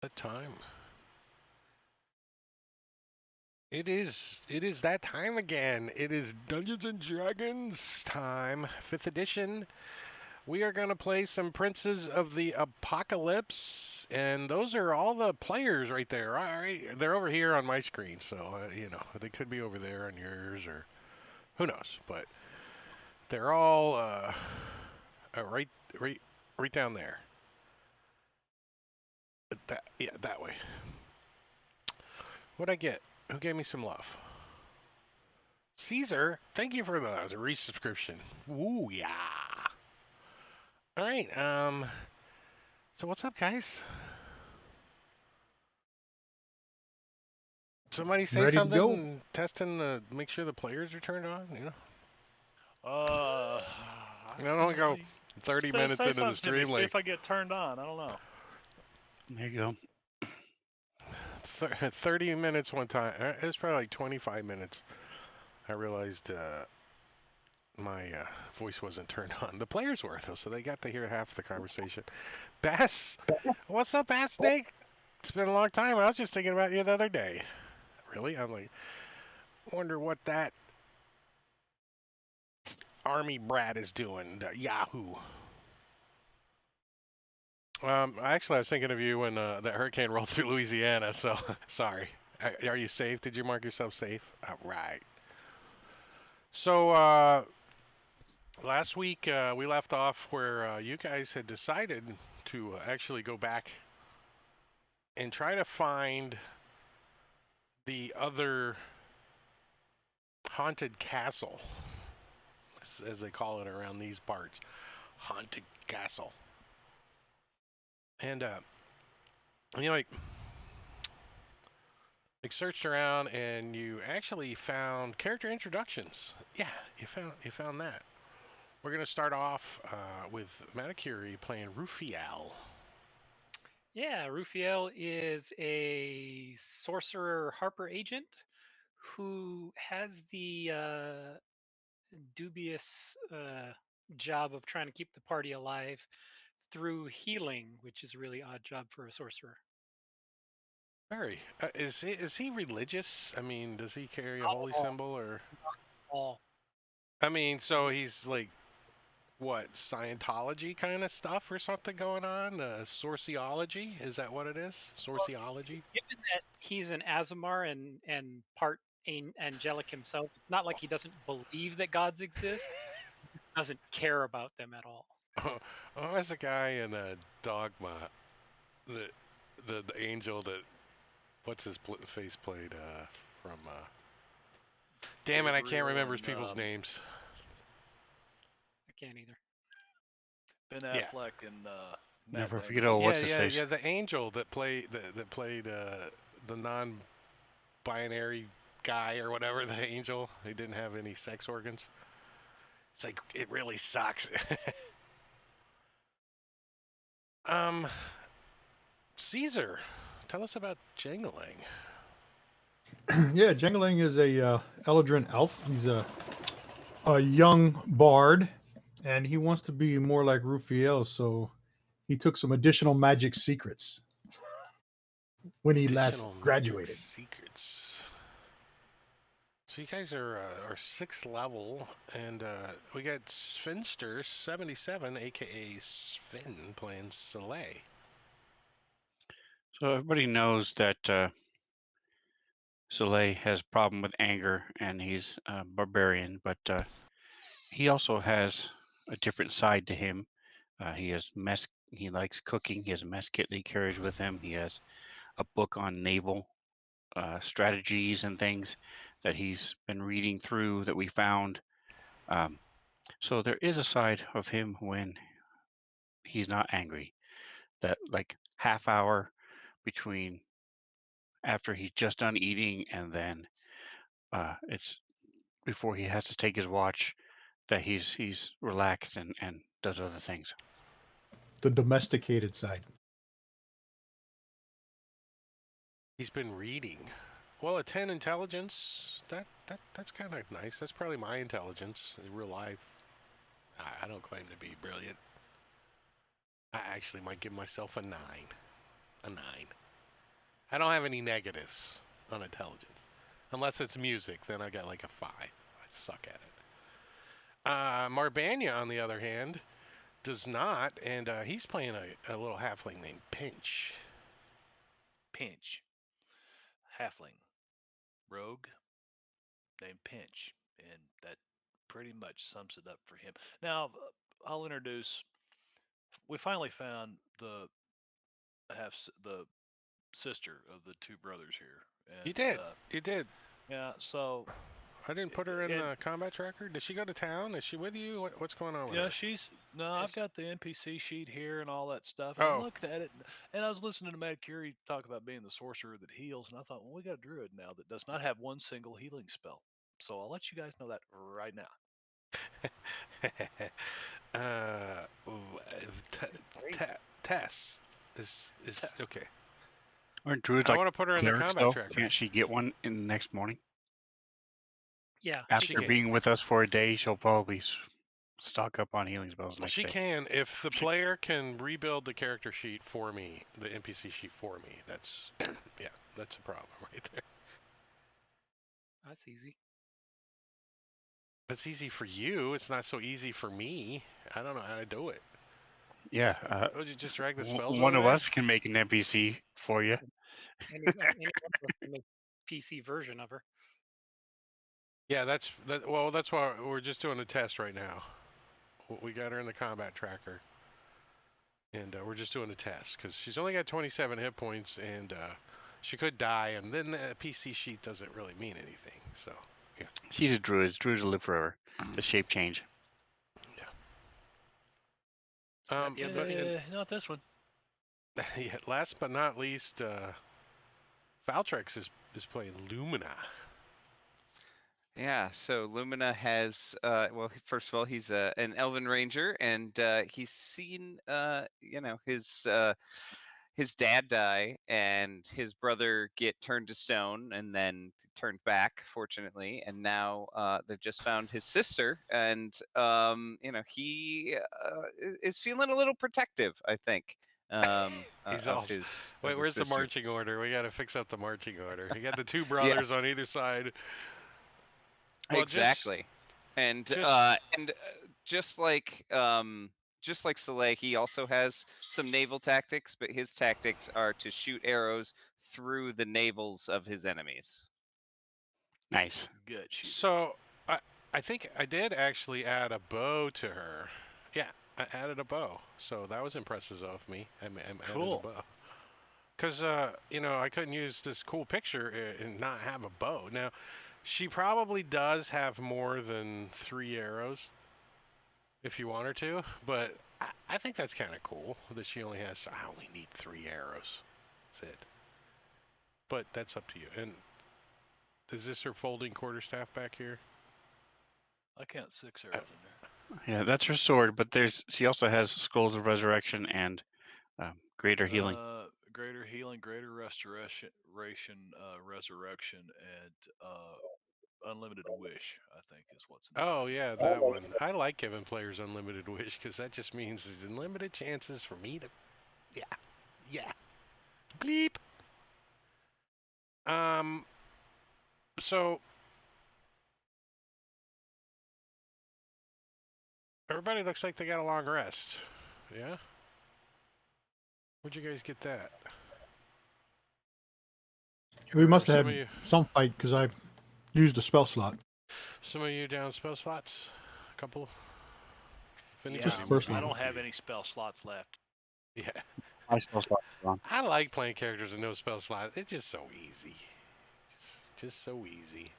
The time. It is that time again. It is Dungeons and Dragons time, 5th edition. We are going to play some Princes of the Apocalypse, and those are all the players right there. All right, they're over here on my screen, so they could be over there on yours, or who knows. But they're all right, right, right down there. That way. What'd I get? Who gave me some love? Caesar, thank you for the resubscription. Ooh, yeah. All right. So what's up, guys? Somebody say Ready to go. something. Testing to make sure the players are turned on. I don't go 30 minutes say into the something to me, stream see if I get turned on. I don't know. There you go. 30 minutes one time. It was probably like 25 minutes. I realized my voice wasn't turned on. The players were though, so they got to hear half the conversation. Bass, what's up, Bass Snake? It's been a long time. I was just thinking about you the other day. Really? I'm like, wonder what that army brat is doing. Yahoo. Actually, I was thinking of you when that hurricane rolled through Louisiana. So sorry. Are you safe? Did you mark yourself safe? All right. So last week we left off where you guys had decided to actually go back and try to find the other haunted castle, as they call it around these parts. Haunted castle. And like searched around and you actually found character introductions. Yeah, you found that. We're gonna start off with Manicuri playing Rufiel. Yeah, Rufiel is a sorcerer Harper agent who has the dubious job of trying to keep the party alive through healing, which is a really odd job for a sorcerer. Very. Is he religious? I mean, does he carry a Not holy at all. symbol or? Not at all. I mean, He's so he's like what Scientology kind of stuff or something going on? Sorceology? Is that what it is? well, Sorceology? given that he's an Azamar and part angelic himself. It's not like he doesn't believe that gods exist. He doesn't care about them at all. Oh, there's a guy in Dogma, the the angel that what's his face played from. Damn it, I can't Gabriel remember his and people's names. I can't either. Ben Yeah. Affleck and Matt Never forget. Damon. Oh, Yeah, what's his yeah, face? yeah. The angel that played the non-binary guy or whatever. The angel. He didn't have any sex organs. It's like it really sucks. um, Caesar, tell us about Jingling. Yeah, Jengling is a Eldrin elf. He's a young bard, and he wants to be more like Rufiel, so he took some additional magic secrets when he last Additional magic graduated. secrets. So you guys are sixth level, and we got Sphinster 77, aka Sven, playing Soleil. So everybody knows that Soleil has a problem with anger, and he's a barbarian, but he also has a different side to him. He has mess. He likes cooking. He has a mess kit that he carries with him. He has a book on naval strategies and things that he's been reading through that we found. Um, so there is a side of him when he's not angry. That like half hour between after he's just done eating and then it's before he has to take his watch that he's relaxed and does other things. The domesticated side. He's been reading. Well, a 10 intelligence, that's kind of nice. That's probably my intelligence in real life. I don't claim to be brilliant. I actually might give myself a 9. A 9. I don't have any negatives on intelligence. Unless it's music, then I got like a 5. I suck at it. Marbania, on the other hand, does not, and he's playing a little halfling named Pinch. Pinch. Halfling. Rogue. Named Pinch. And that pretty much sums it up for him. Now, I'll introduce. We finally found the sister of the two brothers here. You And did. You did. yeah, so I didn't put her in and the combat tracker. Did she go to town? Is she with you? What's going on with yeah, her? she's no. I've got the NPC sheet here and all that stuff, and I'm Oh, looking at it, and I was listening to Matt Curie talk about being the sorcerer that heals, and I thought, well, we got a druid now that does not have one single healing spell. So I'll let you guys know that right now. T- Great. Tess is Test. okay. Aren't druids I like want to put her in the clerics combat though? tracker. Can't she get one in the next morning? Yeah. she After can. being with us for a day, she'll probably stock up on healing spells next She day. can, if the player can rebuild the character sheet for me, the NPC sheet for me. That's, yeah, that's a problem right there. That's easy. That's easy for you. It's not so easy for me. I don't know how to do it. Yeah, Oh, you just drag the spells one over of there? us can make an NPC for you. Any one of us can make a PC version of her. Yeah, that's why we're just doing a test right now. We got her in the combat tracker, and we're just doing a test because she's only got 27 hit points, and she could die, and then the PC sheet doesn't really mean anything. So, yeah. She's a druid. Druids will live forever. The shape change. The other thing- Not this one. Yeah, last but not least, Valtrex is playing Lumina. Yeah, so Lumina has, well, first of all, he's an Elven Ranger, and he's seen, his dad die and his brother get turned to stone and then turned back, fortunately, and now they've just found his sister, and he is feeling a little protective, I think. He's Of all. his Wait, of his where's the sister. marching order? We got to fix up the marching order. You got the two brothers on either side. Well, Exactly. And just just like Soleil, he also has some naval tactics, but his tactics are to shoot arrows through the navels of his enemies. Nice. Gut shooter. so I think I did actually add a bow to her. Yeah, I added a bow. So that was impressive of me. I added Cool. a bow. Because, I couldn't use this cool picture and not have a bow. Now, she probably does have more than 3 arrows if you want her to, but I think that's kind of cool that she only has, I only need 3 arrows. That's it. But that's up to you. And is this her folding quarterstaff back here? I count 6 arrows in there. Yeah, that's her sword, but she also has scrolls of resurrection and greater healing. Greater healing, greater restoration, resurrection, and unlimited wish. I think is what's in the Oh, last one. yeah, that one. I like giving players unlimited wish because that just means there's unlimited chances for me to. Yeah. Yeah. Bleep. So everybody looks like they got a long rest. Yeah? Where'd you guys get that? We must Some have of had you, some fight because I've used a spell slot. some of you down spell slots? A couple? If Yeah, Just the anybody first moved, I one. don't have any spell slots left. Yeah. I spell slot is wrong. I like playing characters with no spell slots. It's just so easy. Just so easy.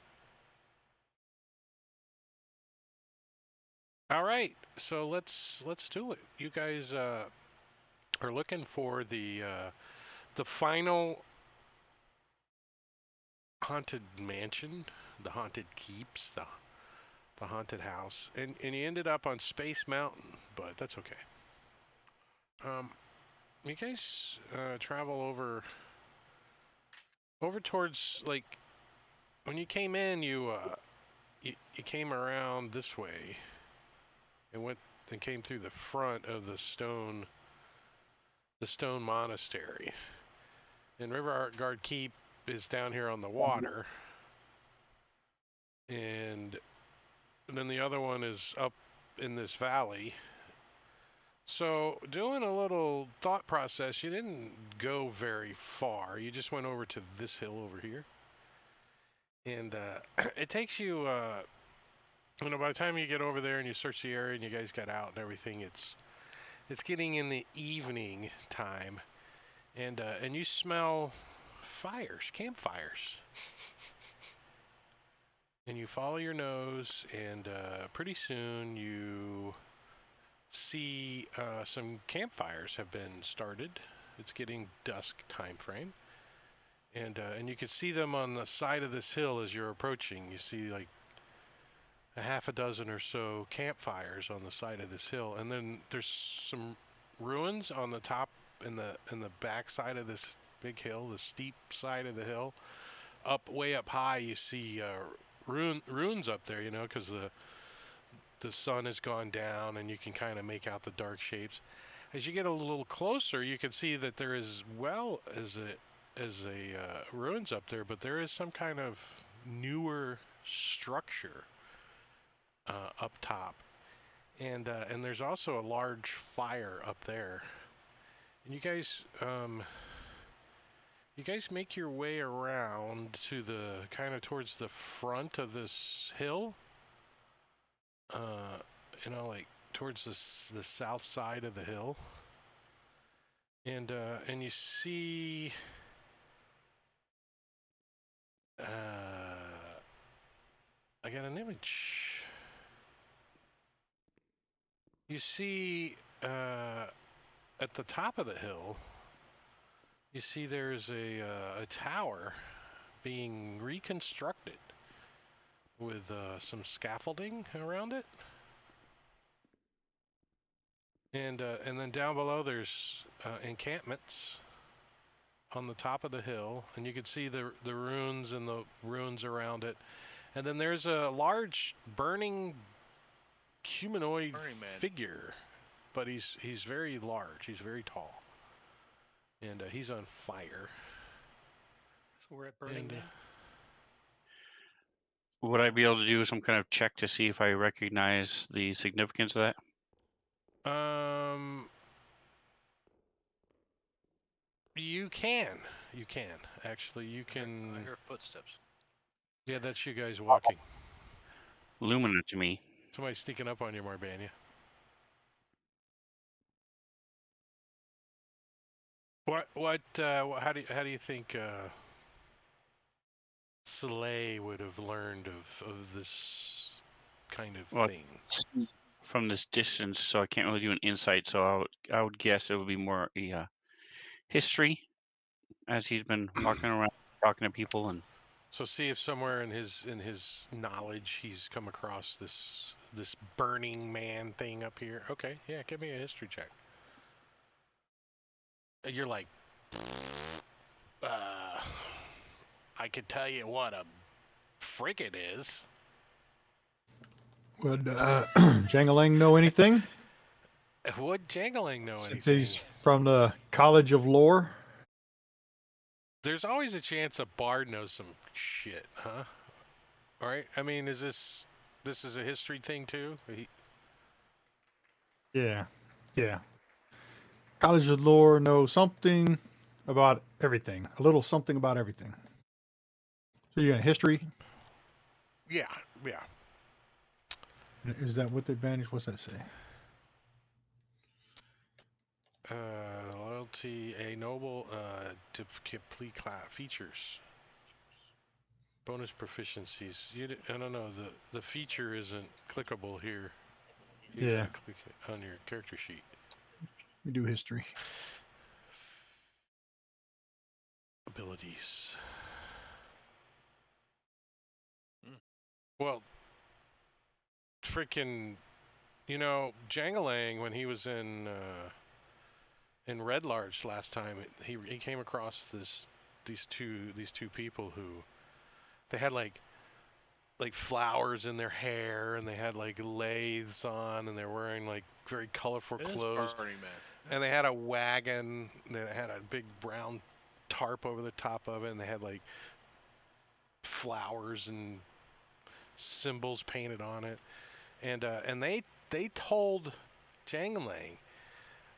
All right, so let's do it. You guys are looking for the final haunted mansion, the haunted keeps, the haunted house, and you ended up on Space Mountain, but that's okay. You guys travel over towards, like, when you came in, you came around this way and went and came through the front of the stone monastery. And Riverguard Keep is down here on the water, and then the other one is up in this valley. So, doing a little thought process, you didn't go very far. You just went over to this hill over here. And it takes you, by the time you get over there and you search the area and you guys got out and everything, it's getting in the evening time. And you smell campfires. And you follow your nose, and pretty soon you see some campfires have been started. It's getting dusk time frame, and you can see them on the side of this hill as you're approaching. You see like a half a dozen or so campfires on the side of this hill, and then there's some ruins on the top in the back side of this big hill, the steep side of the hill. Way up high, you see runes up there, because the sun has gone down and you can kind of make out the dark shapes. As you get a little closer, you can see that there is ruins up there, but there is some kind of newer structure up top, and there's also a large fire up there. And you guys make your way around to the kind of towards the front of this hill. Like towards the south side of the hill, and you see I got an image. You see at the top of the hill, you see there's a tower being reconstructed with some scaffolding around it. And then down below there's encampments on the top of the hill, and you can see the ruins and the ruins around it. And then there's a large burning humanoid figure, but he's very large. He's very tall, and he's on fire. So we're at Burning Man. Would I be able to do some kind of check to see if I recognize the significance of that? You can actually. You can. I hear footsteps. Yeah, that's you guys walking. Lumina to me. Somebody's sneaking up on you, Marbania. How do you think Soleil would have learned of this kind of thing? From this distance, so I can't really do an insight. So I would guess it would be more a history, as he's been walking around talking to people. And so see if somewhere in his knowledge he's come across this Burning Man thing up here. Okay, yeah, give me a history check. You're like, I could tell you what a frick it is. Would Jangalang know anything? Would Jangalang know Since anything? he's from the College of Lore. There's always a chance a bard knows some shit, huh? All right. I mean, this is a history thing too? Yeah. College of Lore knows something about everything. A little something about everything. So you got history? Yeah. Is that with advantage? What's that say? Loyalty, a noble to complete class features. Bonus proficiencies. I don't know. The feature isn't clickable here. You gotta click it on your character sheet. We do history. Abilities. Well, freaking, Jangalang, when he was in Red Larch last time, he came across these two people who they had like flowers in their hair, and they had like lathes on, and they're wearing like very colorful clothes. Burning Man. And they had a wagon that had a big brown tarp over the top of it, and they had like flowers and symbols painted on it. And they told Jangalang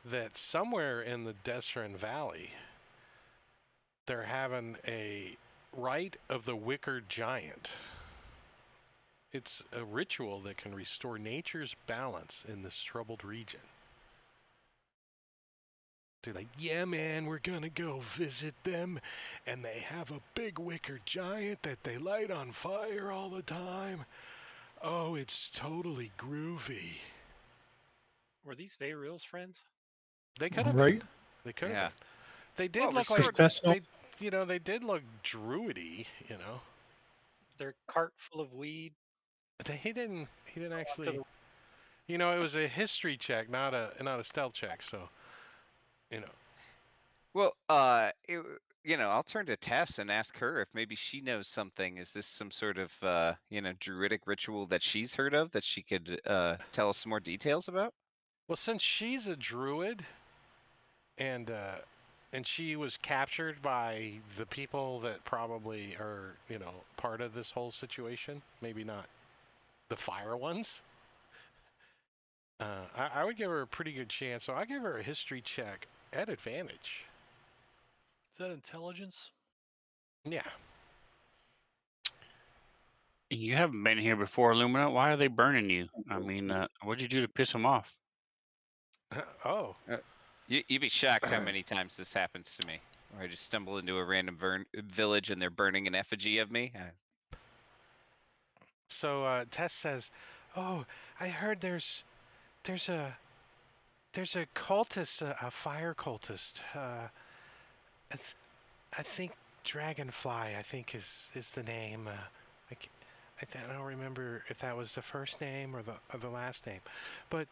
that somewhere in the Desran Valley they're having a rite of the Wicker Giant. It's a ritual that can restore nature's balance in this troubled region. They're like, yeah, man, we're gonna go visit them, and they have a big wicker giant that they light on fire all the time. Oh, it's totally groovy. Were these Veyril's friends? They could have Right? been. They could have Yeah. been. They did Well, look restored- like they did look druidy, Their cart full of weed. He didn't actually. the- It was a history check, not a stealth check. So, Well, I'll turn to Tess and ask her if maybe she knows something. Is this some sort of, druidic ritual that she's heard of that she could tell us some more details about? Well, since she's a druid and she was captured by the people that probably are, part of this whole situation, maybe not the fire ones. I would give her a pretty good chance, so I give her a history check at advantage. Is that intelligence? Yeah. You haven't been here before, Illumina. Why are they burning you? I mean, what'd you do to piss them off? Oh. You'd be shocked how many times this happens to me. Or I just stumble into a random village and they're burning an effigy of me. So Tess says, "Oh, I heard there's a cultist, a fire cultist. I think Dragonfly, I think is the name. I don't remember if that was the first name or the last name, but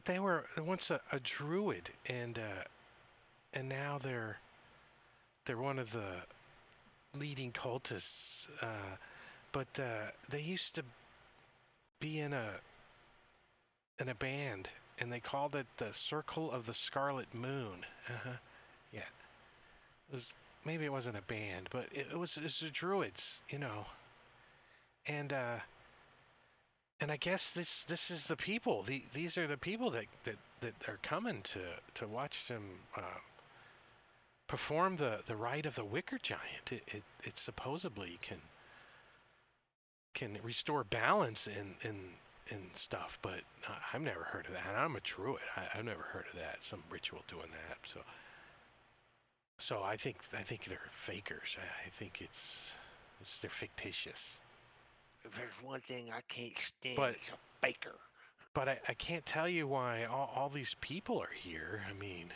they were once a druid, and now they're one of the leading cultists. But they used to be in a band, and they called it the Circle of the Scarlet Moon. Yeah, maybe it wasn't a band, but it was the druids, and I guess this is the people. These are the people that are coming to watch them perform the rite of the Wicker Giant. It supposedly can restore balance in stuff, but I've never heard of that. I'm a druid. I've never heard of that. Some ritual doing that. So I think they're fakers. I think they're fictitious. If there's one thing I can't stand, But it's a faker. But I can't tell you why all these people are here. I mean,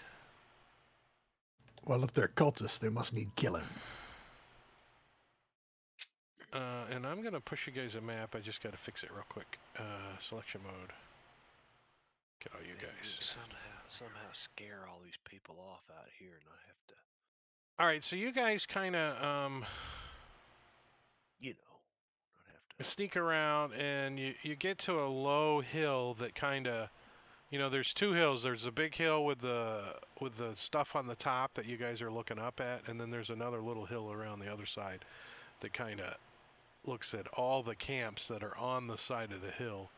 Well, if they're cultists, they must need killing. and I'm gonna push you guys a map. I just gotta fix it real quick. Selection mode. Get all you guys. Somehow scare all these people off out here, and I have to, All right, so you guys kind of not have to. sneak around, and you get to a low hill that kind of, there's two hills. There's a big hill with the stuff on the top that you guys are looking up at, and then there's another little hill around the other side that kind of looks at all the camps that are on the side of the hill,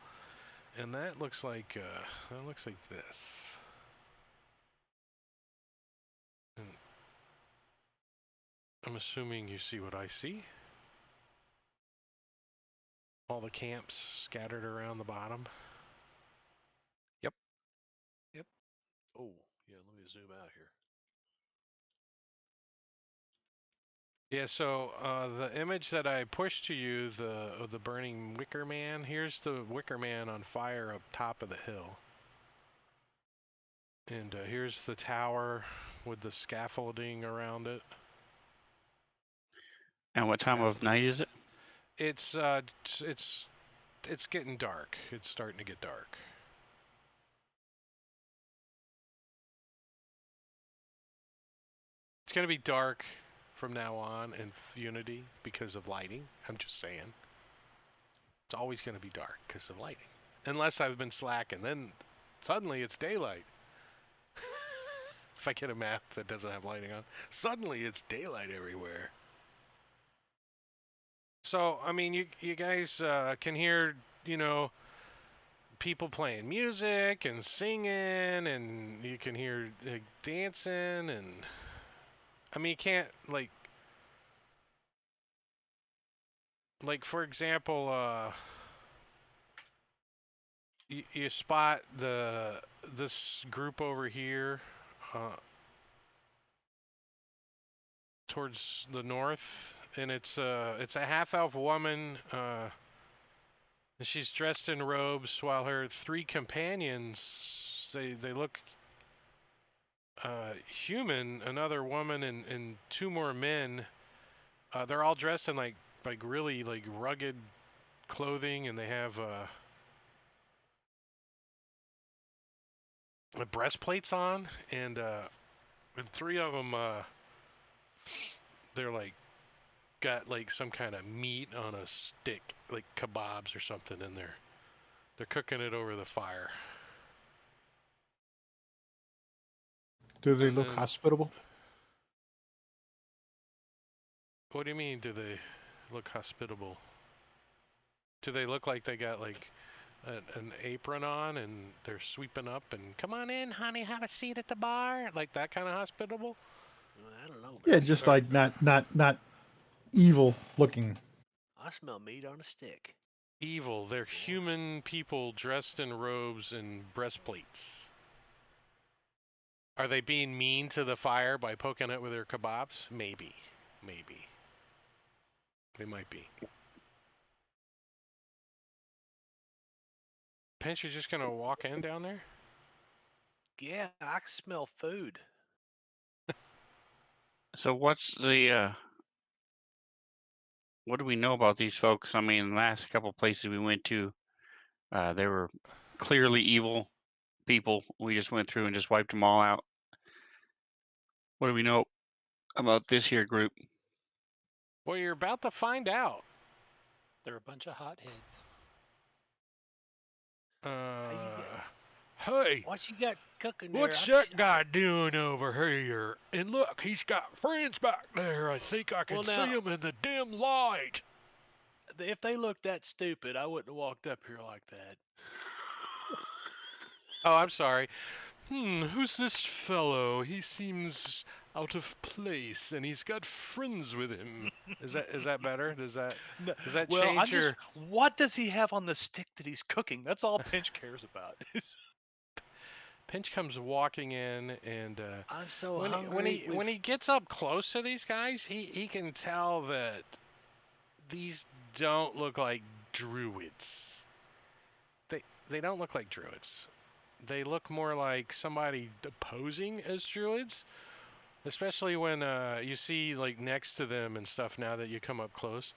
and that looks like this. And I'm assuming you see what I see. All the camps scattered around the bottom. Oh, yeah. Let me zoom out here. Yeah, so the image that I pushed to you, of the burning Wicker Man, here's the Wicker Man on fire up top of the hill. And here's the tower with the scaffolding around it. And what time of night is it? It's getting dark. It's starting to get dark. It's going to be dark from now on in Unity because of lighting. I'm just saying. It's always going to be dark because of lighting. Unless I've been slacking. Then suddenly it's daylight. If I get a map that doesn't have lighting on, suddenly it's daylight everywhere. So, I mean, you guys can hear, people playing music and singing, and you can hear dancing, and I mean, you can't like for example, you spot this group over here towards the north, and it's a half elf woman. She's dressed in robes, while her three companions they look human. Another woman and two more men. They're all dressed in like really rugged clothing, and they have breastplates on, and And 3 of them, they're like got like some kind of meat on a stick, like kebabs or something in there. They're cooking it over the fire. Do they And look then- hospitable? What do you mean? Do they look hospitable? Do they look like they got like an apron on and they're sweeping up and come on in, honey, have a seat at the bar, like that kind of hospitable? I don't know. Yeah, man. just like not evil looking. I smell meat on a stick. Evil. They're human people dressed in robes and breastplates. Are they being mean to the fire by poking it with their kebabs? Maybe. Maybe. They might be. Pinch, you're just gonna walk in down there? Yeah, I can smell food. So what's the what do we know about these folks? I mean, the last couple places we went to, they were clearly evil people. We just went through and just wiped them all out. What do we know about this here group? Well, you're about to find out. They're a bunch of hotheads. Hey, What you got cooking there? what's that guy doing over here? And look, he's got friends back there. I think I can Well, see now- him in the dim light. If they looked that stupid, I wouldn't have walked up here like that. Oh, I'm sorry. Who's this fellow? He seems out of place, and he's got friends with him. Is that better? Does that Well, change I'm your? just. What does he have on the stick that he's cooking? That's all Pinch cares about. Pinch comes walking in, and I'm so when hungry. when he gets up close to these guys, he can tell that these don't look like druids. They don't look like druids. They look more like somebody posing as druids, especially when you see like next to them and stuff. Now that you come up close,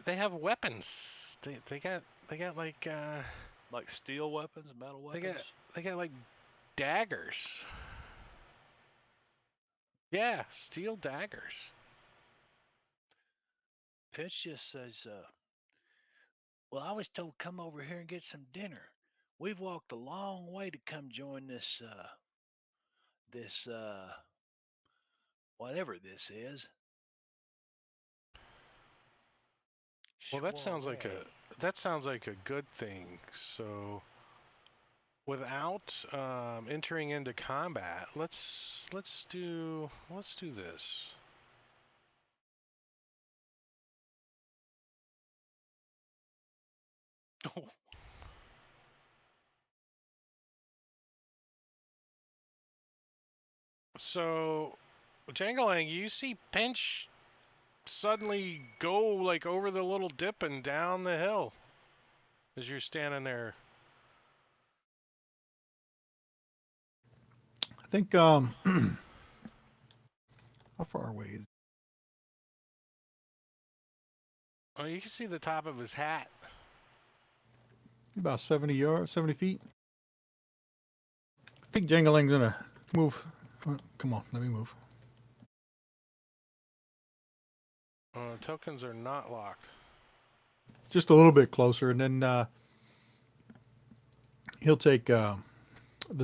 they have weapons. They got like Like steel weapons, metal weapons. they got like daggers. Yeah, steel daggers. Pitch just says, well, I was told come over here and get some dinner. We've walked a long way to come join this, whatever this is. Well, that sounds like Soiree. a good thing. So, without entering into combat, let's do this. So, Jangling, you see Pinch suddenly go like over the little dip and down the hill as you're standing there. I think how far away is it? Oh, you can see the top of his hat. About 70 yards, 70 feet. I think Jangling's gonna move. Come on, let me move. Tokens are not locked. Just a little bit closer, and then he'll take the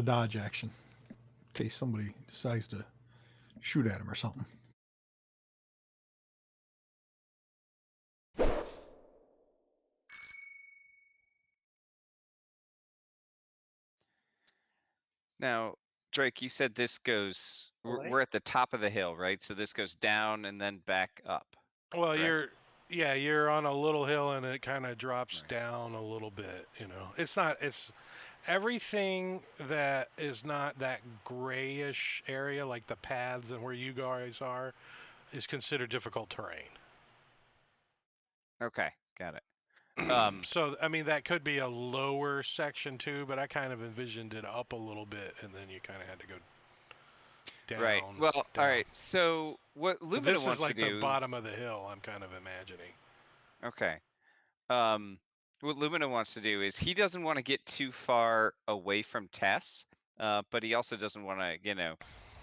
dodge action in case somebody decides to shoot at him or something. Now, Drake, you said this goes. Away? We're at the top of the hill, right? So this goes down and then back up. Well, Correct. you're on a little hill and it kind of drops Right. down a little bit, you know. It's everything that is not that grayish area like the paths and where you guys are is considered difficult terrain. Okay, got it. So, I mean, that could be a lower section too, but I kind of envisioned it up a little bit and then you kind of had to go down. Right. Well, all down. right. So what So Lumina this is wants like to do? the bottom of the hill, I'm kind of imagining. Okay. What Lumina wants to do is he doesn't want to get too far away from Tess, but he also doesn't want to,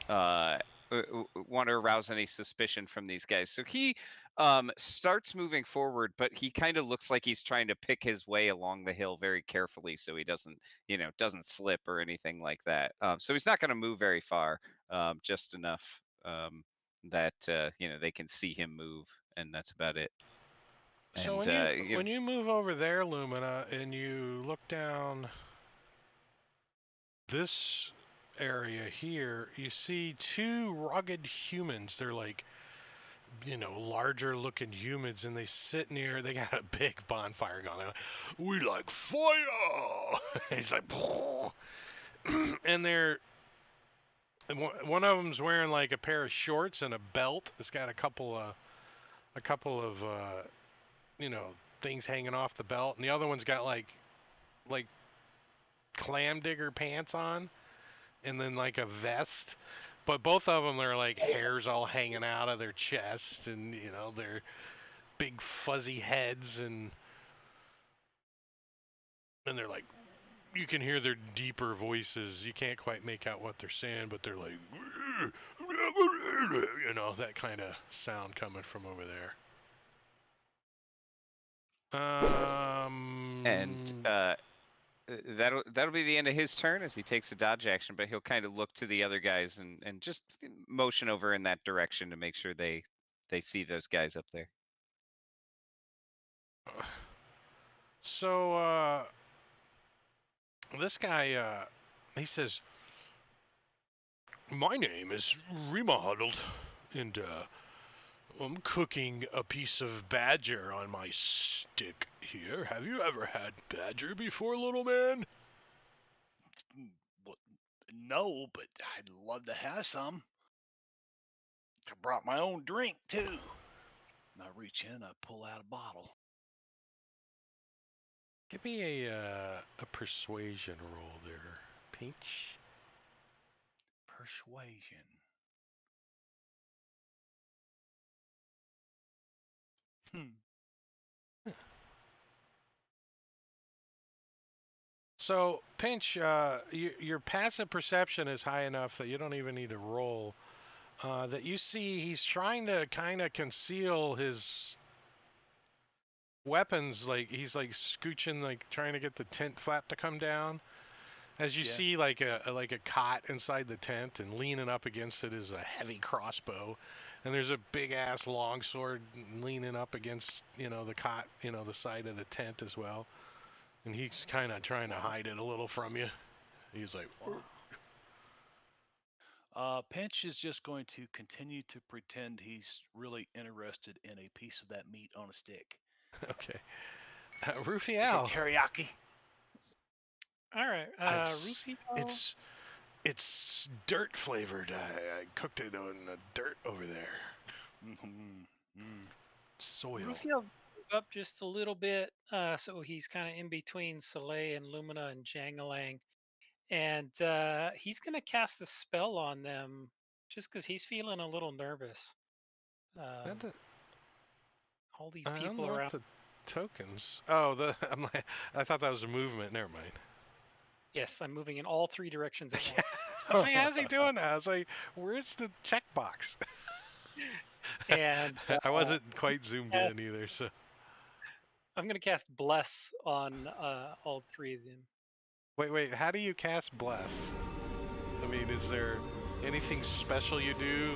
want to arouse any suspicion from these guys. So he starts moving forward, but he kind of looks like he's trying to pick his way along the hill very carefully, so he doesn't slip or anything like that. So he's not going to move very far, just enough that they can see him move, and that's about it. So And when you move over there, Lumina, and you look down this area here, you see two rugged humans. They're like, larger looking humans, and they sit near, they got a big bonfire going. They're like, we like fire! He's like, and one of them's wearing like a pair of shorts and a belt. It's got a couple of things hanging off the belt, and the other one's got like clam digger pants on, and then like a vest. But both of them are like hairs all hanging out of their chest, and their big fuzzy heads, and they're like, you can hear their deeper voices. You can't quite make out what they're saying, but they're like, that kind of sound coming from over there. And that'll be the end of his turn as he takes a dodge action, but he'll kind of look to the other guys and just motion over in that direction to make sure they see those guys up there. So this guy he says, my name is Remodeled, and I'm cooking a piece of badger on my stick here. Have you ever had badger before, little man? Well, no, but I'd love to have some. I brought my own drink too. And I reach in, I pull out a bottle. Give me a persuasion roll there, Peach. Persuasion. So, Pinch, your passive perception is high enough that you don't even need to roll. That you see he's trying to kind of conceal his weapons, like he's like scooching, like trying to get the tent flap to come down. As you see, like a cot inside the tent, and leaning up against it is a heavy crossbow, and there's a big ass longsword leaning up against the cot, the side of the tent as well. And he's kind of trying to hide it a little from you. He's like, Pinch is just going to continue to pretend he's really interested in a piece of that meat on a stick. okay. Rufiel. Teriyaki. All right, Rufiel. It's dirt flavored. I cooked it on the dirt over there. Soil. Rufiel up just a little bit, so he's kind of in between Soleil and Lumina and Jangalang, and he's gonna cast a spell on them just because he's feeling a little nervous. All these people around. The tokens. Oh, I thought that was a movement. Never mind. Yes, I'm moving in all three directions at once. I was like, how's he doing that? I was like, where's the checkbox? And I wasn't quite zoomed in either, so. I'm going to cast Bless on all three of them. Wait, how do you cast Bless? I mean, is there anything special you do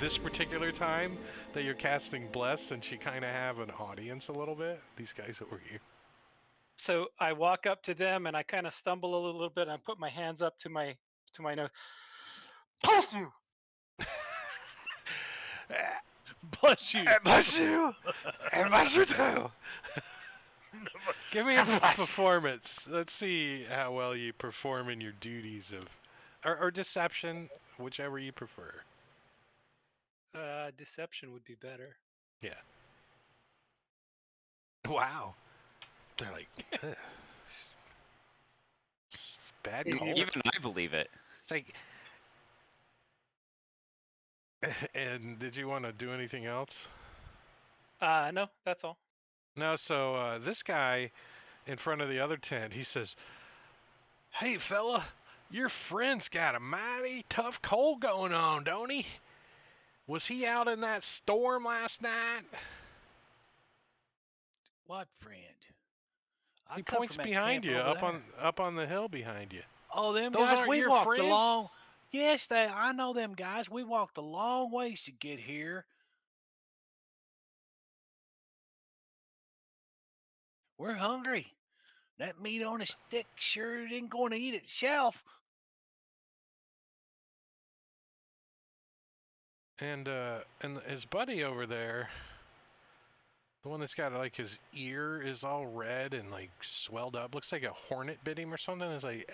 this particular time that you're casting Bless, since you kind of have an audience a little bit? These guys over here. So I walk up to them and I kind of stumble a little bit. And I put my hands up to my nose. Bless you. Bless you. And bless you. And bless you too. Give me a performance. Let's see how well you perform in your duties of, or deception, whichever you prefer. Deception would be better. Yeah. Wow. They're like, bad call. Even I believe it. It's like, and did you want to do anything else? No, that's all. No, so this guy in front of the other tent, he says, hey, fella, Your friend's got a mighty tough cold going on, don't he? Was he out in that storm last night? What friend? I He come points from that behind camp you, over there. up on the hill behind you. Oh, them Those guys, aren't we your walked a friends? long. Yes, I know them guys. We walked a long ways to get here. We're hungry. That meat on a stick sure ain't going to eat itself. And his buddy over there, the one that's got like his ear is all red and like swelled up, looks like a hornet bit him or something. Is like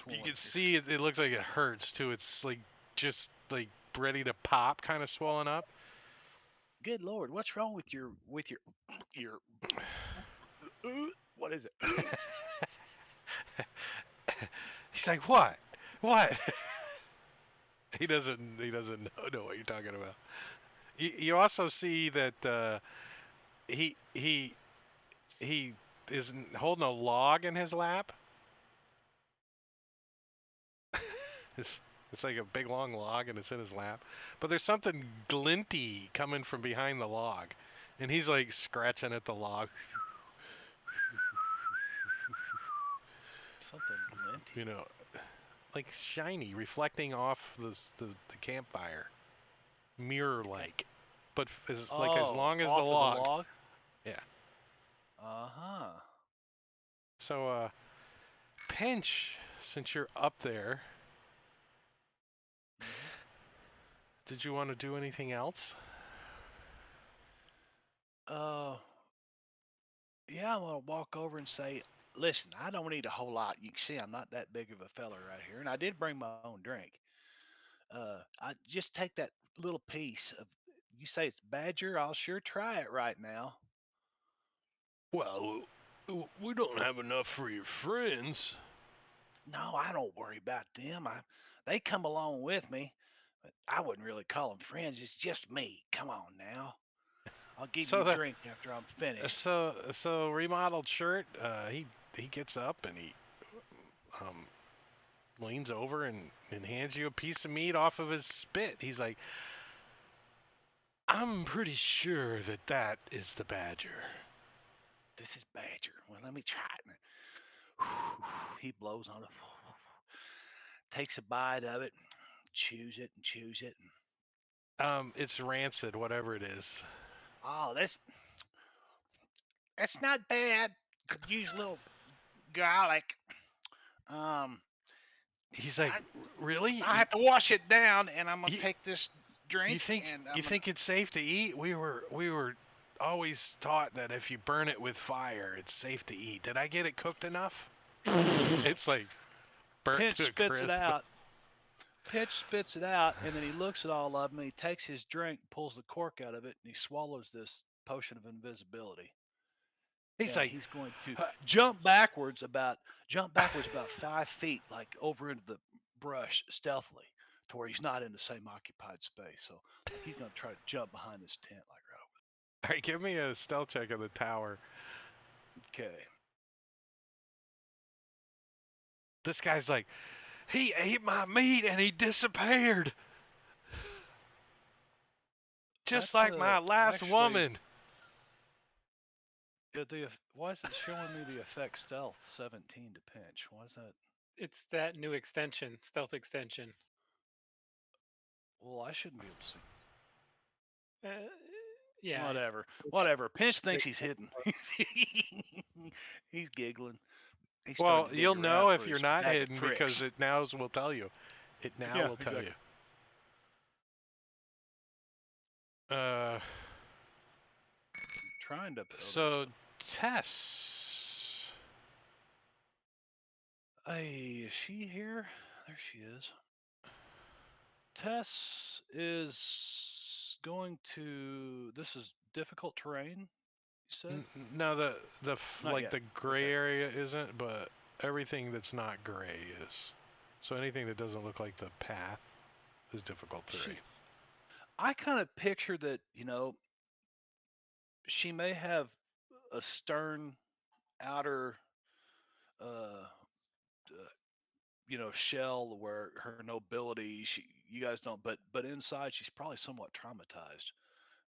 you can see it looks like it hurts too. It's like just like ready to pop, kind of swollen up. Good Lord, what's wrong with your your? What is it? He's like, what? What? He doesn't know what you're talking about. You also see that he is holding a log in his lap. It's like a big long log and it's in his lap. But there's something glinty coming from behind the log. And he's like scratching at the log. Something glinty. You know, like shiny, reflecting off the campfire. Mirror like. But as long as the off of log. the log. Yeah. Uh-huh. So Pinch, since you're up there, did you want to do anything else? Yeah, I'm gonna walk over and say, listen, I don't need a whole lot. You can see I'm not that big of a fella right here, and I did bring my own drink. I just take that little piece of. You say it's badger, I'll sure try it right now. Well, we don't have enough for your friends. No, I don't worry about them. They come along with me, but I wouldn't really call them friends. It's just me. Come on now. I'll give you So a drink after I'm finished. so remodeled shirt. He gets up and he um leans over and hands you a piece of meat off of his spit. He's like, I'm pretty sure that is the badger. This is badger. Well, let me try it. He blows on it, takes a bite of it, chews it and chews it. It's rancid, whatever it is. Oh, that's not bad. Could use a little garlic. Um, He's like, I, really? I have to wash it down, and I'm gonna You- take this drink. And you think it's safe to eat? We were always taught that if you burn it with fire, it's safe to eat. Did I get it cooked enough? It's like burnt Pinch to a spits it crisp. out. Pinch spits it out, and then he looks at all of them. And he takes his drink, pulls the cork out of it, and he swallows this potion of invisibility. He's And like, he's going to "Huh, jump backwards about 5 feet, like over into the brush stealthily, to where he's not in the same occupied space. So like he's going to try to jump behind this tent, like right all right, give me a stealth check of the tower. over. Okay. This guy's like, he ate my meat and he disappeared. Just That's like my last actually woman. why is it showing me the effect stealth 17 to pinch? Why is that? It's that new extension, stealth extension. Well, I shouldn't be able to see. Uh, yeah. Whatever. Pinch thinks he's hidden. He's giggling. He's Well, starting to dig you'll around know if for you're his not bag of hidden because tricks. it now will tell you. It now Yeah, will tell exactly. you. Trying to. So Tess. Hey, is she here? There she is. Tess is going to. This is difficult terrain. You said. No, Not like yet. the gray Okay. area isn't, but everything that's not gray is. So anything that doesn't look like the path is difficult terrain. I kind of picture that. She may have a stern outer uh, shell where her nobility, you guys don't, but inside she's probably somewhat traumatized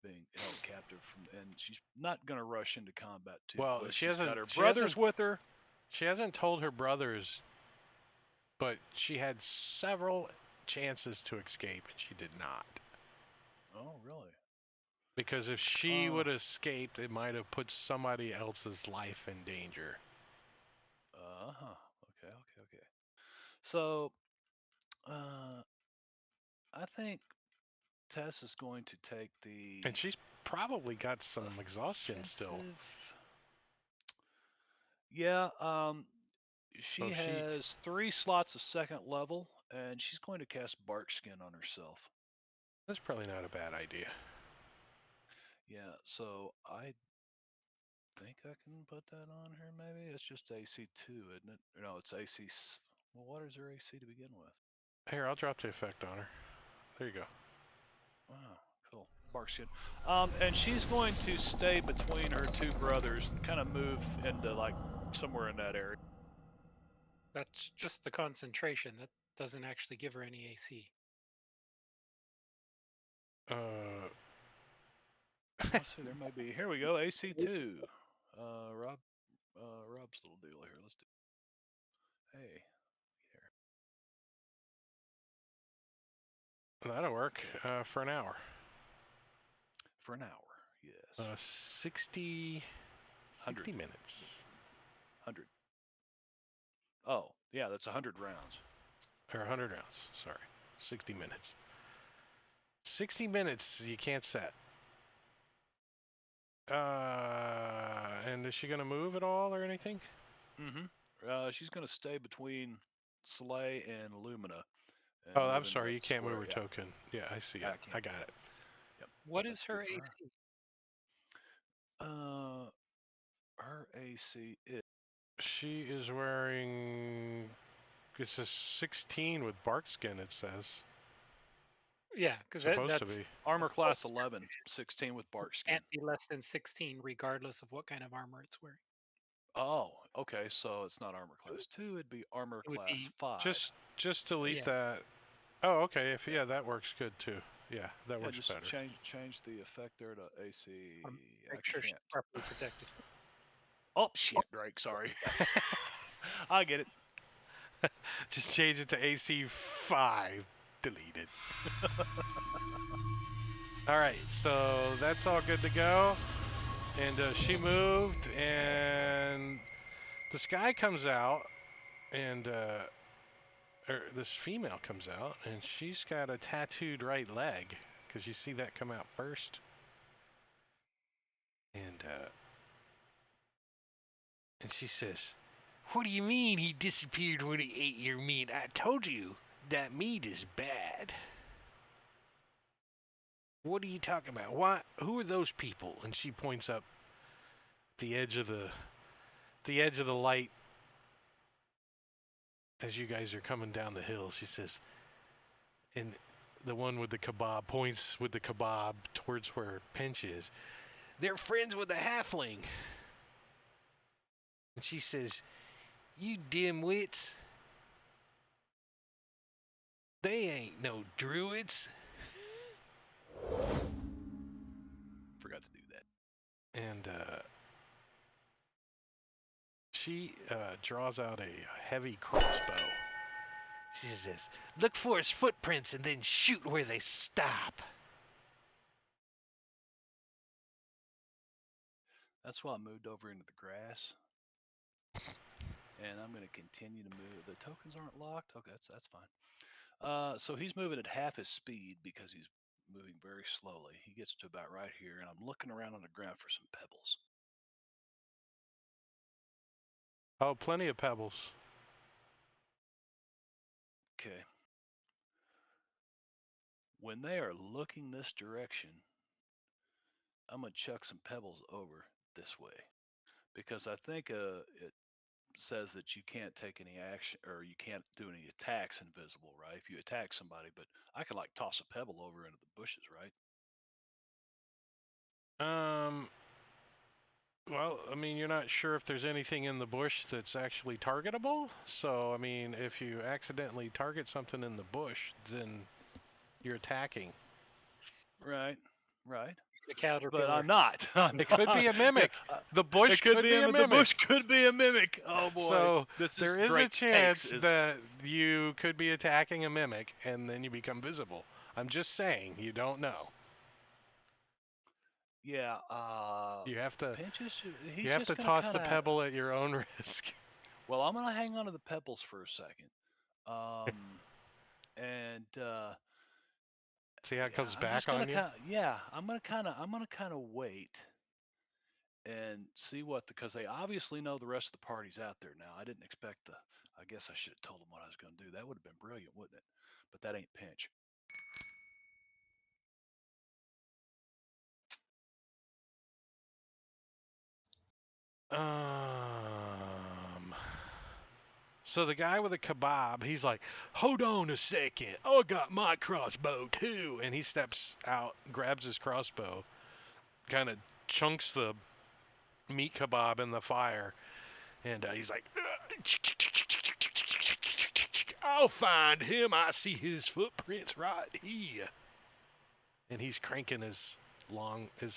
being held captive and she's not going to rush into combat too Well, quick. she She's got hasn't. her She brothers hasn't. with her. She hasn't told her brothers, but she had several chances to escape, and she did not. Oh, really? Because if she would have escaped, it might have put somebody else's life in danger. Okay. So, I think Tess is going to take the And she's probably got some exhaustion still. offensive. Yeah, So she she. has 3 slots of second level, and she's going to cast Bark Skin on herself. That's probably not a bad idea. Yeah, so I think I can put that on her. Maybe it's just AC 2, isn't it? No, it's AC. Well, what is her AC to begin with? Here, I'll drop the effect on her. There you go. Wow, cool. Bark Skin. And she's going to stay between her 2 brothers and kind of move into like somewhere in that area. That's just the concentration. That doesn't actually give her any AC. Let's see, there may be. Here we go. AC 2. Rob's little deal here. Let's do. Hey, there. That'll work for an hour. For an hour, yes. 60 minutes. 100. Oh, yeah, that's 100 rounds. Or 100 rounds, sorry. 60 minutes. 60 minutes you can't set. And is she going to move at all or anything? Mm-hmm. She's going to stay between Soleil and Lumina. And Oh, I'm move sorry, into you can't move square, her yeah. token. Yeah, I see it. I got it. Yep. What That's is her good for AC? her AC is. She is wearing. It's a 16 with bark skin, it says. Yeah, because Supposed that's to be. Armor class 11, 16 with bark skin. Can't be less than 16, regardless of what kind of armor it's wearing. Oh, okay. So it's not armor class 2. It'd be armor It would class be 5. Just delete Yeah. that. Oh, okay. If yeah, that works good too. Yeah, that works just better. change the effect there to AC. Make sure she's properly protected. Oh shit, Drake. Sorry. I get it. Just change it to AC 5. Delete it. All right, so that's all good to go. And she moved, and this guy comes out, and this female comes out, and she's got a tattooed right leg, because you see that come out first. And she says, "What do you mean he disappeared when he ate your meat? I told you that meat is bad." "What are you talking about? Why? Who are those people?" And she points up the edge of the light as you guys are coming down the hill. She says, and the one with the kebab points with the kebab towards where Pinch is. "They're friends with the halfling." And she says, "You dimwits. They ain't no druids." Forgot to do that. And she draws out a heavy crossbow. She says, "Look for his footprints and then shoot where they stop." That's why I moved over into the grass. And I'm going to continue to move. The tokens aren't locked. Okay, that's fine. So he's moving at half his speed because he's moving very slowly. He gets to about right here, and I'm looking around on the ground for some pebbles. Oh, plenty of pebbles. Okay. When they are looking this direction, I'm going to chuck some pebbles over this way because I think it says that you can't take any action or you can't do any attacks invisible, right? If you attack somebody, but I can like toss a pebble over into the bushes, right? Well, I mean, you're not sure if there's anything in the bush that's actually targetable. So, I mean, if you accidentally target something in the bush, then you're attacking. Right. Right. The caterpillar. But I'm not. I'm It could be a not. mimic. The bush It could could be a the mimic. bush could be a mimic. Oh boy. So This there is is a great chance takes. that you could be attacking a mimic and then you become visible. I'm just saying, you don't know. Yeah. You have to Pinches. He's you have just to gonna toss the kind of. pebble at your own risk. Well, I'm gonna hang on to the pebbles for a second. And See how it yeah, comes I'm just back gonna on you. I'm gonna kind of wait and see what because they obviously know the rest of the party's out there now. I didn't expect the. I guess I should have told them what I was gonna do. That would have been brilliant, wouldn't it? But that ain't Pinch. So the guy with the kebab, he's like, "Hold on a second, I got my crossbow too," and he steps out, grabs his crossbow, kind of chunks the meat kebab in the fire, and he's like, "I'll find him. I see his footprints right here," and he's cranking his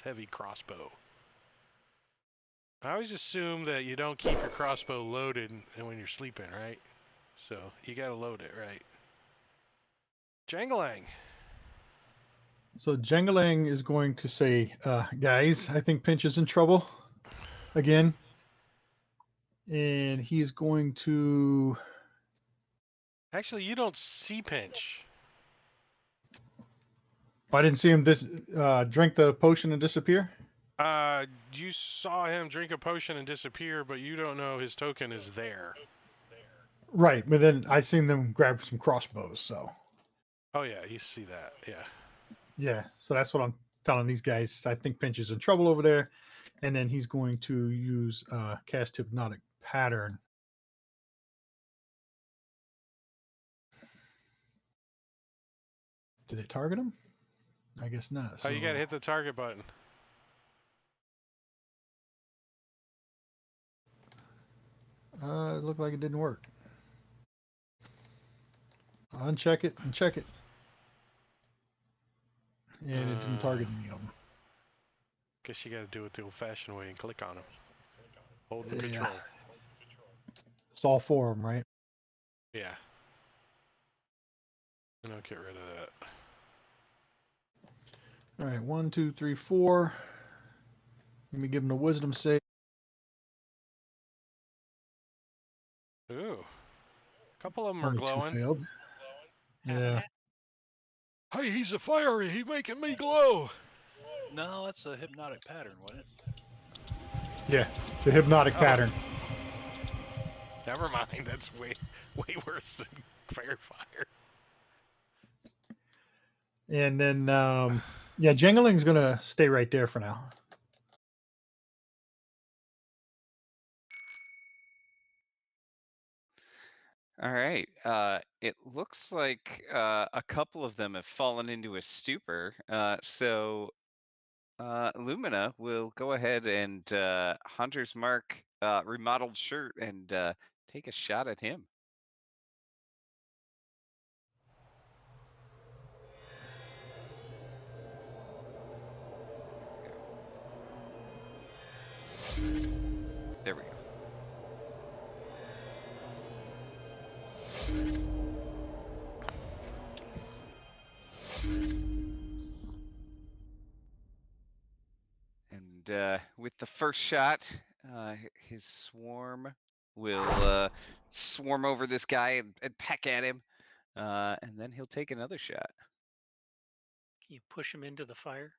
heavy crossbow. I always assume that you don't keep your crossbow loaded when you're sleeping, right? So you gotta load it, right? Jangalang. So Jangalang is going to say, guys, I think Pinch is in trouble again. And he's going to. Actually, you don't see Pinch. I didn't see him drink the potion and disappear. You saw him drink a potion and disappear, but you don't know his token is there. Right, but then I seen them grab some crossbows. So. Oh yeah, you see that. Yeah. Yeah, so that's what I'm telling these guys. I think Pinch is in trouble over there, and then he's going to use cast hypnotic pattern. Did it target him? I guess not. So Oh, you gotta hit the target button. it looked like it didn't work. Uncheck it and check it, and it didn't target any of them. Guess you gotta do it the old-fashioned way and click on him. Hold the Yeah. control. It's all four of them, right? Yeah. And I'll get rid of that. All right, 1, 2, 3, 4. Let me give him a wisdom save. Ooh. A couple of them are Only 2 glowing. failed. Yeah. Hey, he's a fiery. He's making me glow. No, that's a hypnotic pattern, wasn't it? Yeah, the hypnotic pattern. Never mind. That's way worse than fair fire. And then, yeah, Jangling's going to stay right there for now. All right. It looks like a couple of them have fallen into a stupor. So Lumina will go ahead and Hunter's Mark remodeled shirt and take a shot at him. There we go. And with the first shot, his swarm will swarm over this guy and peck at him, and then he'll take another shot. Can you push him into the fire?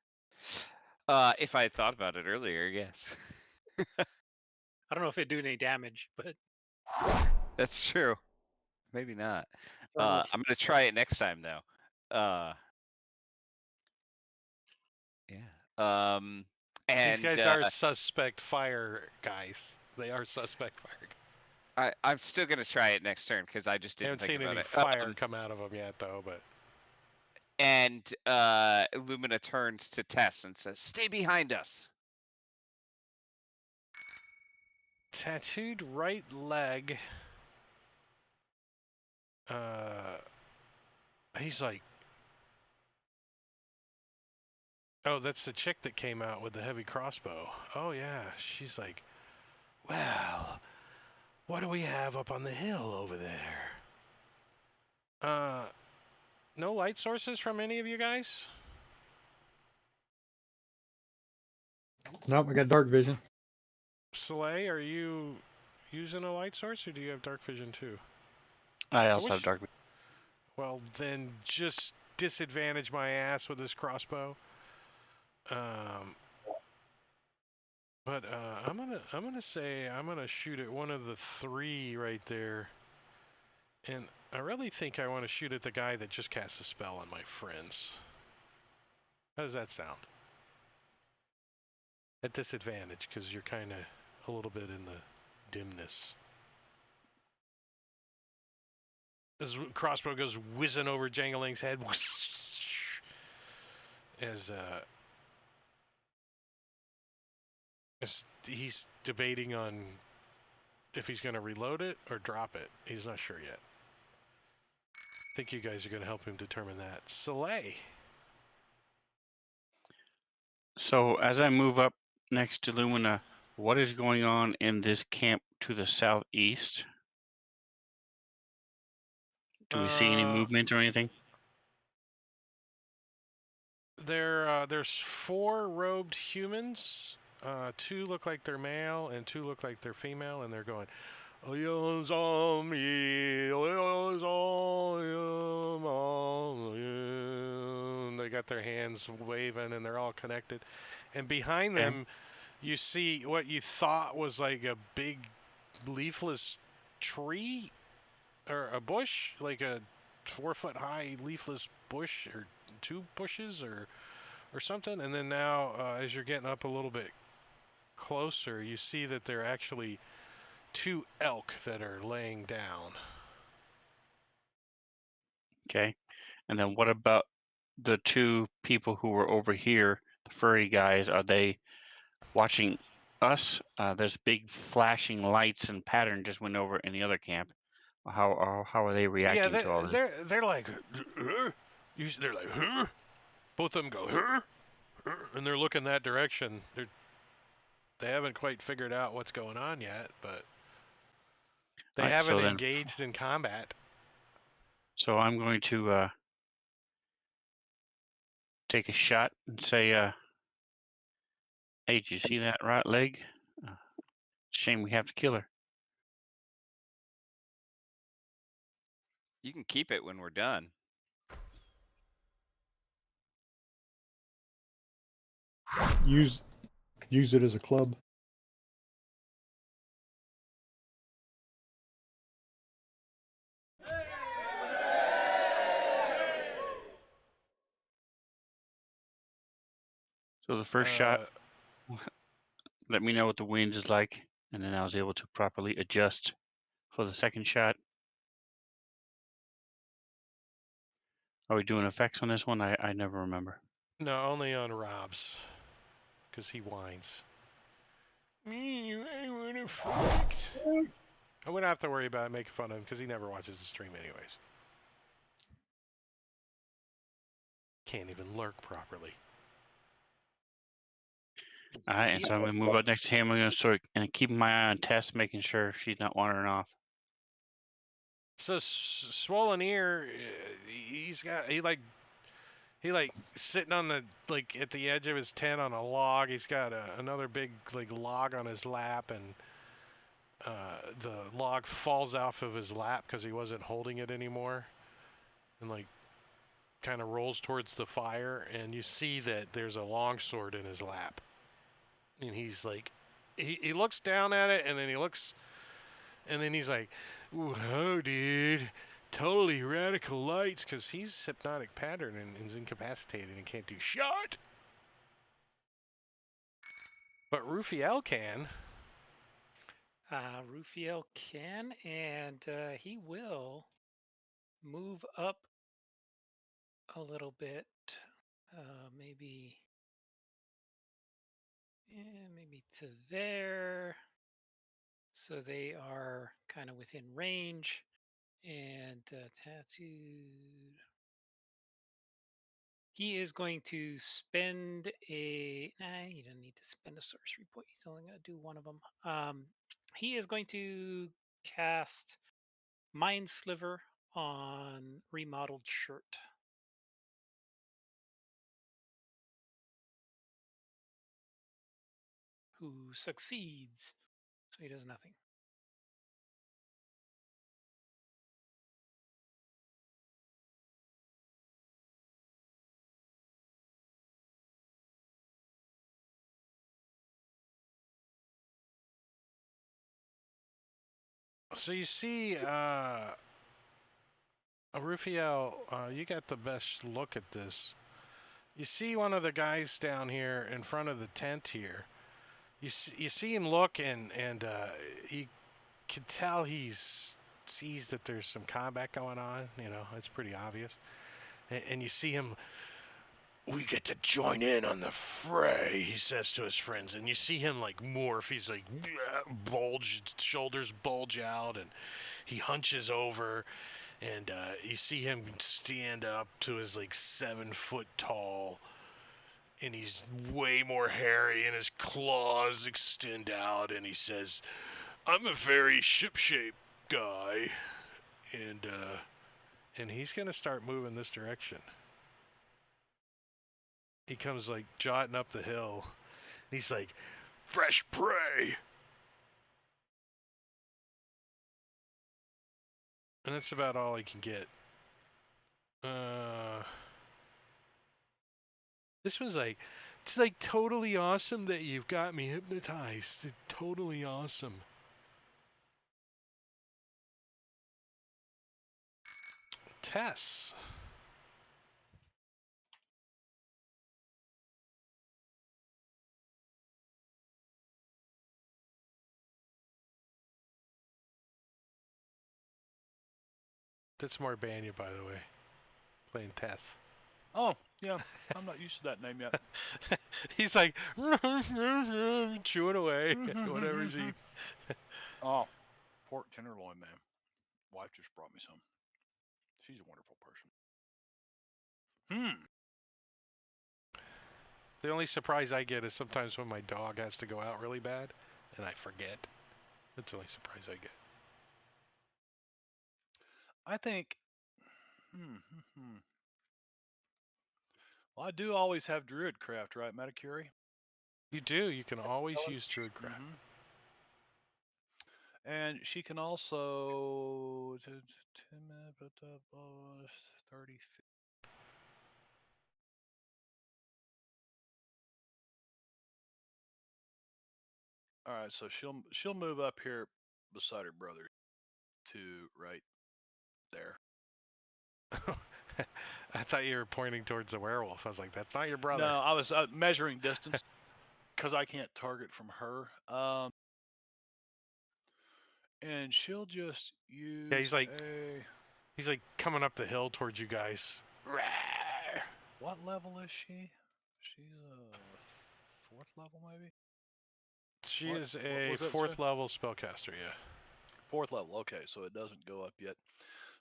If I had thought about it earlier, yes. I don't know if it'd do any damage, but That's true. Maybe not. Thermal I'm gonna try it next time though. Yeah. And These guys are suspect fire guys. They are suspect fire guys. I'm still gonna try it next turn because I just I didn't haven't think seen about any it. fire come out of them yet, though. But And Lumina turns to Tess and says, "Stay behind us." tattooed right leg. He's like, oh, that's the chick that came out with the heavy crossbow. Oh yeah, she's like, well, what do we have up on the hill over there? No light sources from any of you guys? Nope, I got dark vision. Soleil, are you using a light source, or do you have dark vision too? I also have wish- dark. Well, then just disadvantage my ass with this crossbow. But I'm gonna say I'm gonna shoot at one of the three right there, and I really think I want to shoot at the guy that just cast a spell on my friends. How does that sound? At disadvantage, because you're kind of a little bit in the dimness. As crossbow goes whizzing over Jangling's head, as he's debating on if he's going to reload it or drop it. He's not sure yet. I think you guys are going to help him determine that. Soleil. So as I move up next to Lumina, what is going on in this camp to the southeast? Do we see any movement or anything? There's 4 robed humans. 2 look like they're male and 2 look like they're female, and they're going, they got their hands waving and they're all connected. And behind them, you see what you thought was like a big leafless tree or a bush, like a 4-foot high leafless bush or 2 bushes or something. And then now, as you're getting up a little bit closer, you see that they're actually 2 elk that are laying down. Okay. And then what about the 2 people who were over here, the furry guys? Are they watching us? There's big flashing lights and pattern just went over in the other camp. How are they reacting to all this? They're like, huh? They're like, huh? Both of them go, huh? And they're looking that direction. They haven't quite figured out what's going on yet, but they Right, haven't so then, engaged in combat. so I'm going to take a shot and say, hey, did you see that right leg? Shame we have to kill her. You can keep it when we're done. Use it as a club. So the first shot, let me know what the wind is like, and then I was able to properly adjust for the second shot. Are we doing effects on this one? I never remember. No, only on Rob's, because he whines. I want to fight. I'm gonna have to worry about making fun of him because he never watches the stream anyways. Can't even lurk properly. All right, and so I'm going to move up next to him. I'm going to start and keep my eye on Tess, making sure she's not wandering off. So Swollen Ear, he like sitting on the like at the edge of his tent on a log. He's got another big like log on his lap, and the log falls off of his lap because he wasn't holding it anymore, and like kind of rolls towards the fire, and you see that there's a longsword in his lap, and he's like, he looks down at it, and then he's like, whoa, dude. Totally radical lights, because he's hypnotic pattern and is incapacitated and can't do shot. But Rufiel can. Rufiel can, and he will move up a little bit. Maybe to there. So they are kind of within range. And tattooed. He is going to spend a. Nah, he doesn't need to spend a sorcery point. He's only going to do one of them. He is going to cast Mind Sliver on Remodeled Shirt. Who succeeds. So he does nothing. So you see, Rufiel, you got the best look at this. You see one of the guys down here in front of the tent here. You see him look, and you can tell sees that there's some combat going on. You know, it's pretty obvious. And you see him. We get to join in on the fray, he says to his friends. And you see him like morph. He's like shoulders bulge out, and he hunches over. And you see him stand up to his like 7 foot tall, and he's way more hairy, and his claws extend out, and he says, "I'm a very ship-shape guy," and he's gonna start moving this direction. He comes like jotting up the hill. And he's like, "Fresh prey," and that's about all he can get. This was like, it's like totally awesome that you've got me hypnotized. It's totally awesome. Tess. That's more Banya, by the way. Playing Tess. Oh, yeah. I'm not used to that name yet. He's like chewing away whatever he's eating. Oh, pork tenderloin, man. Wife just brought me some. She's a wonderful person. The only surprise I get is sometimes when my dog has to go out really bad, and I forget. That's the only surprise I get. I think. Well, I do always have Druidcraft, right, Metacuri? You do. You can always use Druidcraft. And she can also 10 minutes, 30 feet. All right, so she'll move up here beside her brother to right there. I thought you were pointing towards the werewolf. I was like, that's not your brother. No, I was measuring distance because I can't target from her. And she'll just use. Yeah, he's like coming up the hill towards you guys. What level is she? She's a 4th level, maybe. She is a 4th level spellcaster. Yeah. 4th level. Okay, so it doesn't go up yet.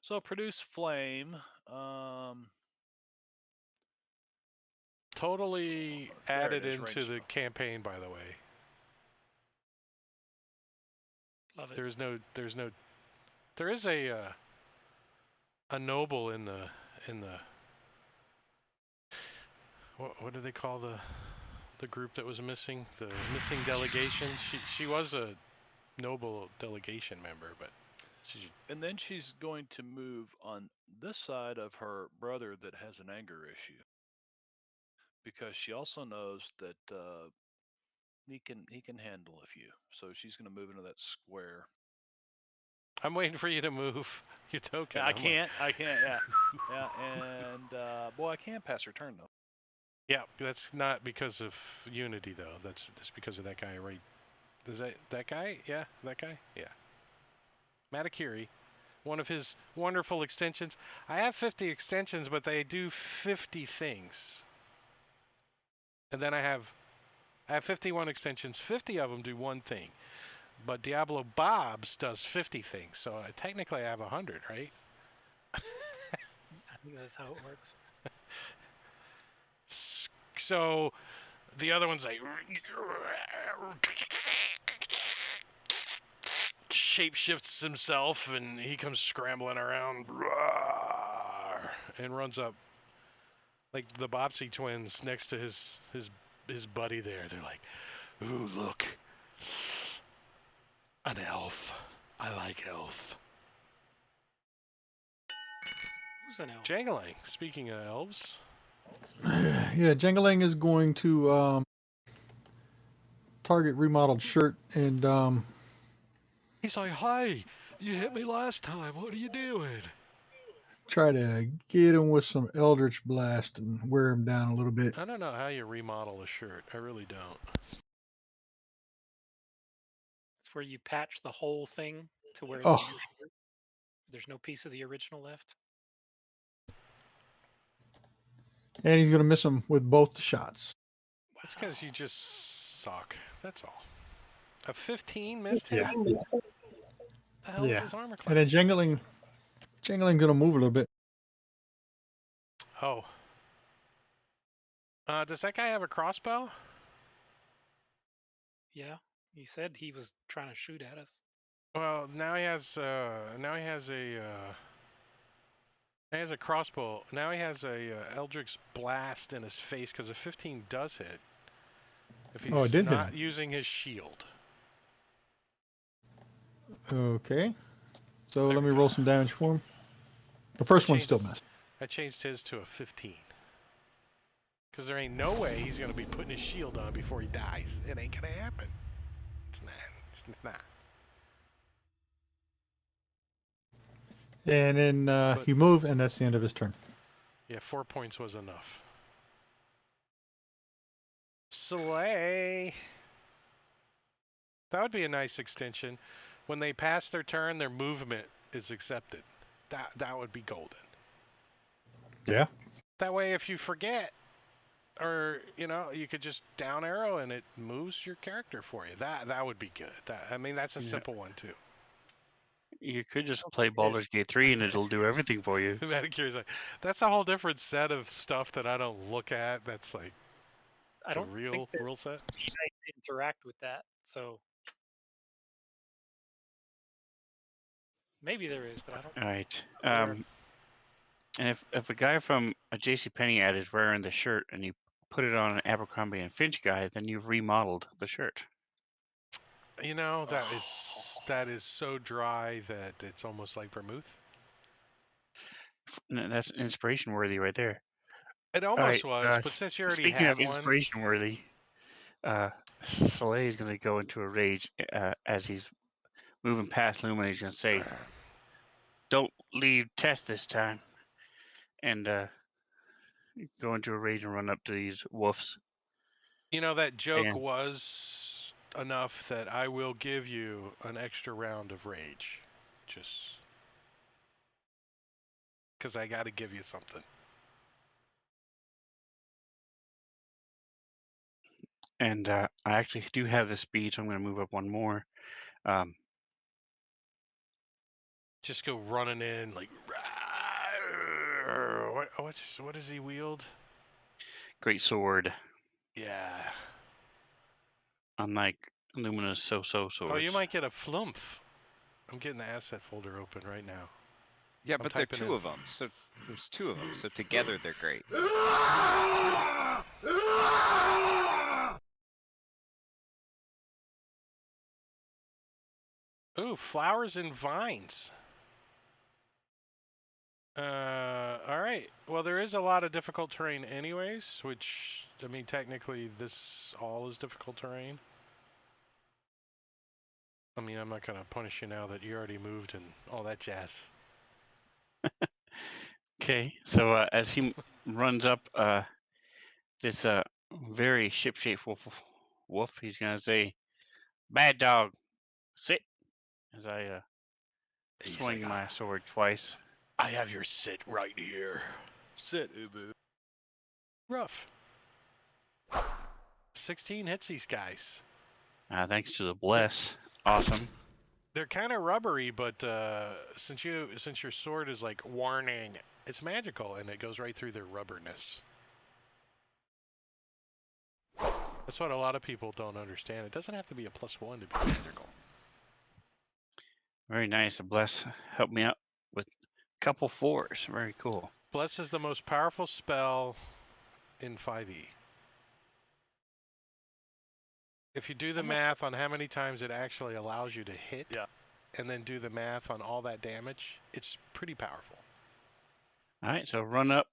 So produce flame. Totally added is, into the campaign, by the way. Love it. There is a noble in the what do they call the group that was missing? The missing delegation. She was a noble delegation member, but and then she's going to move on this side of her brother that has an anger issue, because she also knows that he can handle a few. So she's going to move into that square. I'm waiting for you to move your token. Yeah, I can't. Yeah, yeah, and boy, I can pass her turn though. Yeah, that's not because of Unity though. That's just because of that guy, right? Is that guy? Yeah, that guy. Yeah. Matakiri, one of his wonderful extensions. I have 50 extensions, but they do 50 things. And then I have 51 extensions. 50 of them do one thing. But Diablo Bob's does 50 things, so technically I have 100, right? I think that's how it works. So the other one's like shapeshifts himself, and he comes scrambling around and runs up like the Bobsy twins next to his buddy there. They're like, "Ooh, look, an elf. I like elf." Who's an elf? Jangling. Speaking of elves, Yeah, Jangalang is going to target remodeled shirt and he's like, "Hi, you hit me last time. What are you doing?" try to get him with some Eldritch Blast and wear him down a little bit. I don't know how you remodel a shirt. I really don't. It's where you patch the whole thing to where it's Oh, a new shirt. There's no piece of the original left. and he's going to miss him with both shots. It's because you just suck. That's all. A 15 missed Yeah. him? The hell is Yeah. his armor And then class? Jangaling's going to move a little bit. Oh. Does that guy have a crossbow? Yeah, he said he was trying to shoot at us. Well, now he has a crossbow. Now he has a Eldritch Blast in his face because a 15 does hit. If Oh, it he's did hit not him. using his shield. Okay. So There let we me go. roll some damage for him. The first one still missed. I changed his to a 15. Because there ain't no way he's going to be putting his shield on before he dies. It ain't going to happen. It's not. It's not. And then he moved, and that's the end of his turn. Yeah, 4 points was enough. Slay. That would be a nice extension. When they pass their turn, their movement is accepted. That would be golden. Yeah. That way, if you forget, or you could just down arrow and it moves your character for you. That would be good. That's a simple one too. You could just play Baldur's Gate 3 and it'll do everything for you. Medicare's like, that's a whole different set of stuff that I don't look at. That's like I the don't real think that rule set. they interact with that, so maybe there is, but I don't. All right. Aware. And if a guy from a JCPenney ad is wearing the shirt and you put it on an Abercrombie and Finch guy, then you've remodeled the shirt. That is so dry that it's almost like vermouth. That's inspiration worthy right there. It almost was, but since you already Speaking had of one, inspiration worthy, Soleil is going to go into a rage as he's moving past Luma. He's going to say, "Don't leave Tess this time," and go into a rage and run up to these wolves. that joke And was enough that I will give you an extra round of rage, just because I got to give you something. I actually do have the speed, so I'm going to move up one more. Just go running in like. What does he wield? Great sword. Yeah. Unlike Lumina's so-so swords. Oh, you might get a flumph. I'm getting the asset folder open right now. Yeah, I'm but there are typing two in. of them, so there's two of them. So together they're great. Ooh, flowers and vines. All right. Well, there is a lot of difficult terrain anyways, which, technically this all is difficult terrain. I'm not going to punish you now that you already moved and all that jazz. Okay, so as he runs up this very ship-shaped wolf, he's going to say, "Bad dog, sit," as I swing my sword twice. I have your sit right here. Sit, Ubu. Rough. 16 hits these guys. Thanks to the bless. Awesome. They're kind of rubbery, but since your sword is like warning, it's magical and it goes right through their rubberness. That's what a lot of people don't understand. It doesn't have to be a +1 to be magical. Very nice. Bless helped me out with a couple 4s. Very cool. Bless is the most powerful spell in 5e. If you do the math on how many times it actually allows you to hit, Yeah. and then do the math on all that damage, it's pretty powerful. All right, so run up.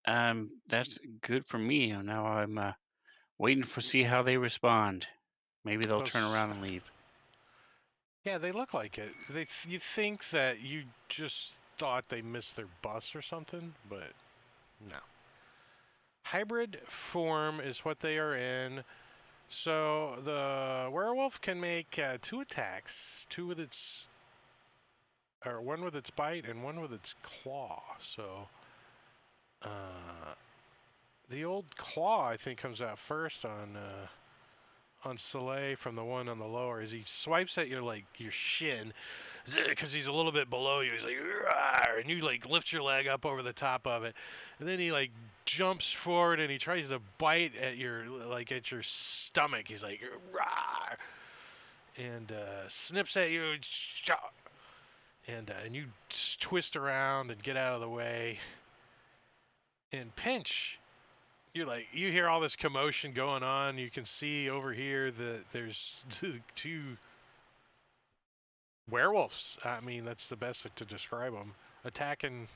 That's good for me. Now I'm waiting for see how they respond. Maybe they'll turn around and leave. Yeah, they look like it. You think that you just thought they missed their bus or something, but no. Hybrid form is what they are in. So the werewolf can make 2 attacks, one with its bite and one with its claw. So the old claw, I think, comes out first on Soleil from the one on the lower. As he swipes at your shin, because he's a little bit below you. He's like, "Rawr," and you like lift your leg up over the top of it, and then he like jumps forward and he tries to bite at your stomach. He's like, "Rawr," and snips at you, and you twist around and get out of the way. And pinch. You hear all this commotion going on. You can see over here that there's 2 werewolves. I mean, that's the best to describe them. Attacking,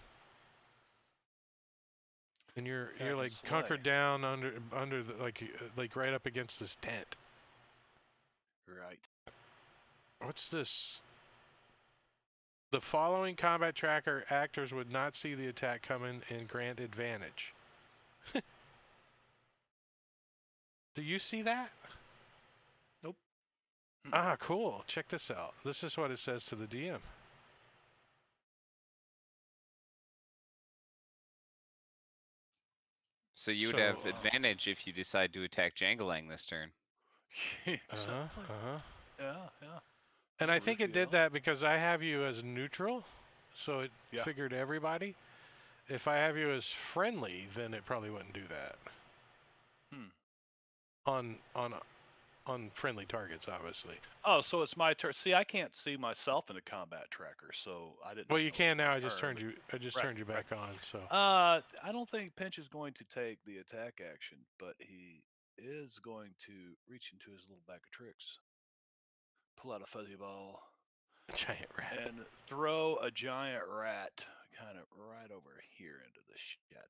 and you're like Slay. hunkered down under the, like right up against this tent. Right. What's this? The following combat tracker actors would not see the attack coming and grant advantage. Do you see that? Nope. Ah, cool. Check this out. This is what it says to the DM. So you would So, have advantage if you decide to attack Jangalang this turn. Exactly. Yeah, yeah. And I think it did Rufio. that because I have you as neutral, so it Yeah. figured everybody. If I have you as friendly, then it probably wouldn't do that. On friendly targets, obviously. Oh, so it's my turn. See, I can't see myself in a combat tracker, so I didn't. Well, know you it can was now. my I just turn, turned you. I just right, turned you back on. So. I don't think Pinch is going to take the attack action, but he is going to reach into his little bag of tricks, pull out a fuzzy ball, Giant rat. and throw a giant rat kind of right over here into the shadows.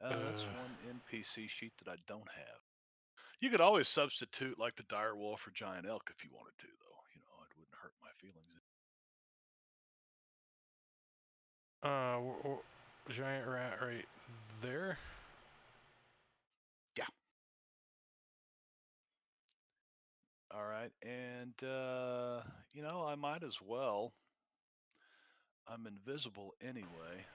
That's one NPC sheet that I don't have. You could always substitute like the dire wolf or giant elk if you wanted to, though. You know, it wouldn't hurt my feelings. Giant rat right there. Yeah. All right, and you know, I might as well. I'm invisible anyway.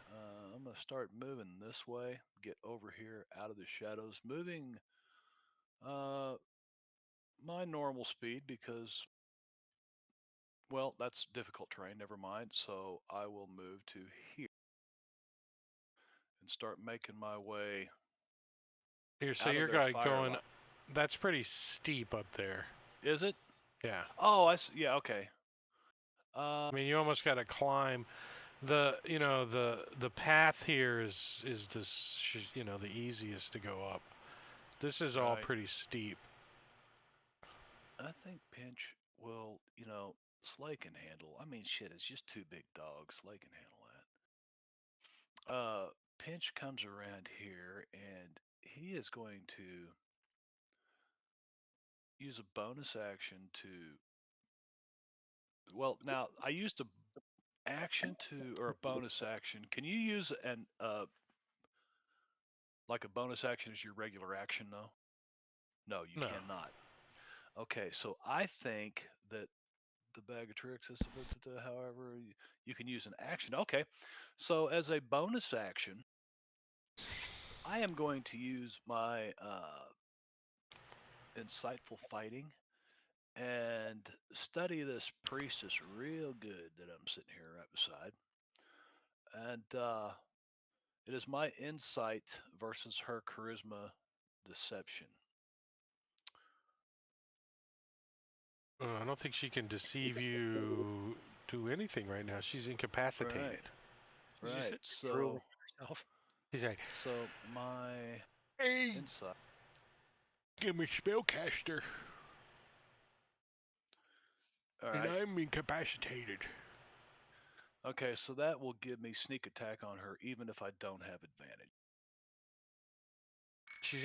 I'm gonna start moving this way, get over here out of the shadows, moving my normal speed because, well, that's difficult terrain. Never mind. So I will move to here and start making my way. So out of you're their going. fireline. That's pretty steep up there. Is it? Yeah. Oh, I see. Yeah. Okay. I mean, you almost got to climb. The path here is the easiest to go up. This is all Right. pretty steep. I think Pinch will, you know, Slay can handle. I mean, shit, it's just 2 big dogs. Slay can handle that. Pinch comes around here and he is going to use a bonus action to. Well, now I used a action to or a bonus action. Can you use an like a bonus action as your regular action though? No, you No. cannot. Okay, so I think that the bag of tricks is however you can use an action. Okay, so as a bonus action, I am going to use my insightful fighting and study this priestess real good that I'm sitting here right beside. And it is my insight versus her charisma deception. I don't think she can deceive you do anything right now. She's incapacitated. She's just Right. drooling herself. She's like, So my hey, insight. give me spellcaster, All and right. I'm incapacitated. Okay, so that will give me sneak attack on her even if I don't have advantage. She's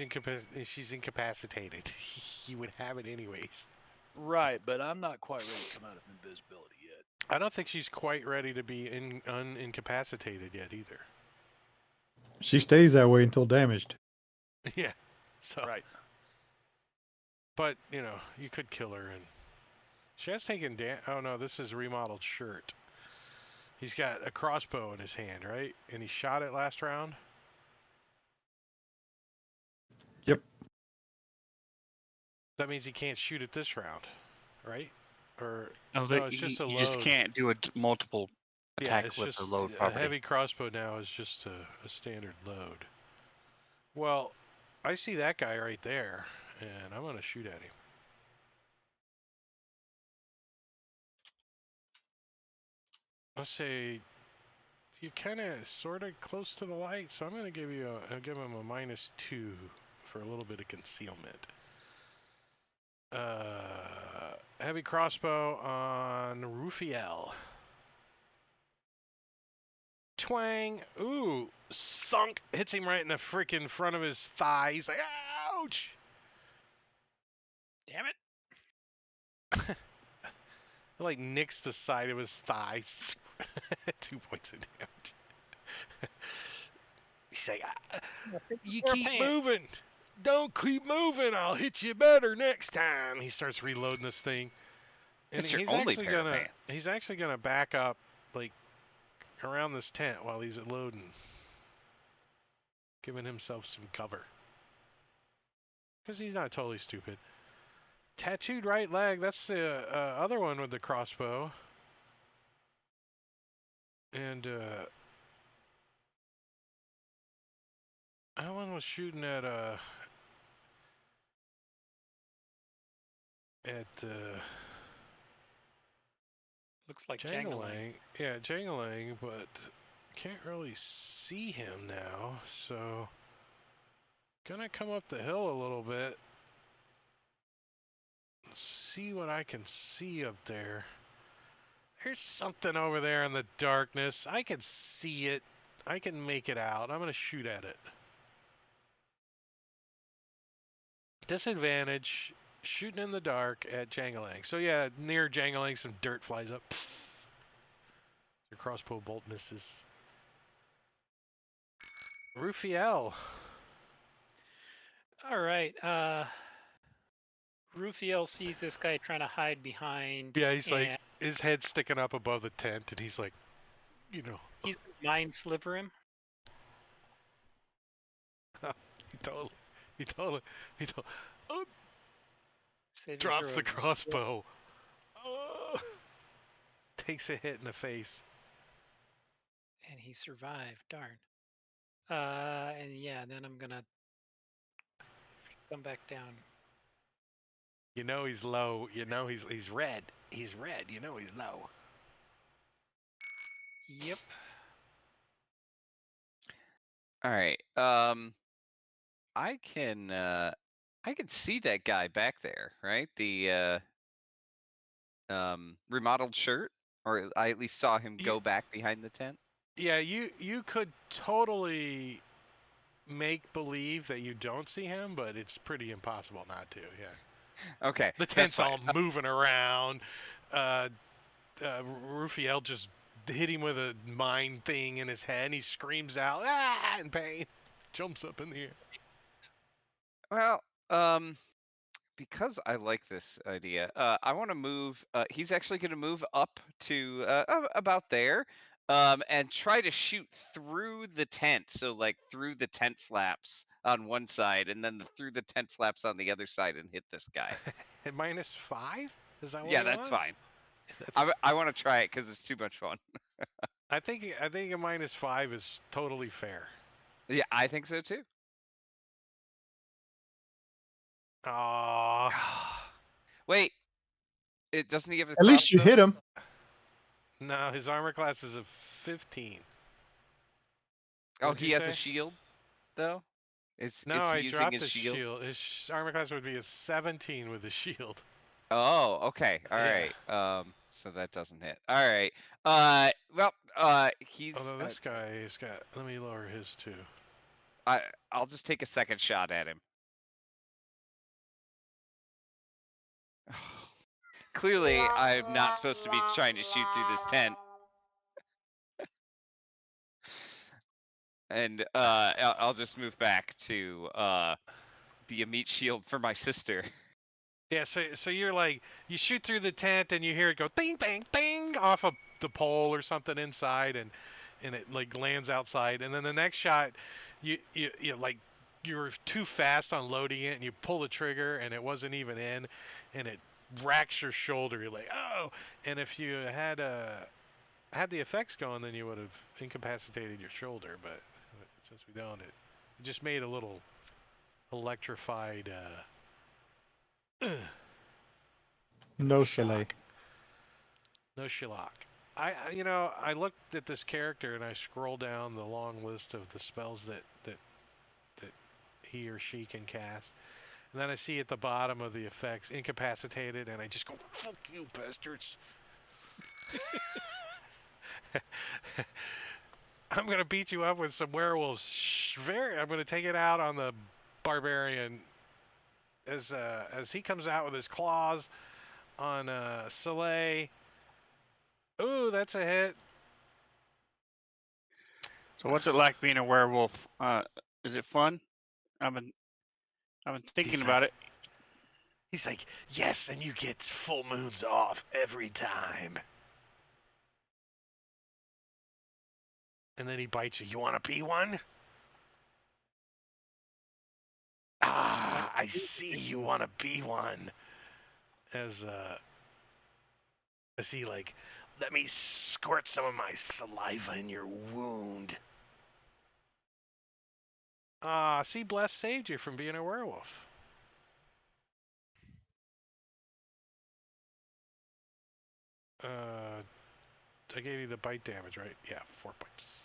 incapacitated. You would have it anyways. Right, but I'm not quite ready to come out of invisibility yet. I don't think she's quite ready to be unincapacitated yet either. She stays that way until damaged. Yeah. So. Right. But you could kill her, and she has taken Oh no, this is remodeled shirt. He's got a crossbow in his hand, right? And he shot it last round. Yep. That means he can't shoot it this round, right? Or No, it's just a you load. just can't do a multiple attack it's with just a load a property. heavy crossbow now is just a standard load. Well, I see that guy right there, and I'm gonna shoot at him. Let's say you're kind of sort of close to the light, so I'm gonna give him a -2 for a little bit of concealment. Heavy crossbow on Rufiel. Twang! Ooh, sunk! Hits him right in the freaking front of his thigh. He's like, ouch! Damn it. It like nicks the side of his thigh. 2 points of damage. He's like, you keep moving. Don't keep moving. I'll hit you better next time. He starts reloading this thing. And It's your only pair of pants. he's actually gonna back up like around this tent while he's loading, giving himself some cover. Because he's not totally stupid. Tattooed right leg, that's the other one with the crossbow. And that one was shooting at looks like Jangalang. Yeah, Jangalang, but can't really see him now, so gonna come up the hill a little bit. See what I can see up there. There's something over there in the darkness. I can see it. I can make it out. I'm gonna shoot at it. Disadvantage. Shooting in the dark at Jangalang. So yeah, near Jangalang, some dirt flies up. Your crossbow bolt misses. Rufiel. All right. Rufiel sees this guy trying to hide behind. Yeah, he's like, his head sticking up above the tent, and he's like, He's mind slipper him. He totally. Oh, Save drops the crossbow. Oh, takes a hit in the face. And he survived. Darn. And yeah, then I'm gonna come back down. He's low. He's red. He's red. He's low. Yep. All right. I can see that guy back there, right? The remodeled shirt, or I at least saw him go back behind the tent. Yeah, you could totally make believe that you don't see him, but it's pretty impossible not to. Yeah. Okay. The tent's all moving around. Rufiel just hit him with a mine thing in his head, and he screams out, "Ah!" in pain. Jumps up in the air. Well, because I like this idea, I want to move. He's actually going to move up to about there. and try to shoot through the tent. So like through the tent flaps on one side, and then through the tent flaps on the other side, and hit this guy. At -5? Is that what Yeah, you that's want? fine. That's, I want to try it because it's too much fun. I think a -5 is totally fair. Yeah, I think so too. Aw. Wait, it doesn't he have a At least you crossbow? hit him. No, his armor class is a 15. Oh, What'd he you has say? a shield, though. No, Is he I using dropped his his shield? shield. His armor class would be a 17 with a shield. Oh, okay. All Yeah. right. So that doesn't hit. All right. Well, he's. Although this guy has got. Let me lower his too. I'll just take a second shot at him. Clearly, I'm not supposed to be trying to shoot through this tent. And I'll just move back to be a meat shield for my sister. Yeah, so you're like, you shoot through the tent and you hear it go ding bang ding off of the pole or something inside, and it like lands outside, and then the next shot, you like, you're too fast on loading it and you pull the trigger and it wasn't even in, and it racks your shoulder. You're like, oh, and if you had the effects going, then you would have incapacitated your shoulder, but since we don't, it just made a little electrified. No Shock. Soleil. No Shillock. I looked at this character and I scrolled down the long list of the spells that he or she can cast. And then I see at the bottom of the effects, incapacitated, and I just go, fuck you, bastards. I'm going to beat you up with some werewolves. I'm going to take it out on the barbarian as he comes out with his claws on Soleil. Ooh, that's a hit. So what's it like being a werewolf? Is it fun? I've been thinking about it. He's like, yes, and you get full moons off every time. And then he bites you. You want to be one? Ah, I see you want to be one. As he like, let me squirt some of my saliva in your wound. Ah, see, Bless saved you from being a werewolf. I gave you the bite damage, right? Yeah, 4 bites.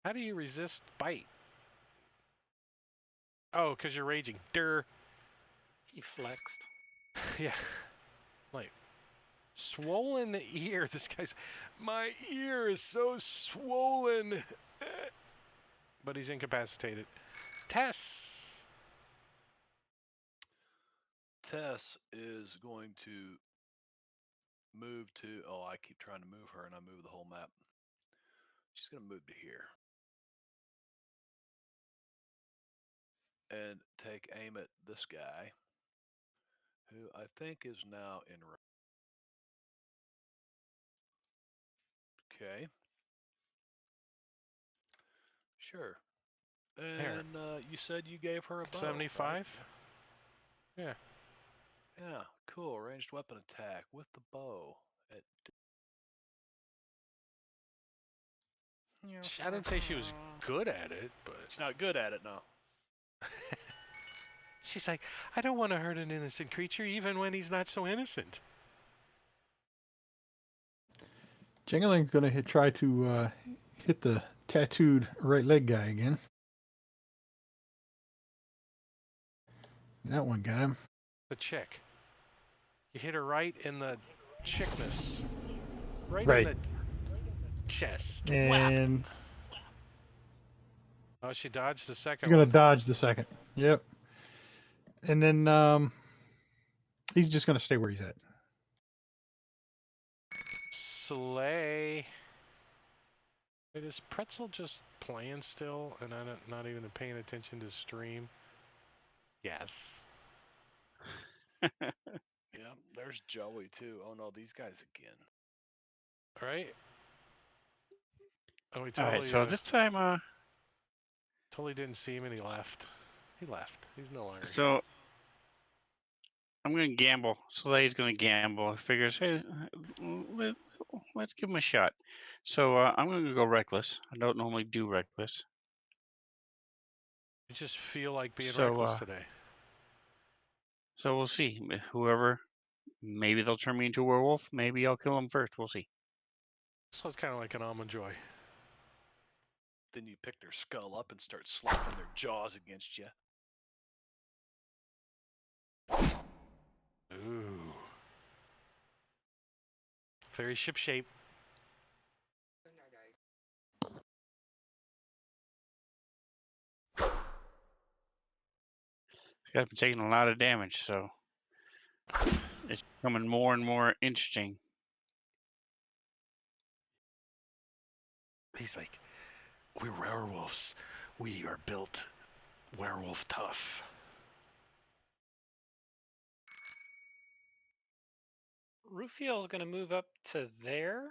How do you resist bite? Oh, because you're raging. Durr. He flexed. Yeah. Like, swollen ear. This guy's, my ear is so swollen. But he's incapacitated. Tess. Tess is going to move to. Oh, I keep trying to move her, and I move the whole map. She's going to move to here and take aim at this guy, who I think is now in. Okay. Sure. And you said you gave her a bow. 75? Right? Yeah. Yeah, cool. Ranged weapon attack with the bow. I didn't say she was good at it, but She's not good at it, no. she's like, I don't want to hurt an innocent creature, even when he's not so innocent. Jangling's gonna try to hit the tattooed right leg guy again. That one got him. The chick. You hit her right in the chickness. Right, Right. in the chest. And Oh, she dodged the second you're gonna one. dodge the second. Yep. And then he's just gonna stay where he's at. Slay. Wait, is Pretzel just playing still and I'm not even paying attention to stream? Yes. Yeah, there's Joey too. Oh no, these guys again. All right. Oh, we All right, totally, so this time, totally didn't see him, and he left. He left. He's no longer here. so I'm gonna gamble. Soleil's gonna gamble. He figures, hey, let's give him a shot. So I'm gonna go reckless. I don't normally do reckless. I just feel like being So, reckless today. So we'll see. Whoever, maybe they'll turn me into a werewolf. Maybe I'll kill them first. We'll see. So it's kind of like an almond joy. Then you pick their skull up and start slapping their jaws against you. Ooh. Very ship shape. I've been taking a lot of damage, so it's becoming more and more interesting. He's like, we're werewolves. We are built werewolf tough. Rufiel is going to move up to there.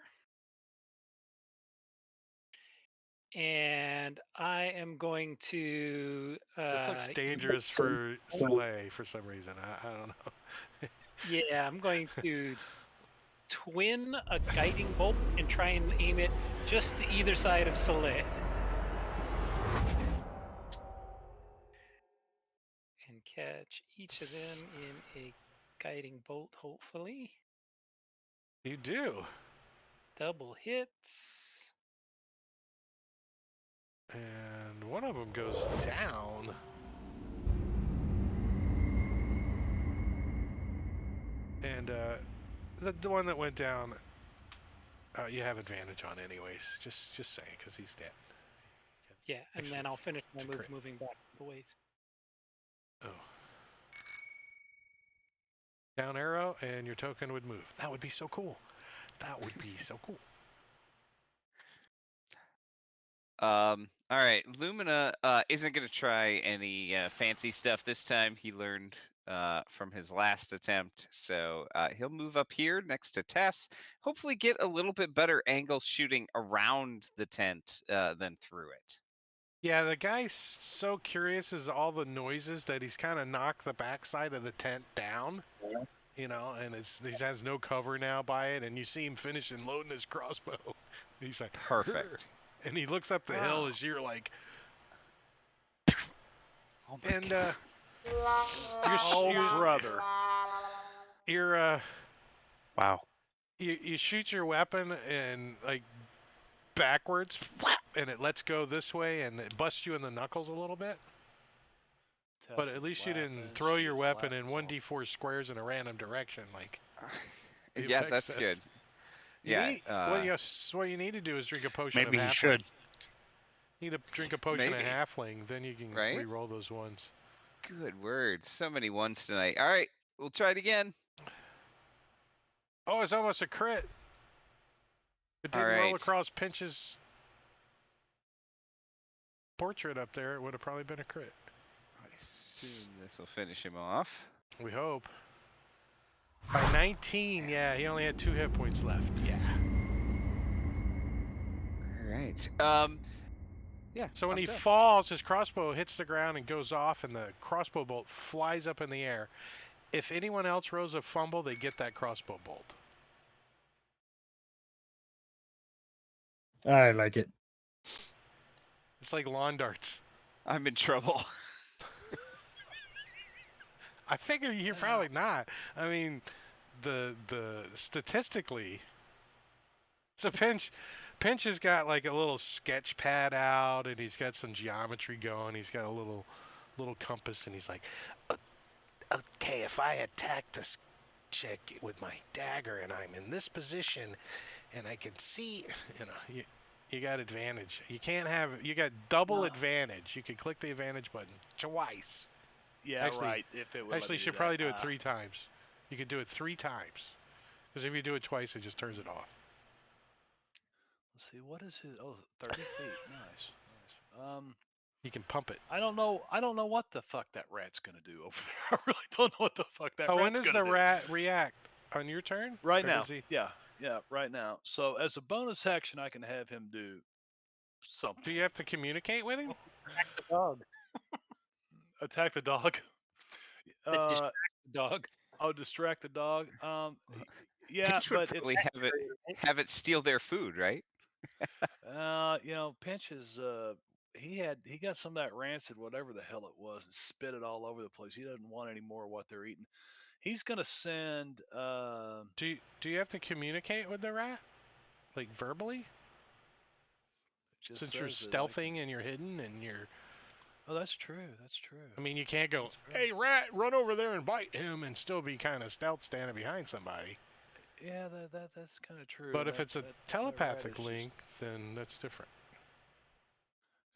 And I am going to. This looks dangerous for Soleil for some reason. I don't know. Yeah, I'm going to twin a guiding bolt and try and aim it just to either side of Soleil. And catch each of them in a guiding bolt, hopefully. You do. Double hits. And one of them goes down. And the one that went down, you have advantage on anyways. Just saying, because he's dead. Yeah, and Actually, then I'll finish my it's a move crit. moving back the ways. Oh. Down arrow, and your token would move. That would be so cool. That would be so cool. All right. Lumina isn't gonna try any fancy stuff this time. He learned from his last attempt, so he'll move up here next to Tess. Hopefully, get a little bit better angle shooting around the tent than through it. Yeah, the guy's so curious as all the noises that he's kind of knocked the backside of the tent down. You know, and he has no cover now by it, and you see him finishing loading his crossbow. He's like, Perfect. and he looks up the hill as you're like, Oh my and God. Brother. you're Wow. you shoot your weapon and like backwards, and it lets go this way, and it busts you in the knuckles a little bit. But at least you didn't throw your weapon in 1d4 squares in a random direction, like. Yeah, that's good. Yeah. What you need to do is drink a potion Maybe of he halfling. should. You need to drink a potion Maybe. of halfling, then you can Right? re-roll those ones. Good word. So many ones tonight. All right, we'll try it again. Oh, it's almost a crit. It All didn't roll right. across Pinch's portrait up there. It would have probably been a crit. I assume this will finish him off. We hope. By 19, yeah, he only had 2 hit points left. Yeah. All right. Yeah. So when I'm he done. falls, his crossbow hits the ground and goes off, and the crossbow bolt flies up in the air. If anyone else rolls a fumble, they get that crossbow bolt. I like it. It's like lawn darts. I'm in trouble. I figure you're probably not. I mean, the statistically, so Pinch has got like a little sketch pad out, and he's got some geometry going. He's got a little compass, and he's like, okay, if I attack this chick with my dagger, and I'm in this position, and I can see, you got advantage. You got double advantage. You can click the advantage button twice. Yeah, Actually- right. If it would Actually, you should probably do it 3 times. You can do it 3 times. Because if you do it twice, it just turns it off. Let's see, what is his? Oh, 30 feet. Nice. You can pump it. I don't know what the fuck that rat's gonna do over there. I really don't know what the fuck that Oh, when rat's does gonna the do. rat react? On your turn? Right Or now. does he- Yeah. Yeah, right now. So as a bonus action, I can have him do Do something. you have to communicate with him? The dog. Attack the dog. Distract the dog. I'll distract the dog. Yeah, Pinch would but probably it's have it steal their food, right? Pinch is he got some of that rancid whatever the hell it was and spit it all over the place. He doesn't want any more of what they're eating. He's gonna send Do you have to communicate with the rat, like verbally? just Since you're says that I stealthing can- and you're hidden and you're, Oh, that's true. That's true. I mean, you can't go, That's "Hey, right. rat, run over there and bite him," and still be kind of stealth standing behind somebody. Yeah, that's kind of true. But if it's a that rat telepathic is just- link, then that's different.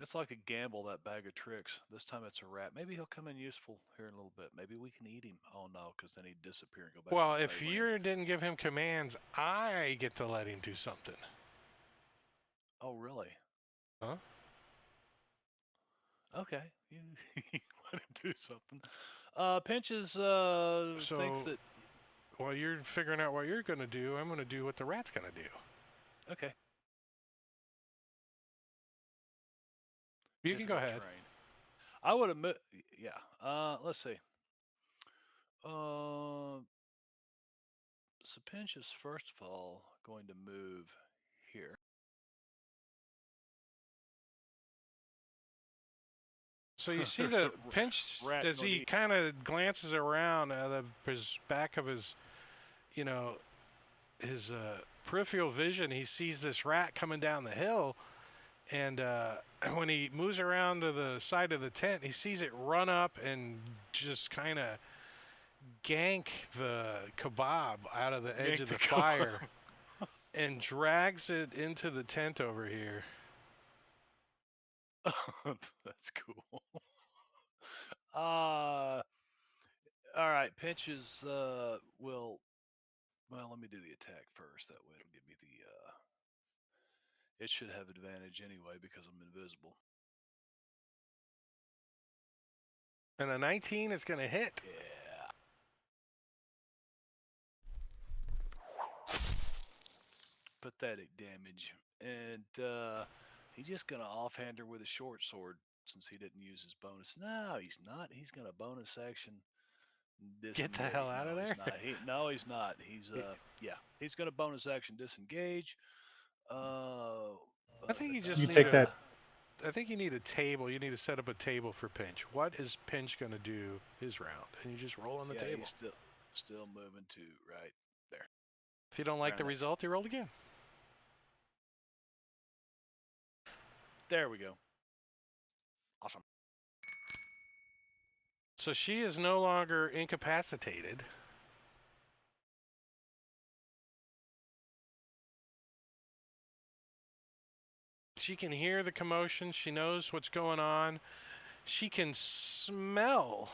It's like a gamble, that bag of tricks. This time it's a rat. Maybe he'll come in useful here in a little bit. Maybe we can eat him. Oh no, because then he'd disappear and go back. Well, to the if Feyland. you didn't give him commands, I get to let him do something. Oh really? Huh? Okay, you let him do something. Pinches thinks So that. while you're figuring out what you're going to do, I'm going to do what the rat's going to do. Okay. You can go ahead. Train. I would admit, yeah. Let's see. So Pinch is first of all going to move here. So you see the Pinch Rat as gonna he eat. kind of glances around out of his back of his, you know, his peripheral vision. He sees this rat coming down the hill, and when he moves around to the side of the tent, he sees it run up and just kind of gank the kebab out of the edge Yank of the the fire and drags it into the tent over here. That's cool. All right. Pinches will. Well, let me do the attack first. That way it'll give me the. It should have advantage anyway because I'm invisible. And a 19 is going to hit. Yeah. Pathetic damage. And he's just going to offhand her with a short sword since he didn't use his bonus. No, he's not. He's going to bonus action disengage. Get the hell out of there. No, he's not. He's yeah. He's going to bonus action disengage. I think you just You need take a, that. I think you need a table. You need to set up a table for Pinch. What is Pinch going to do his round? And you just roll on the yeah, table. He's still moving to right there. If you don't like the Round it. result, you roll again. There we go. Awesome. So she is no longer incapacitated. She can hear the commotion. She knows what's going on. She can smell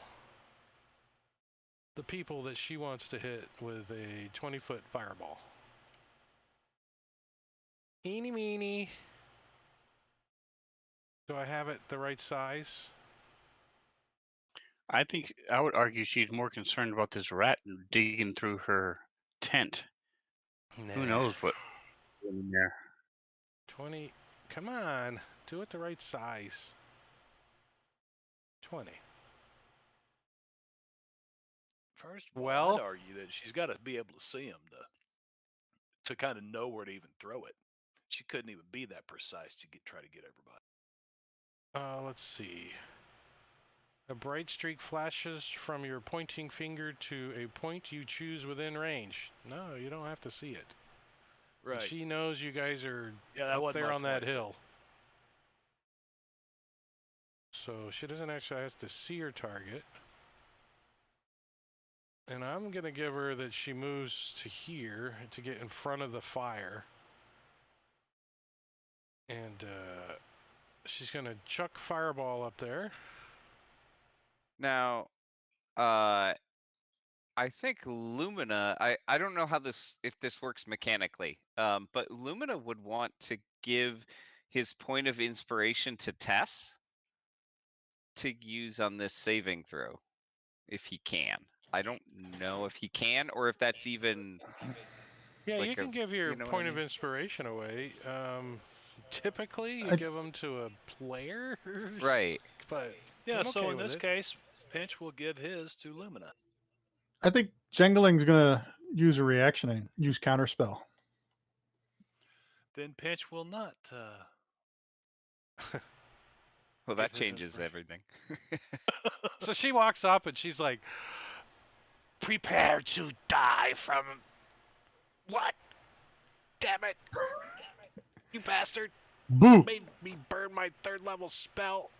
the people that she wants to hit with a 20-foot fireball. Eeny meeny. Do I have it the right size? I think I would argue she's more concerned about this rat digging through her tent. Nah. Who knows what in there? 20. Come on. Do it the right size. 20. First of all, Well- I'd argue that she's got to be able to see him to kind of know where to even throw it. She couldn't even be that precise to try to get everybody. Let's see. A bright streak flashes from your pointing finger to a point you choose within range. No, you don't have to see it. Right. She knows you guys are Yeah, that up wasn't there my on that point. hill. So she doesn't actually have to see her target. And I'm going to give her that she moves to here to get in front of the fire. And she's going to chuck fireball up there. Now, I think Lumina, I don't know how if this works mechanically, but Lumina would want to give his point of inspiration to Tess to use on this saving throw, if he can. I don't know if he can or if that's even Yeah, you Like can give your you know what I point of mean? inspiration away. Typically, you I, give them to a player, Right. but Yeah, I'm so okay in with this it. case, Pinch will give his to Lumina. I think Jangling's gonna use a reaction and use counterspell. Then Pinch will not Well, give that his changes inspiration. everything. So she walks up and she's like, "Prepare to die from what? Damn it, you bastard! Boo! Made me burn my 3rd level spell.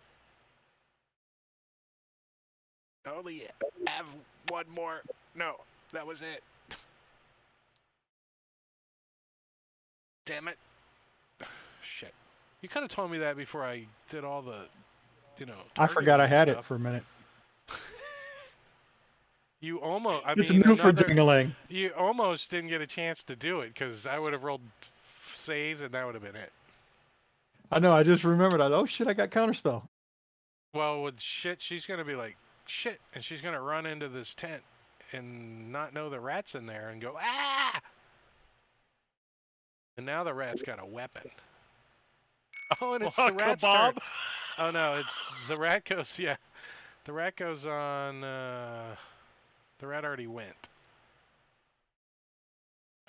I only have one more. No, that was it. Damn it. Shit. You could have told me that before I did all the, I forgot targeting I and had it stuff. for a minute. You almost, I It's mean, new for Jangling. you almost didn't get a chance to do it because I would have rolled saves and that would have been it. I know. I just remembered. Oh shit! I got counterspell. Well, with shit, she's going to be like, shit, and she's going to run into this tent and not know the rat's in there and go, ah! And now the rat's got a weapon. Oh, and it's the rat's turn. Kebab? Oh, no, it's the rat goes, yeah. The rat goes on, the rat already went.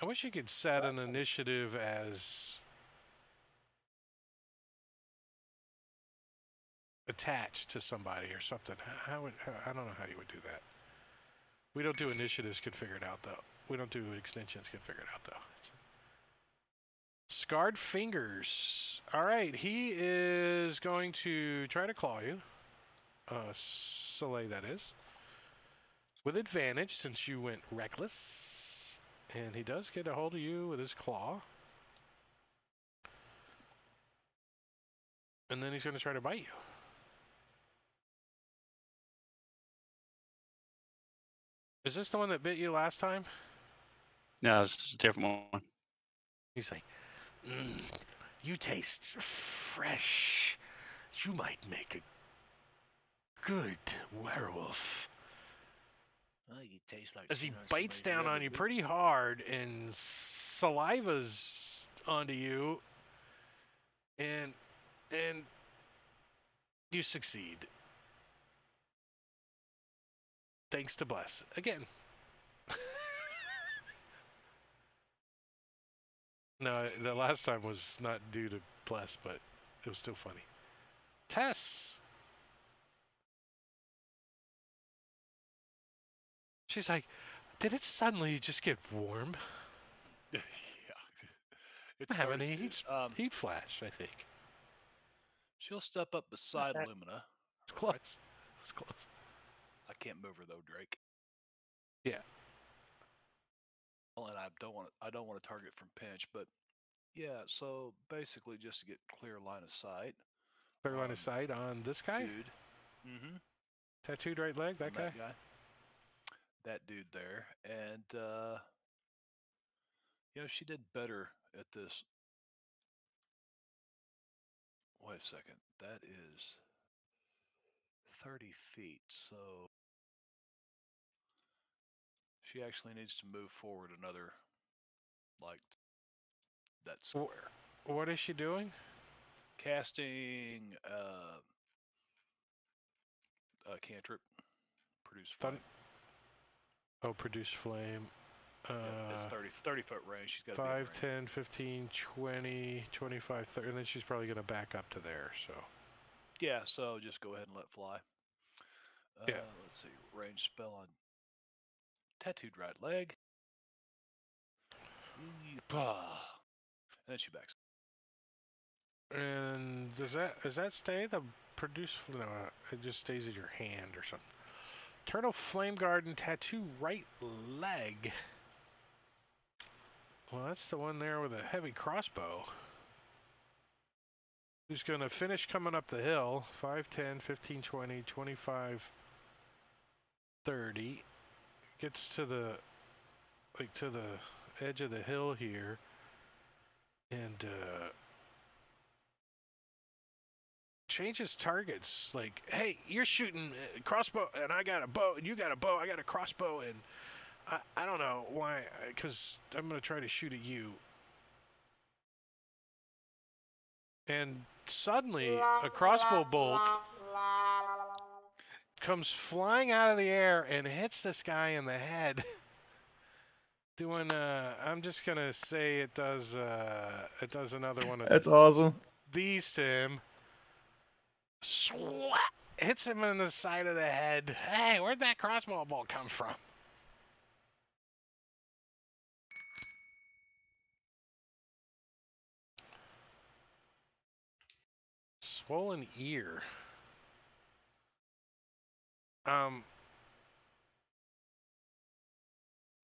I wish you could set an initiative as attached to somebody or something. I don't know how you would do that. We don't do initiatives configured out though. We don't do extensions configured out though. Scarred fingers. All right, he is going to try to claw you. Soleil, that is. With advantage since you went reckless. And he does get a hold of you with his claw. And then he's going to try to bite you. Is this the one that bit you last time? No, it's a different one. He's like, you taste fresh. You might make a good werewolf. Oh, you taste like As he chewing on bites somebody's down rubber on you boot. pretty hard and saliva's onto you, and you succeed. Thanks to Bless. Again. No, the last time was not due to Bless, but it was still funny. Tess! She's like, did it suddenly just get warm? Yeah. It I'm having started a to. heat flash, I think. She'll step up beside that- Lumina. It's Right. close. It was close. I can't move her though, Drake. Yeah. Well, and I don't want to target from pinch, but yeah. So basically, just to get clear line of sight. Clear line on of sight on this guy? Dude. Mm-hmm. Tattooed right leg, that on guy? That dude there, and she did better at this. Wait a second. That is 30 feet, so she actually needs to move forward another, like, that square. What is she doing? Casting a cantrip, produce flame. Oh, produce flame. It's 30 foot range. She's got to be in 5, range. 10, 15, 20, 25, 30, and then she's probably going to back up to there, so. Yeah, so just go ahead and let fly. Yeah. Let's see. Range spell on tattooed right leg. And then she backs. And does that stay? The produce, no, it just stays in your hand or something. Turtle Flame Garden tattoo right leg. Well, that's the one there with a heavy crossbow. Who's going to finish coming up the hill. 5, 10, 15, 20, 25, 30. Gets to the, to the edge of the hill here. And, changes targets. Like, hey, you're shooting crossbow, and I got a bow, and you got a bow, I got a crossbow, and I don't know why, because I'm going to try to shoot at you. And suddenly, a crossbow bolt comes flying out of the air and hits this guy in the head. Doing, I'm just going to say it does another one of That's awesome. these to him. Swat! Hits him in the side of the head. Hey, where'd that crossbow bolt come from? Swollen ear.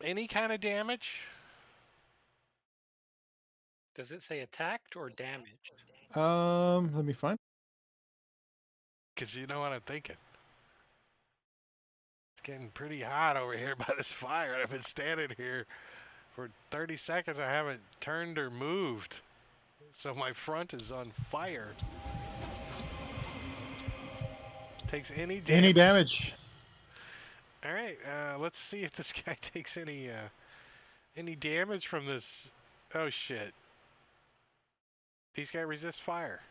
Any kind of damage? Does it say attacked or damaged? Let me find. Because you know what I'm thinking. It's getting pretty hot over here by this fire. I've been standing here for 30 seconds. I haven't turned or moved. So my front is on fire. Takes any damage? Any damage? All right, let's see if this guy takes any damage from this. Oh shit! He's got resist fire.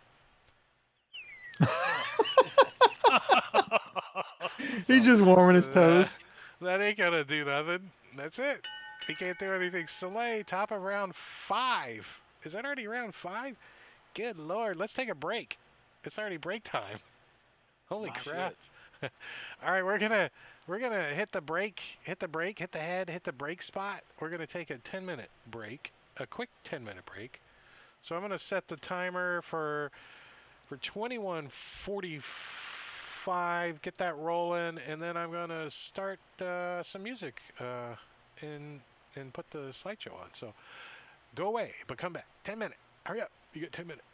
He's just warming his toes. That ain't gonna do nothing. That's it. He can't do anything. Soleil, top of round 5. Is that already round 5? Good lord, let's take a break. It's already break time. Holy crap. All right, we're gonna hit the break, hit the head, hit the break spot. We're gonna take a 10-minute break, a quick 10-minute break. So I'm gonna set the timer for 21:45. Get that rolling, and then I'm gonna start some music and put the slideshow on. So go away, but come back. 10 minutes. Hurry up. You get 10 minutes.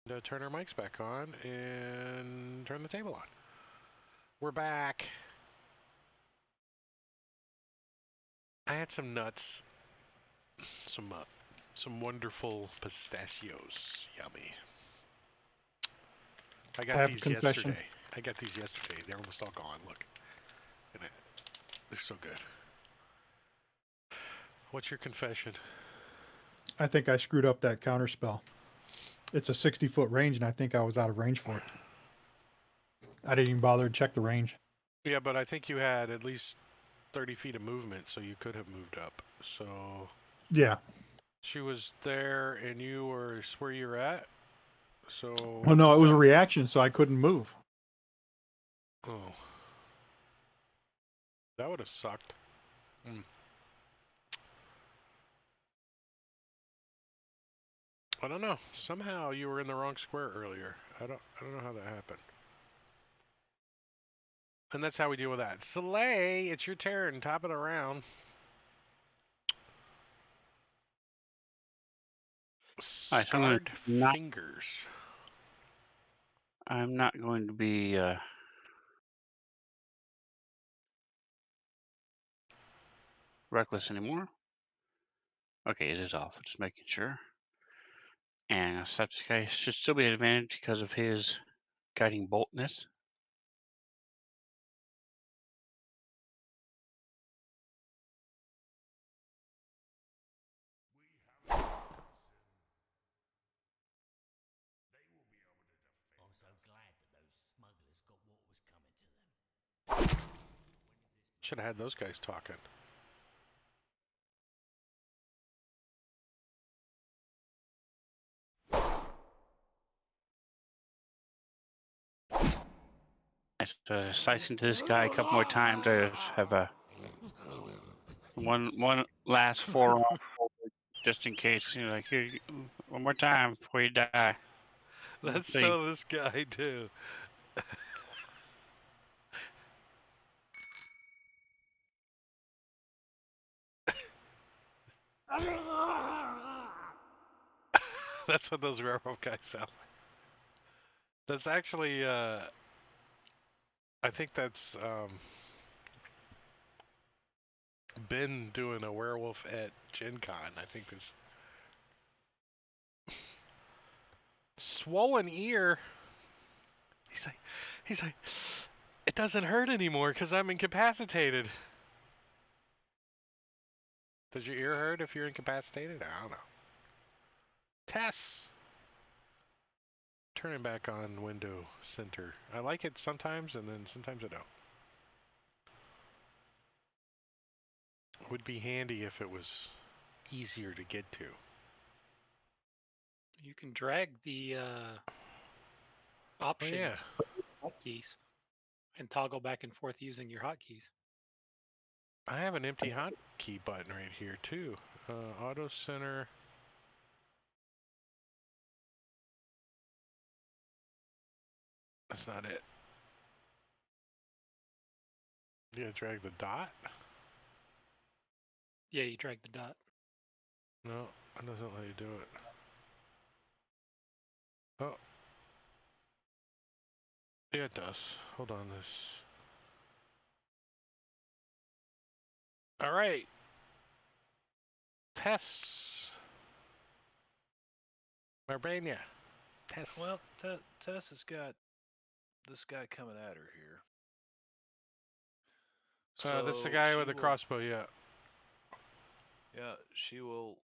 Turn our mics back on and turn the table on. We're back. I had some nuts, some wonderful pistachios. Yummy. I got have a these confession. yesterday. They're almost all gone. Look. They're so good. What's your confession? I think I screwed up that counter spell. It's a 60-foot range, and I think I was out of range for it. I didn't even bother to check the range. Yeah, but I think you had at least 30 feet of movement, so you could have moved up. So Yeah. she was there, and you were where you're at. So. Well, no, it was a reaction, so I couldn't move. Oh. That would have sucked. I don't know. Somehow you were in the wrong square earlier. I don't know how that happened. And that's how we deal with that. Soleil, it's your turn. Top of the round. Alright, so I'm gonna Scarred fingers. I'm not going to be reckless anymore. Okay, it is off. Just making sure. And I'll slap this guy. Should still be an advantage because of his guiding boltness. Should have had those guys talking. I slice into this guy a couple more times. I have a one last forearm just in case. You know, like here, one more time before you die. That's See. so this guy too. That's what those werewolf guys sound like. That's actually, I think that's Ben doing a werewolf at Gen Con. I think this swollen ear. He's like, it doesn't hurt anymore because I'm incapacitated. Does your ear hurt if you're incapacitated? I don't know. Tess. Turning back on window center. I like it sometimes, and then sometimes I don't. Would be handy if it was easier to get to. You can drag the option Oh yeah. hotkeys and toggle back and forth using your hotkeys. I have an empty hotkey button right here too. Auto center. That's not it. You gotta drag the dot? Yeah, you drag the dot. No, it doesn't let you do it. Oh. Yeah, it does. Hold on this. Alright. Tess. Marbania. Tess. Well, Tess has got this guy coming at her here. That's the So guy she with the will- crossbow, yeah. Yeah, she will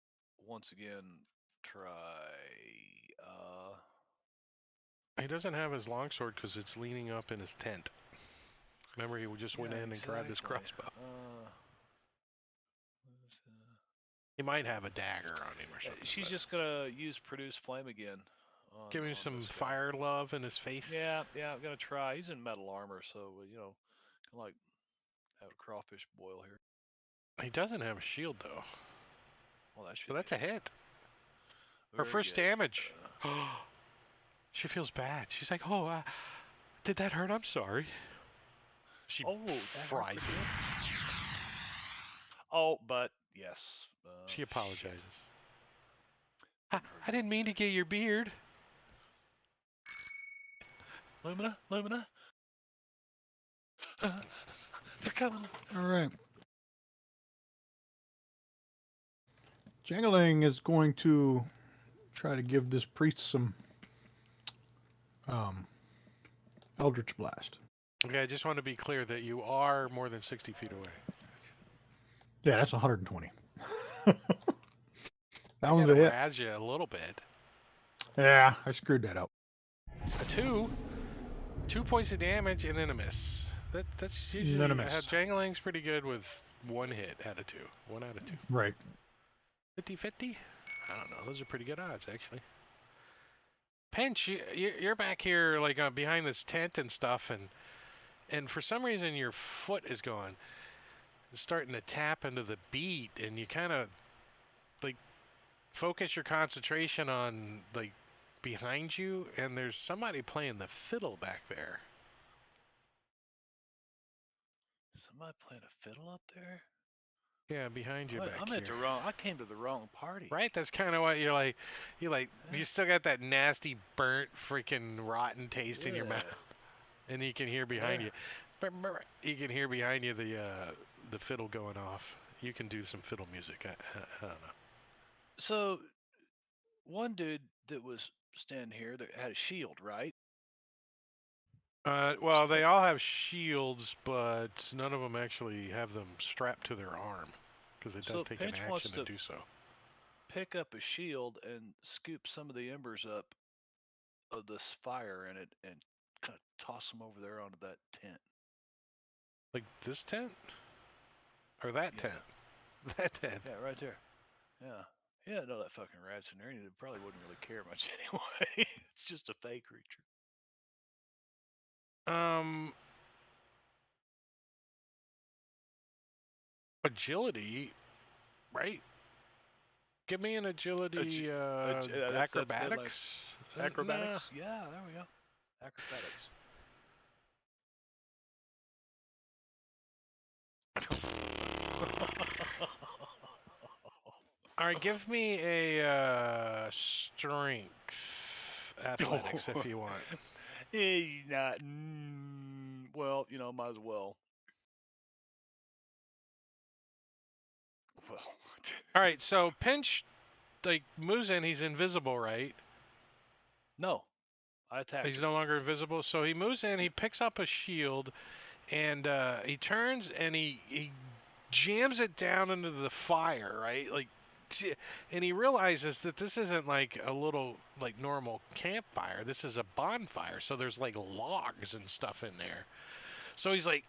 once again try. He doesn't have his longsword because it's leaning up in his tent. Remember, he just went in and grabbed his crossbow. He might have a dagger on him or something. She's just gonna use produce flame again. Give him some fire love in his face. Yeah, I'm gonna try. He's in metal armor, so kind of like have a crawfish boil here. He doesn't have a shield though. Well, that should. So that's a hit. Her Very first good. damage. She feels bad. She's like, "Oh, did that hurt? I'm sorry." She fries him. Oh, but yes. She apologizes. I didn't mean to get your beard. Lumina, Lumina. They're coming. All right. Jangling is going to try to give this priest some um, Eldritch Blast. Okay, I just want to be clear that you are more than 60 feet away. Yeah, that's 120. That I one's gotta a hit. razz you a little bit. Yeah, I screwed that up. A 2 points of damage, and then a miss. That's Then usually a miss. Jangling's pretty good with 1 hit out of 2. 1 out of 2. Right. 50-50? I don't know. Those are pretty good odds, actually. Pinch, you're back here like behind this tent and stuff, and for some reason your foot is going. It's starting to tap into the beat, and you kind of like focus your concentration on like behind you, and there's somebody playing the fiddle back there. Somebody playing a fiddle up there? Yeah, behind you back I'm here. at the wrong. I came to the wrong party. Right, that's kind of what you still got that nasty, burnt, freaking rotten taste in your mouth, and you can hear behind you. You can hear behind you the fiddle going off. You can do some fiddle music. I don't know. So, one dude that was standing here that had a shield, right? Well, they all have shields, but none of them actually have them strapped to their arm, because it does So take an Pinch wants action to to do so. pick up a shield and scoop some of the embers up of this fire in it and kind of toss them over there onto that tent. Like this tent? Or that Yeah. tent? That tent. Yeah, right there. Yeah. He didn't know that fucking rat's in there, and he probably wouldn't really care much anyway. It's just a fey creature. Agility, right? Give me an agility That's acrobatics. acrobatics? Yeah, there we go. Acrobatics. All right, give me a strength athletics if you want. He's not. Well, might as well. Well. All right, so Pinch like moves in. He's invisible, right? No, I attacked. He's no longer invisible, so he moves in. He picks up a shield, and he turns and he jams it down into the fire, right? Like, and he realizes that this isn't like a little like normal campfire. This is a bonfire, so there's like logs and stuff in there. So he's like,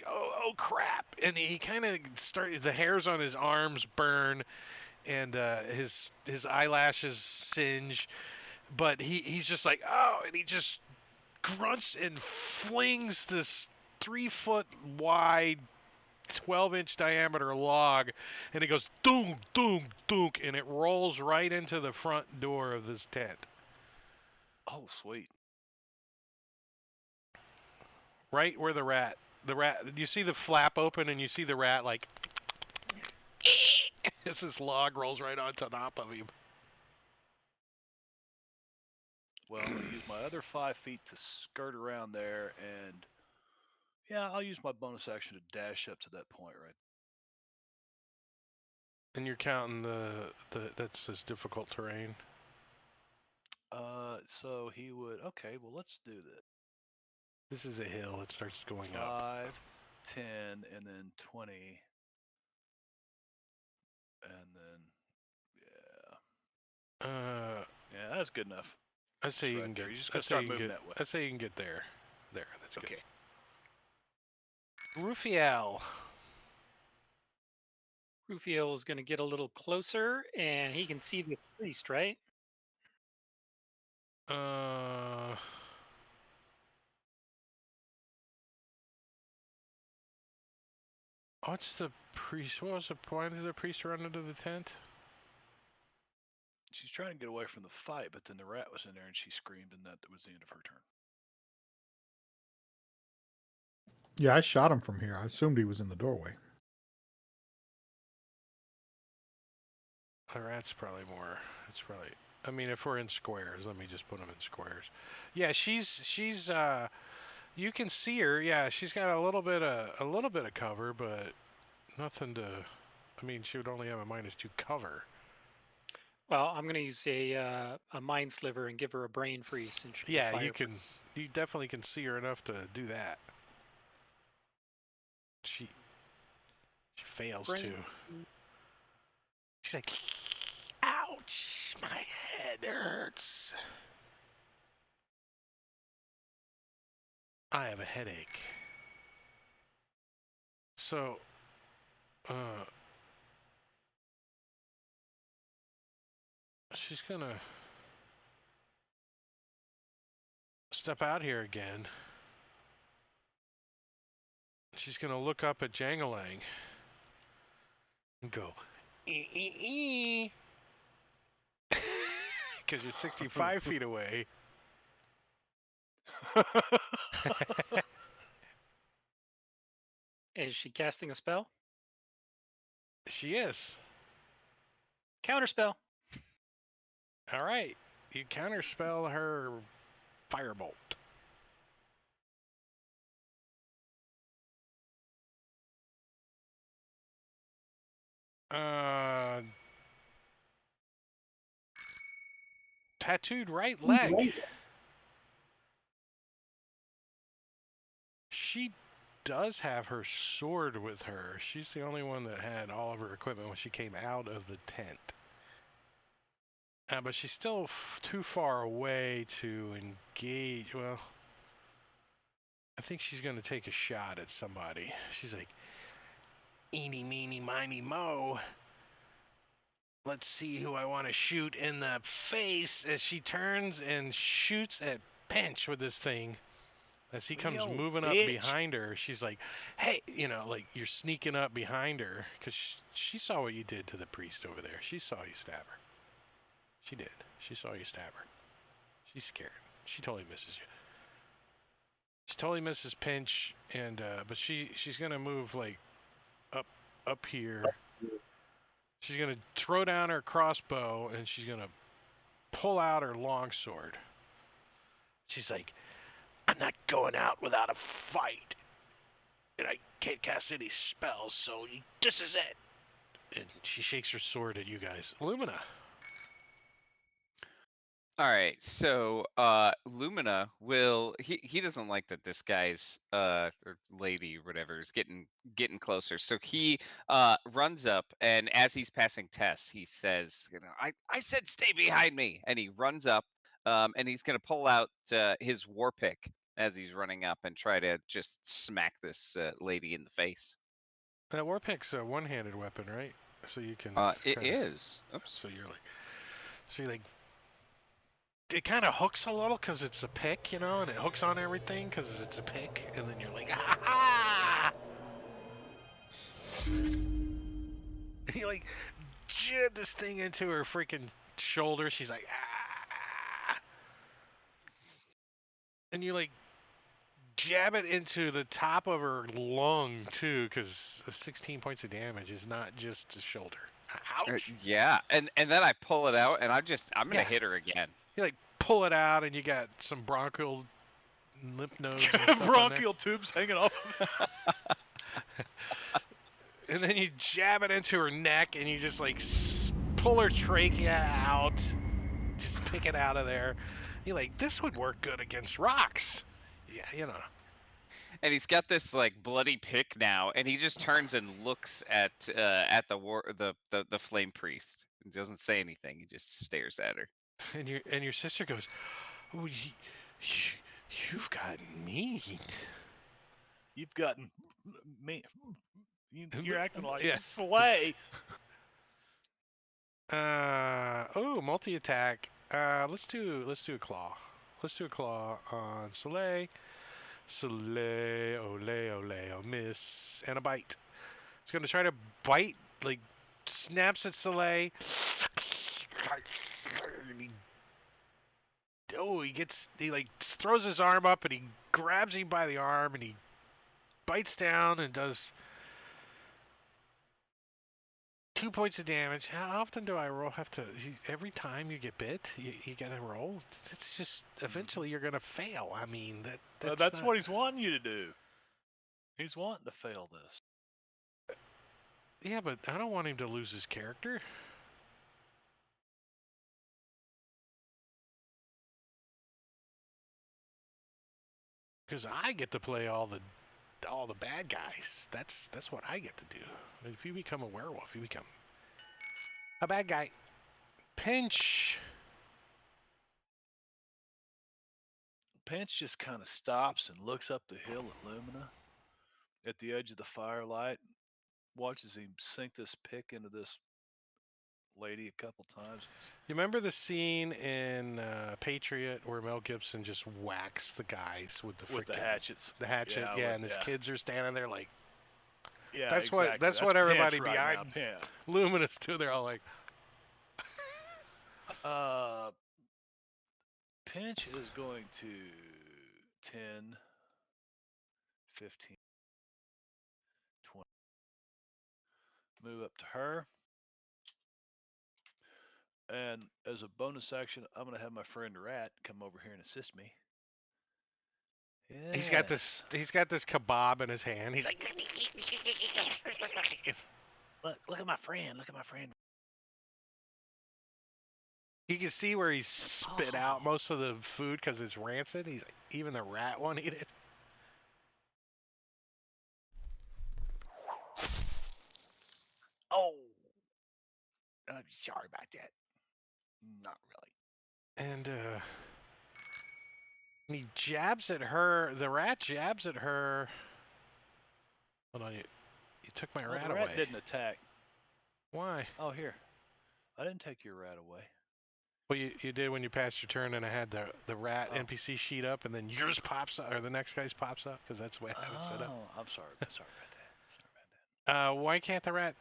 oh crap, and he kind of started. The hairs on his arms burn, and his eyelashes singe, but he's just like, oh, and he just grunts and flings this 3-foot wide 12-inch diameter log, and it goes doom, doom, doom, and it rolls right into the front door of this tent. Oh, sweet. Right where the rat, you see the flap open, and you see the rat like, as this log rolls right on top of him. Well, I'm going to use my other 5 feet to skirt around there, and yeah, I'll use my bonus action to dash up to that point right. And you're counting that's this difficult terrain. So he would. Okay, well, let's do this. This is a hill. It starts going up. 5, 10, and then 20, and then yeah, that's good enough. I say you right can there. get. You just gotta start moving that way. I say you can get there. There, that's Okay. good. Rufiel. Rufiel is going to get a little closer, and he can see this priest, right? What's the priest? What was the point of the priest run into the tent? She's trying to get away from the fight, but then the rat was in there, and she screamed, and that was the end of her turn. Yeah, I shot him from here. I assumed he was in the doorway. The rat's probably more. It's probably. I mean, if we're in squares, let me just put them in squares. Yeah, she's you can see her. Yeah, she's got a little bit of cover, but nothing to. I mean, she would only have a -2 cover. Well, I'm gonna use a mind sliver and give her a brain freeze since she's a Yeah, fire. you definitely can see her enough to do that. She fails Brain. to. She's like, ouch, my head hurts. I have a headache. So, she's gonna step out here again. She's gonna look up at Jangalang and go, ee. Because you're 65 feet away. Is she casting a spell? She is. Counterspell. All right. You counterspell her firebolt. Tattooed right leg. She does have her sword with her. She's the only one that had all of her equipment when she came out of the tent. But she's still too far away to engage. Well, I think she's going to take a shot at somebody. She's like, eeny, meeny, miny, mo. Let's see who I want to shoot in the face as she turns and shoots at Pinch with this thing. As he comes Yo, moving up bitch. behind her, she's like, hey, like you're sneaking up behind her because she saw what you did to the priest over there. She saw you stab her. She did. She saw you stab her. She's scared. She totally misses you. She totally misses Pinch, and but she's gonna move like up here. She's gonna throw down her crossbow and she's gonna pull out her longsword. She's like, I'm not going out without a fight. And I can't cast any spells, so this is it. And she shakes her sword at you guys. Lumina. All right, so Lumina will he doesn't like that this guy's or lady or whatever is getting closer. So he runs up, and as he's passing Tess, he says, I said stay behind me, and he runs up, and he's gonna pull out his war pick as he's running up and try to just smack this lady in the face. That war pick's a one-handed weapon, right? So you can. It kinda, is. Oops. So you're like. It kind of hooks a little because it's a pick, and it hooks on everything because it's a pick, and then you're like, ah! And you like jab this thing into her freaking shoulder. She's like, ah! And you like jab it into the top of her lung too, because 16 points of damage is not just the shoulder. Ouch! Yeah, and then I pull it out, and I'm gonna Yeah. hit her again. You like pull it out, and you got some bronchial lymph nodes. And stuff on there. Bronchial tubes hanging off of it. And then you jab it into her neck, and you just like pull her trachea out. Just pick it out of there. You're like, this would work good against rocks. Yeah, And he's got this like bloody pick now, and he just turns and looks at the flame priest. He doesn't say anything. He just stares at her. And your sister goes, oh, you've got mean. You've gotten me. You're acting like Yeah. Slay. Multi attack. Let's do a claw. Let's do a claw on Soleil. Soleil, ole, miss, and a bite. It's gonna try to bite, like snaps at Soleil. He like throws his arm up and he grabs him by the arm and he bites down and does 2 points of damage. How often do I roll? Every time you get bit, you gotta roll. It's just eventually you're gonna fail. I mean That's not... what he's wanting you to do. He's wanting to fail this. Yeah, but I don't want him to lose his character. Because I get to play all the bad guys. That's what I get to do. If you become a werewolf, you become a bad guy. Pinch. Pinch just kind of stops and looks up the hill at Lumina at the edge of the firelight, watches him sink this pick into this lady a couple times. You remember the scene in Patriot where Mel Gibson just whacks the guys with the hatchets? The hatchet, and his kids are standing there like. Yeah, that's exactly. That's what everybody Pinch right behind now, Luminous too. They're all like. Pinch is going to 10, 15, 20. Move up to her. And as a bonus action, I'm going to have my friend Rat come over here and assist me. He's got this kebab in his hand. He's like, look at my friend. Look at my friend. You can see where he's spit out most of the food because it's rancid. He's like, even the rat won't eat it. Oh, I'm sorry about that. Not really. And he jabs at her. The rat jabs at her. Hold on, you took my rat the away. Rat didn't attack. Why? Oh, here. I didn't take your rat away. Well, you did when you passed your turn, and I had the rat NPC sheet up, and then yours pops up, or the next guy's pops up, because that's the way I have it set up. Oh, I'm sorry. Sorry about that. Why can't the rat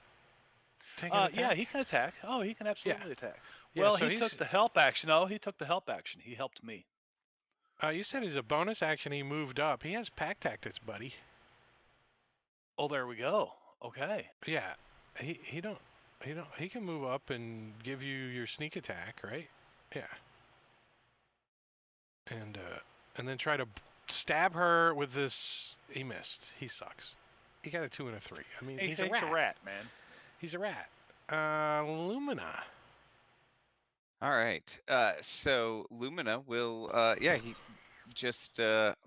take an attack? Yeah, he can attack. Oh, he can absolutely attack. Yeah, Well, so he took the help action. Oh, he took the help action. He helped me. You said he's a bonus action. He moved up. He has pack tactics, buddy. Oh, there we go. Okay. Yeah, he can move up and give you your sneak attack, right? Yeah. And then try to stab her with this. He missed. He sucks. He got a 2 and a 3. I mean, he's a rat, man. He's a rat. Lumina. All right. So Lumina will, he just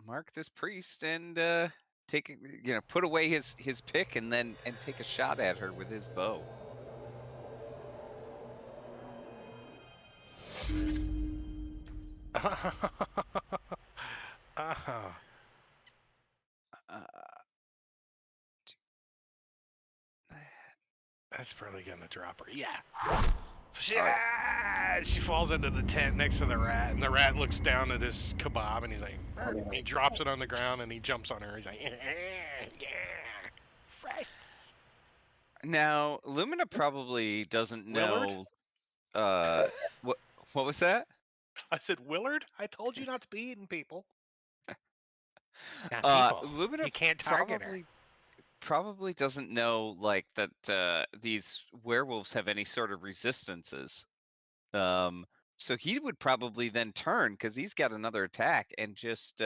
mark this priest and put away his pick and take a shot at her with his bow. That's probably gonna drop her. Yeah. She falls into the tent next to the rat, and the rat looks down at this kebab, and he's like, he drops it on the ground, and he jumps on her. He's like, yeah, fresh. Now, Lumina probably doesn't know. What was that? I said, Willard, I told you not to be eating people. Lumina you can't target her. Probably doesn't know like that these werewolves have any sort of resistances. So he would probably then turn because he's got another attack and just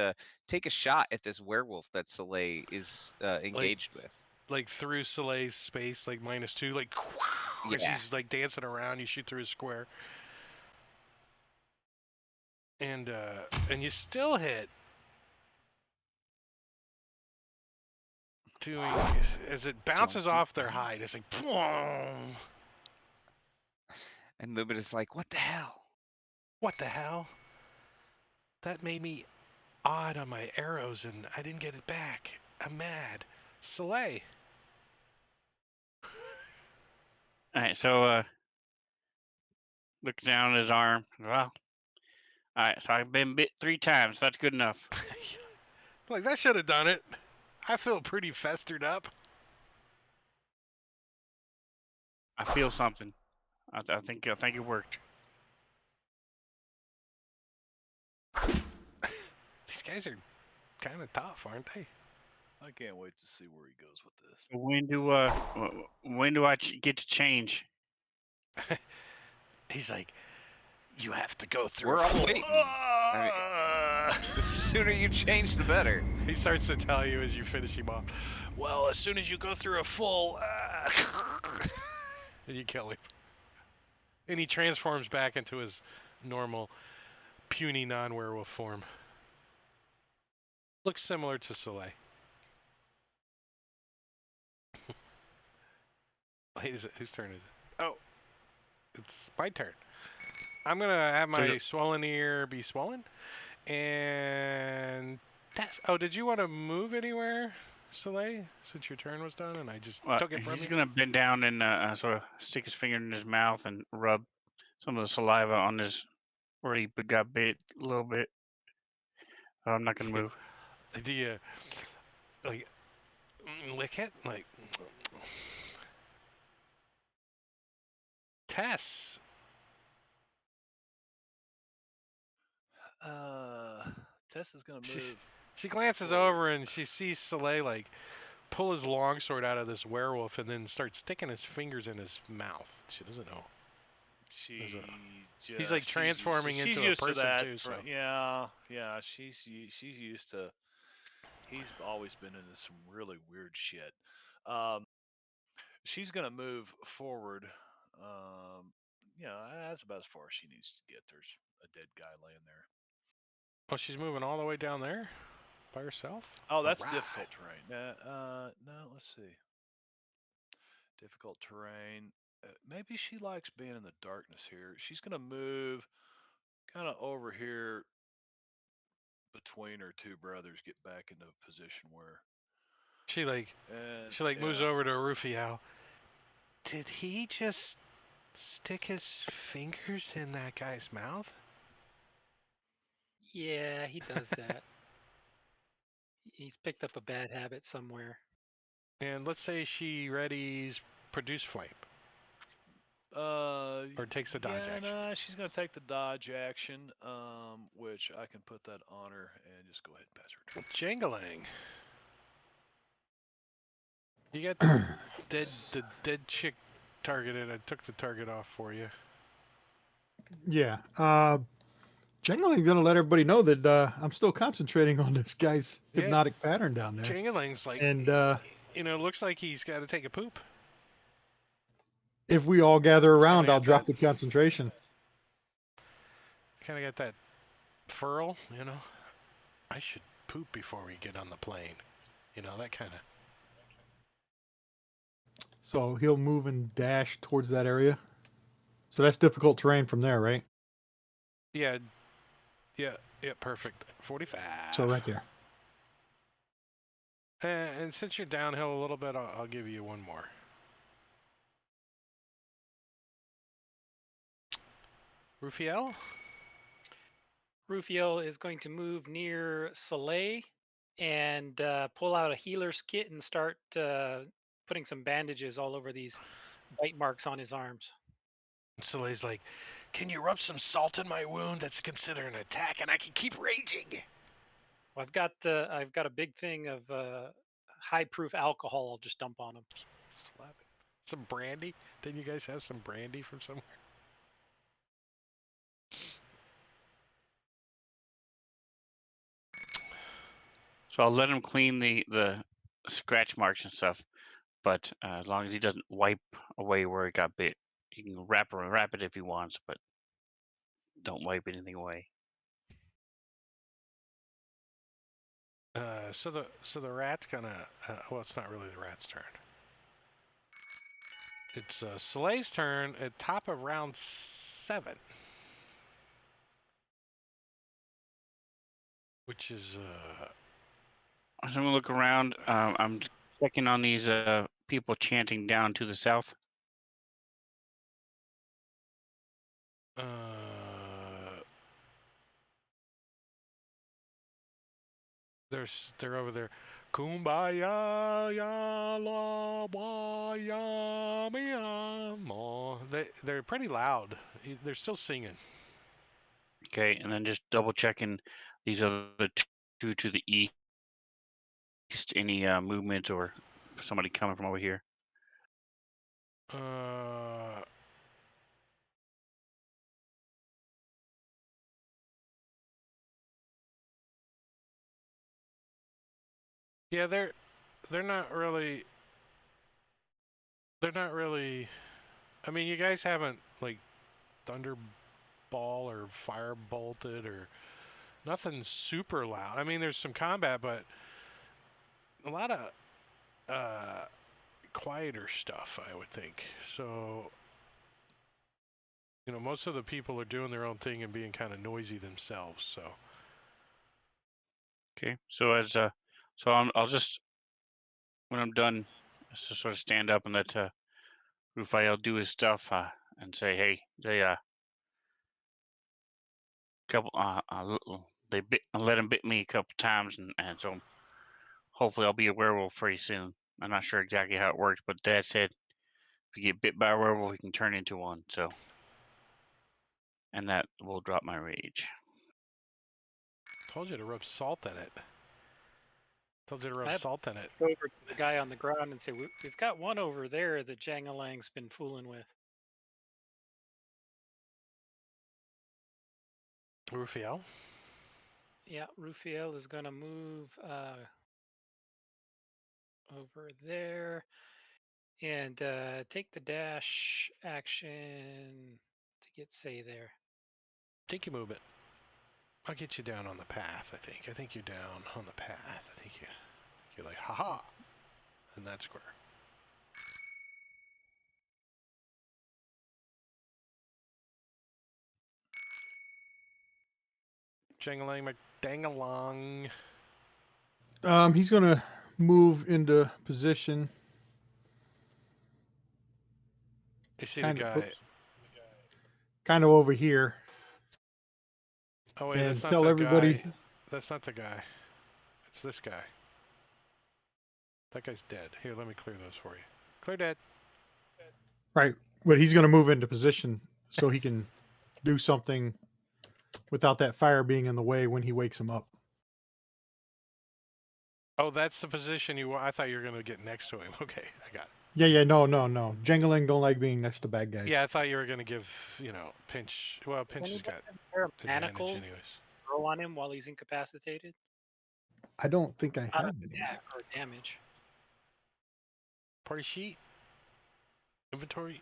take a shot at this werewolf that Soleil is engaged with. Like through Soleil's space, like -2, like she's like dancing around. You shoot through a square, and you still hit. Doing as it bounces off their hide, it's like boom. And Lumina's like, "What the hell? What the hell? That made me odd on my arrows, and I didn't get it back. I'm mad." Soleil. All right, so look down at his arm. Well, all right, so I've been bit 3 times. That's good enough. Like that should have done it. I feel pretty festered up. I feel something. I think it worked. These guys are kind of tough, aren't they? I can't wait to see where he goes with this. When do I get to change? He's like, you have to go through. We're a all full- waiting. The sooner you change, the better. He starts to tell you as you finish him off. Well, as soon as you go through a full, and you kill him, and he transforms back into his normal, puny non-werewolf form. Looks similar to Soleil. Wait, is it whose turn is it? Oh, it's my turn. I'm gonna have my swollen ear be swollen, and that's. Oh, did you want to move anywhere, Soleil? Since your turn was done, and I just took it from He's you. gonna bend down and sort of stick his finger in his mouth and rub some of the saliva on his where he got bit a little bit. I'm not gonna move. Do you like lick it? Like Tess. Tessa's gonna move. She glances forward. over and she sees Soleil like pull his longsword out of this werewolf and then start sticking his fingers in his mouth. She doesn't know. He's like transforming she's into a used to person that too. So yeah, she's used to. He's always been into some really weird shit. She's gonna move forward. That's about as far as she needs to get. There's a dead guy laying there. oh, she's moving all the way down there by herself. Oh, that's Alright. difficult terrain. No, let's see. Difficult terrain. Maybe she likes being in the darkness here. She's gonna move kind of over here between her two brothers, get back into a position where She moves yeah. over to Rufiel. Did he just stick his fingers in that guy's mouth? Yeah, he does that. He's picked up a bad habit somewhere. And let's say she readies produce flame. Or takes the dodge action. Nah, she's gonna take the dodge action, which I can put that on her and just go ahead and pass her turn. Jangling. You got the dead chick targeted. I took the target off for you. Yeah. Generally, going to let everybody know that I'm still concentrating on this guy's hypnotic pattern down there. Jangling's like, and looks like he's got to take a poop. if we all gather around, I'll drop the concentration. Kind of got that furl, I should poop before we get on the plane. That kind of. So he'll move and dash towards that area. So that's difficult terrain from there, right? Yeah, perfect. 45. So right there. And since you're downhill a little bit, I'll give you one more. Rufiel? Rufiel is going to move near Soleil and pull out a healer's kit and start putting some bandages all over these bite marks on his arms. Soleil's like, can you rub some salt in my wound? That's considered an attack, and I can keep raging. Well, I've got a big thing of high-proof alcohol. I'll just dump on him. Slap it. Some brandy? Didn't you guys have some brandy from somewhere? So I'll let him clean the scratch marks and stuff, but as long as he doesn't wipe away where he got bit, he can wrap it if he wants, but don't wipe anything away. So the rat's gonna. Well, it's not really the rat's turn. It's Soleil's turn at top of round 7, which is. So I'm gonna look around. I'm checking on these people chanting down to the south. They're over there. Kumbaya ya la wa ya mia mo. They're pretty loud. They're still singing. Okay, and then just double checking these other two to the east. any movement or somebody coming from over here? Yeah, they're not really. They're not really. I mean, you guys haven't like thunderball or fire bolted or nothing super loud. I mean, there's some combat, but a lot of quieter stuff, I would think. So, most of the people are doing their own thing and being kind of noisy themselves. So, Okay, so I'll just, when I'm done, just sort of stand up and let Raphael do his stuff and say, hey, I let him bit me a couple times, and so hopefully I'll be a werewolf pretty soon. I'm not sure exactly how it works, but Dad said if you get bit by a werewolf, you can turn into one. So, and that will drop my rage. told you to rub salt in it. Told you to rub I'd salt in it. go over to the guy on the ground and say, "We've got one over there that Jangalang's been fooling with." Raphael? Yeah, Rufiel is gonna move over there and take the dash action to get Say there. Take your movement. I'll get you down on the path, I think. I think you're down on the path. I think you're like, haha, in that square. Jangalang McDangalong. He's gonna move into position. You see the guy. Kind of over here. Oh, wait, And that's not tell the everybody. guy. That's not the guy. It's this guy. That guy's dead. Here, let me clear those for you. Clear dead. Right, but he's gonna move into position so he can do something without that fire being in the way when he wakes him up. Oh, that's the position you. I thought you were gonna get next to him. Okay, I got it. Yeah, no. Jangling don't like being next to bad guys. Yeah, I thought you were gonna give Pinch. Well, Pinch has got Pair of advantage manacles anyways. throw on him while he's incapacitated. I don't think I Not have an any. attack or damage. Party sheet. Inventory.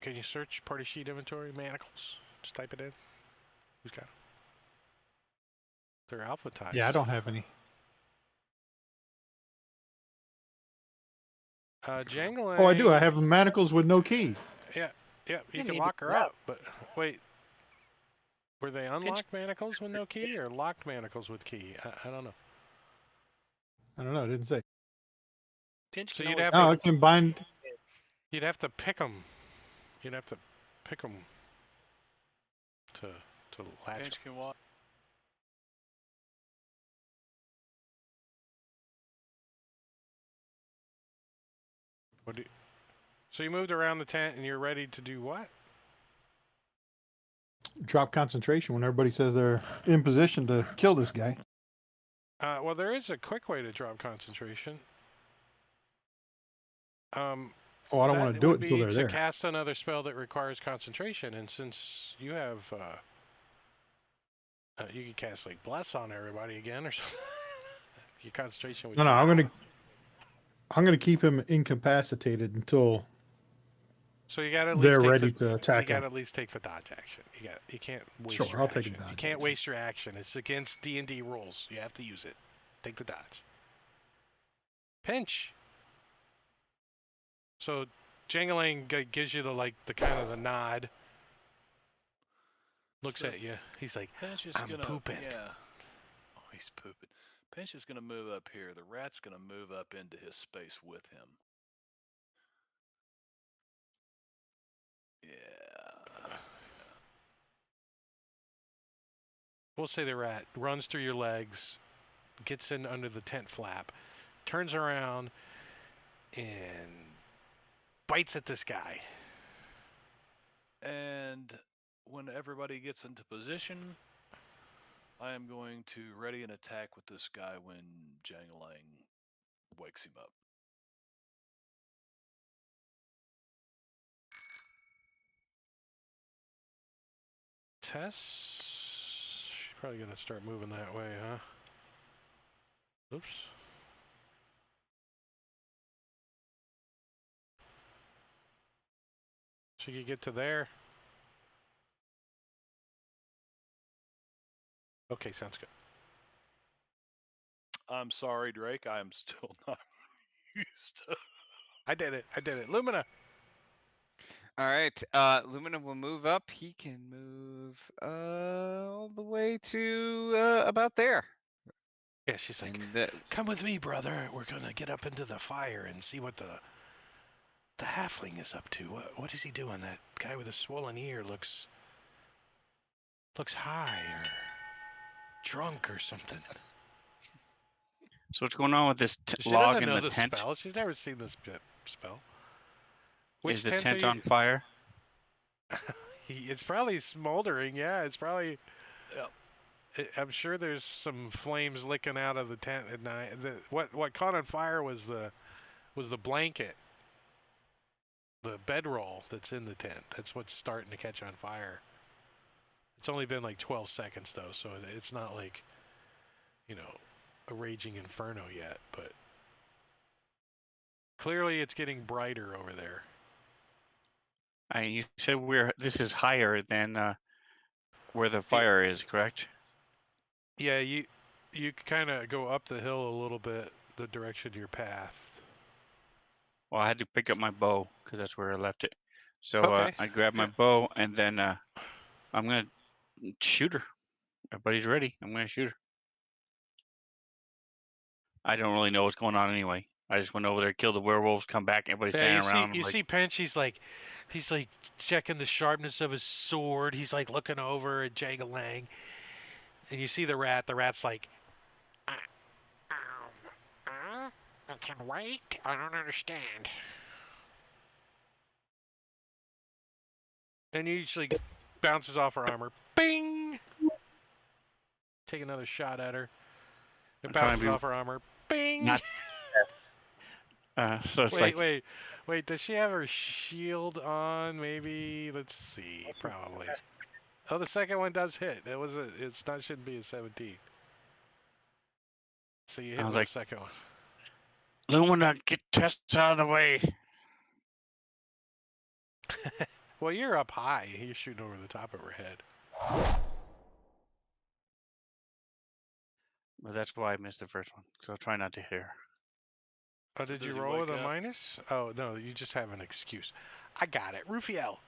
Can you search party sheet inventory manacles? Just type it in. Who's got them? They're alphabetized. Yeah, I don't have any. Jangling. Oh, I do. I have manacles with no key. Yeah, you Didn't can need lock to her grab. up, but wait. Were they unlocked manacles with no key or locked manacles with key? I don't know. I don't know. I didn't say. Pinch So can you'd always have Oh, to. it can bind. You'd have to pick them. You'd have to pick them to latch. Pinch can walk. What do you, so you moved around the tent and you're ready to do what? Drop concentration when everybody says they're in position to kill this guy. Well, there is a quick way to drop concentration. Oh, I don't want to do it until they're to there. cast another spell that requires concentration, and since you have, you can cast like Bless on everybody again or something. Your concentration would. No, I'm gonna keep him incapacitated until So you got to at least they're take ready the, to attack You got him. to at least take the dodge action. You can't waste Sure, your I'll action. take a dodge You can't action. waste your action. It's against D&D rules. You have to use it. Take the dodge. Pinch. So Jangalang gives you the kind of the nod. Looks So at you. He's like, Pinch is I'm gonna pooping. Yeah. Oh, he's pooping. Pinch is gonna move up here. The rat's gonna move up into his space with him. Yeah. We'll say the rat runs through your legs, gets in under the tent flap, turns around, and bites at this guy. And when everybody gets into position, I am going to ready an attack with this guy when Jangling wakes him up. Tess, she's probably gonna start moving that way, huh? Oops. She could get to there. Okay, sounds good. I'm sorry, Drake. I am still not used to. I did it. I did it. Lumina. All right. Lumina will move up. He can move all the way to about there. Yeah, she's like, And come with me, brother. We're gonna get up into the fire and see what the halfling is up to. What is he doing? That guy with a swollen ear looks high or drunk or something. So what's going on with this She log doesn't in know the the tent? spell. She's never seen this spell. Is Which the tent are tent you? on fire? It's probably smoldering. Yeah, it's probably. Yep. I'm sure there's some flames licking out of the tent at night. What caught on fire was the blanket, the bedroll that's in the tent. That's what's starting to catch on fire. It's only been like 12 seconds though, so it's not like, a raging inferno yet. But clearly, it's getting brighter over there. You said this is higher than where the fire is, correct? Yeah, you kind of go up the hill a little bit, the direction of your path. Well, I had to pick up my bow because that's where I left it. So Okay. I grabbed my Yeah. bow and then I'm gonna shoot her. Everybody's ready. I'm gonna shoot her. I don't really know what's going on anyway. I just went over there, killed the werewolves, come back, everybody's Yeah, standing around. you see Pench, he's like checking the sharpness of his sword. He's like looking over at Jangalang. And you see the rat. The rat's like, I can wait? I don't understand. And he usually bounces off her armor. Bing! Take another shot at her. It I'm trying to bounces be off her armor. Bing! not. So it's Wait. Does she have her shield on? Maybe. Let's see. Probably. Oh, the second one does hit. It's not shouldn't be a 17. So you hit with the second one. Lumina, get Tess out of the way. Well, you're up high. You're shooting over the top of her head. Well, that's why I missed the first one. So I'll try not to hit her. Oh, So did you does he roll with wake a up? minus? Oh, no, you just have an excuse. I got it. Rufiel.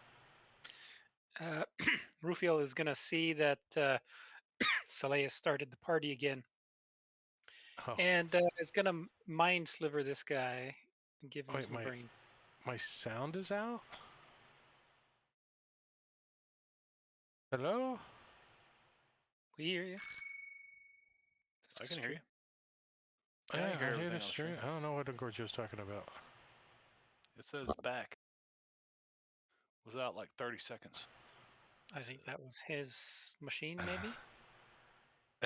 Rufiel is going to see that Saleya started the party again, Oh, and is going to mind sliver this guy and give him wait, some brain. my sound is out? Hello? We hear you. I can hear you. Yeah, I I hear hear everything the on the stream. stream. I don't know what Gorgio was talking about. It says back. Was out like 30 seconds. I think that was his machine, maybe.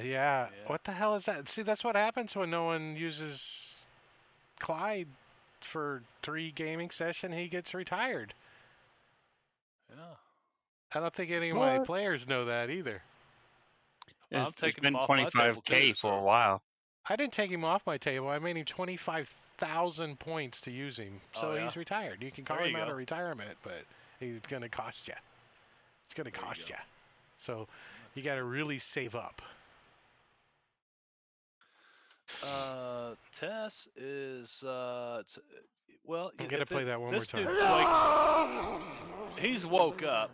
Yeah. What the hell is that? See, that's what happens when no one uses Clyde for 3 gaming session. He gets retired. Yeah. I don't think any of my players know that either. I'm It's taking been him off my table 25K too, for a so. while. I didn't take him off my table. I made him 25,000 points to use him. So he's retired. You can call him out of retirement, but it's going to cost you. It's going to cost you. So you got to really save up. Tess is well. I'm going to play that one more time. He's woke up.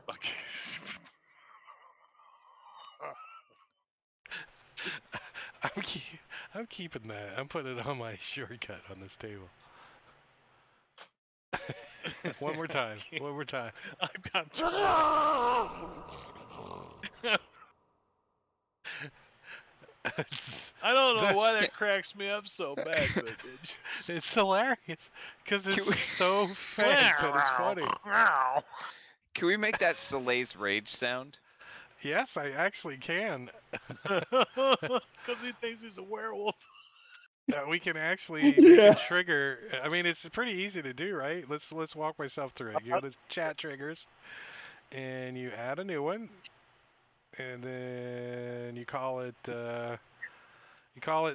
I'm keeping that. I'm putting it on my shortcut on this table. One more time. One more time. I'm trying. I don't know why that cracks me up so bad, but it's hilarious because it's so fake that it's funny. Can we make that Soleil's rage sound? Yes, I actually can. Because he thinks he's a werewolf. We can actually make a trigger. I mean, it's pretty easy to do, right? Let's walk myself through it. You go to chat triggers, and you add a new one, and then you call it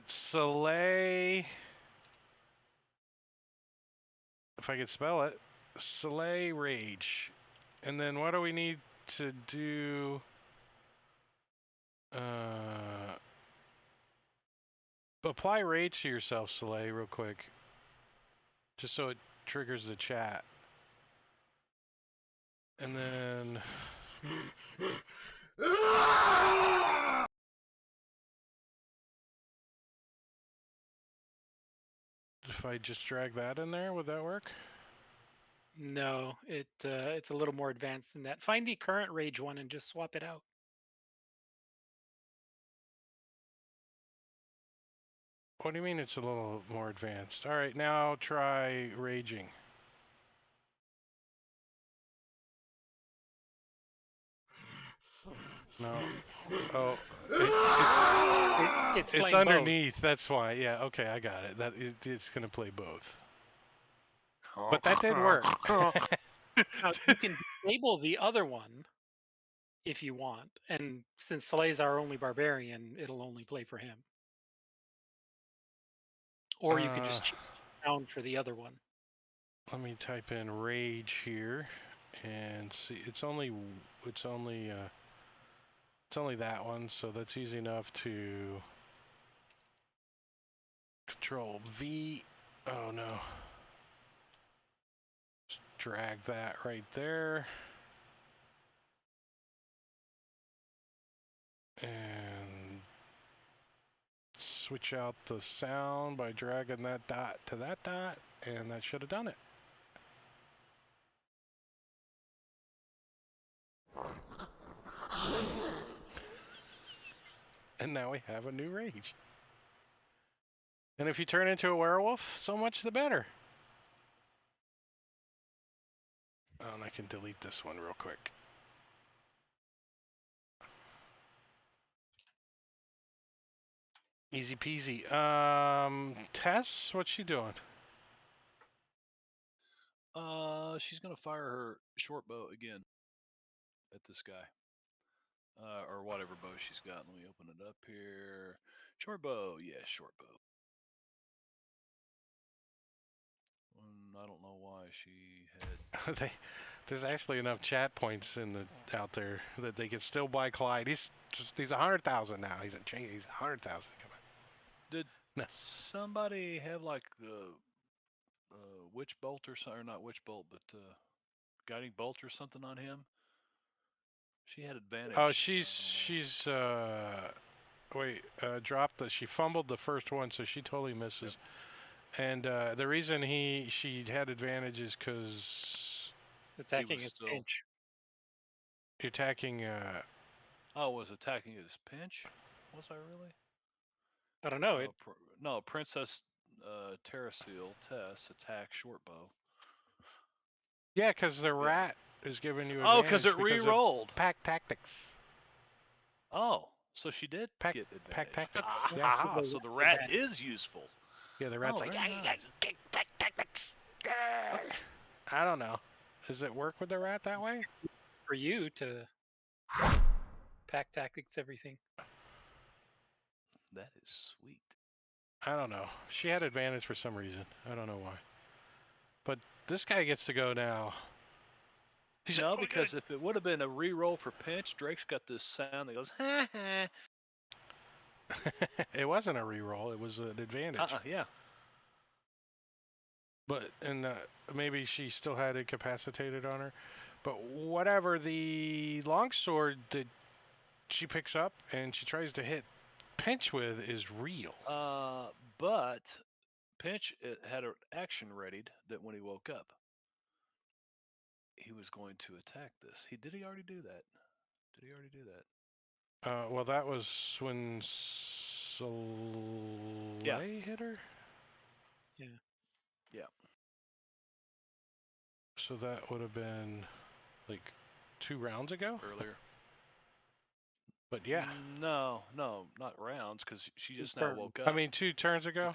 Soleil. If I could spell it, Soleil Rage. And then what do we need to do? Apply rage to yourself, Soleil, real quick. Just so it triggers the chat. And then... If I just drag that in there, would that work? No, it's a little more advanced than that. Find the current rage one and just swap it out. What do you mean it's a little more advanced? All right, now try raging. No. Oh, It's it's playing both. underneath. That's why. Yeah. Okay, I got it. It's gonna play both. But that did work. Now, you can disable the other one if you want, and since Soleil's our only barbarian, it'll only play for him. Or you can just change the sound for the other one. Let me type in rage here and see. It's only that one, so that's easy enough to Control V. Oh no. Just drag that right there. And switch out the sound by dragging that dot to that dot, and that should have done it. And now we have a new rage. And if you turn into a werewolf, so much the better. Oh, and I can delete this one real quick. Easy peasy. Tess, what's she doing? She's gonna fire her short bow again at this guy. Or whatever bow she's got. Let me open it up here. Short bow, yeah, short bow. I don't know why she had. There's actually enough chat points out there that they can still buy Clyde. He's 100,000 now. He's 100,000. Come on. Did No. somebody have like witch bolt or something? Or not witch bolt, but guiding bolt or something on him? She had advantage. Oh, she's dropped she fumbled the first one, so she totally misses. Yep. And the reason she had advantage is because attacking his pinch. Attacking. Was attacking his pinch? Was I really? I don't know. No, Princess Terrasil Tess attack short bow. Yeah, because the rat is giving you advantage. Oh, because it re-rolled. Pack tactics. Oh, so she did get advantage. Pack tactics. Yeah. So the rat is useful. Yeah, the rat's nice. Pack tactics. I don't know. Does it work with the rat that way? For you to pack tactics everything. That is sweet. I don't know. She had advantage for some reason. I don't know why. But this guy gets to go now. No, because if it would have been a re-roll for pinch, Drake's got this sound that goes, ha ha. It wasn't a re-roll. It was an advantage. Yeah. But, and maybe she still had incapacitated on her. But whatever, the longsword that she picks up and she tries to hit Pinch with is real. But Pinch had an action readied that when he woke up, he was going to attack this. Did he already do that? Well, that was when Soleil hit her? Yeah. So that would have been like 2 rounds ago? Earlier. But yeah, No, not rounds, because she just now Turns. woke I up. mean 2 turns ago.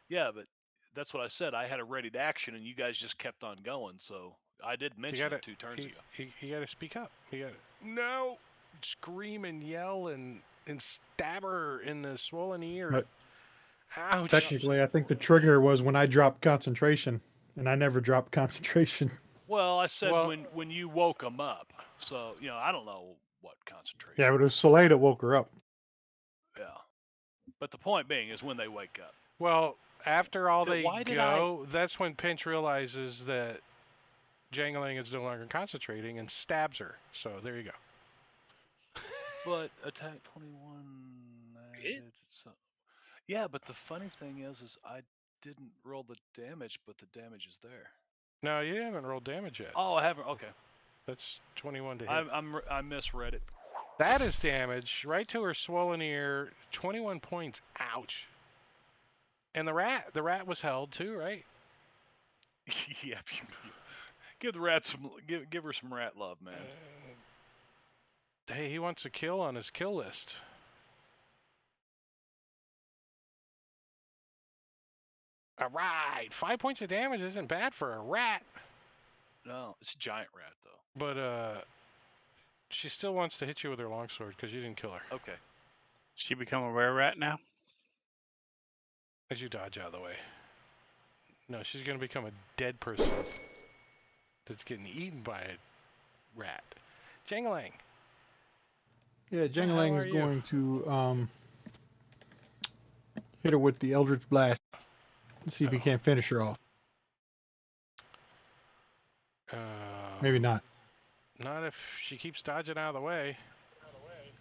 Yeah, but that's what I said. I had a ready to action, and you guys just kept on going. So I did You mention gotta, it 2 turns ago. you gotta speak up. You gotta no, scream and yell and stab her in the swollen ear. But Ouch! technically, I think the trigger was when I dropped concentration, and I never dropped concentration. Well, I said Well- when you woke them up. So I don't know what concentration. Yeah, but it was Soleil that woke her up. Yeah. But the point being is when they wake up. Well, after all they Why did go, that's when Pinch realizes that Jangling is no longer concentrating and stabs her. So there you go. But attack 21. Good. Yeah, but the funny thing is I didn't roll the damage, but the damage is there. No, you haven't rolled damage yet. Oh, I haven't. Okay, That's 21 to hit. I misread it. That is damage right to her swollen ear. 21 points. Ouch. And the rat was held too, right? Yeah, give the rat some. Give her some rat love, man. Hey, he wants a kill on his kill list. All right, 5 points of damage isn't bad for a rat, No, it's a giant rat though. but she still wants to hit you with her longsword because you didn't kill her. Okay. She become a rare rat now? As you dodge out of the way. No, she's gonna become a dead person that's getting eaten by a rat. Jangling. Yeah, hell Jangling are is you? going to hit her with the Eldritch Blast. Let's see if he Oh. can't finish her off. Maybe not. Not if she keeps dodging out of the way,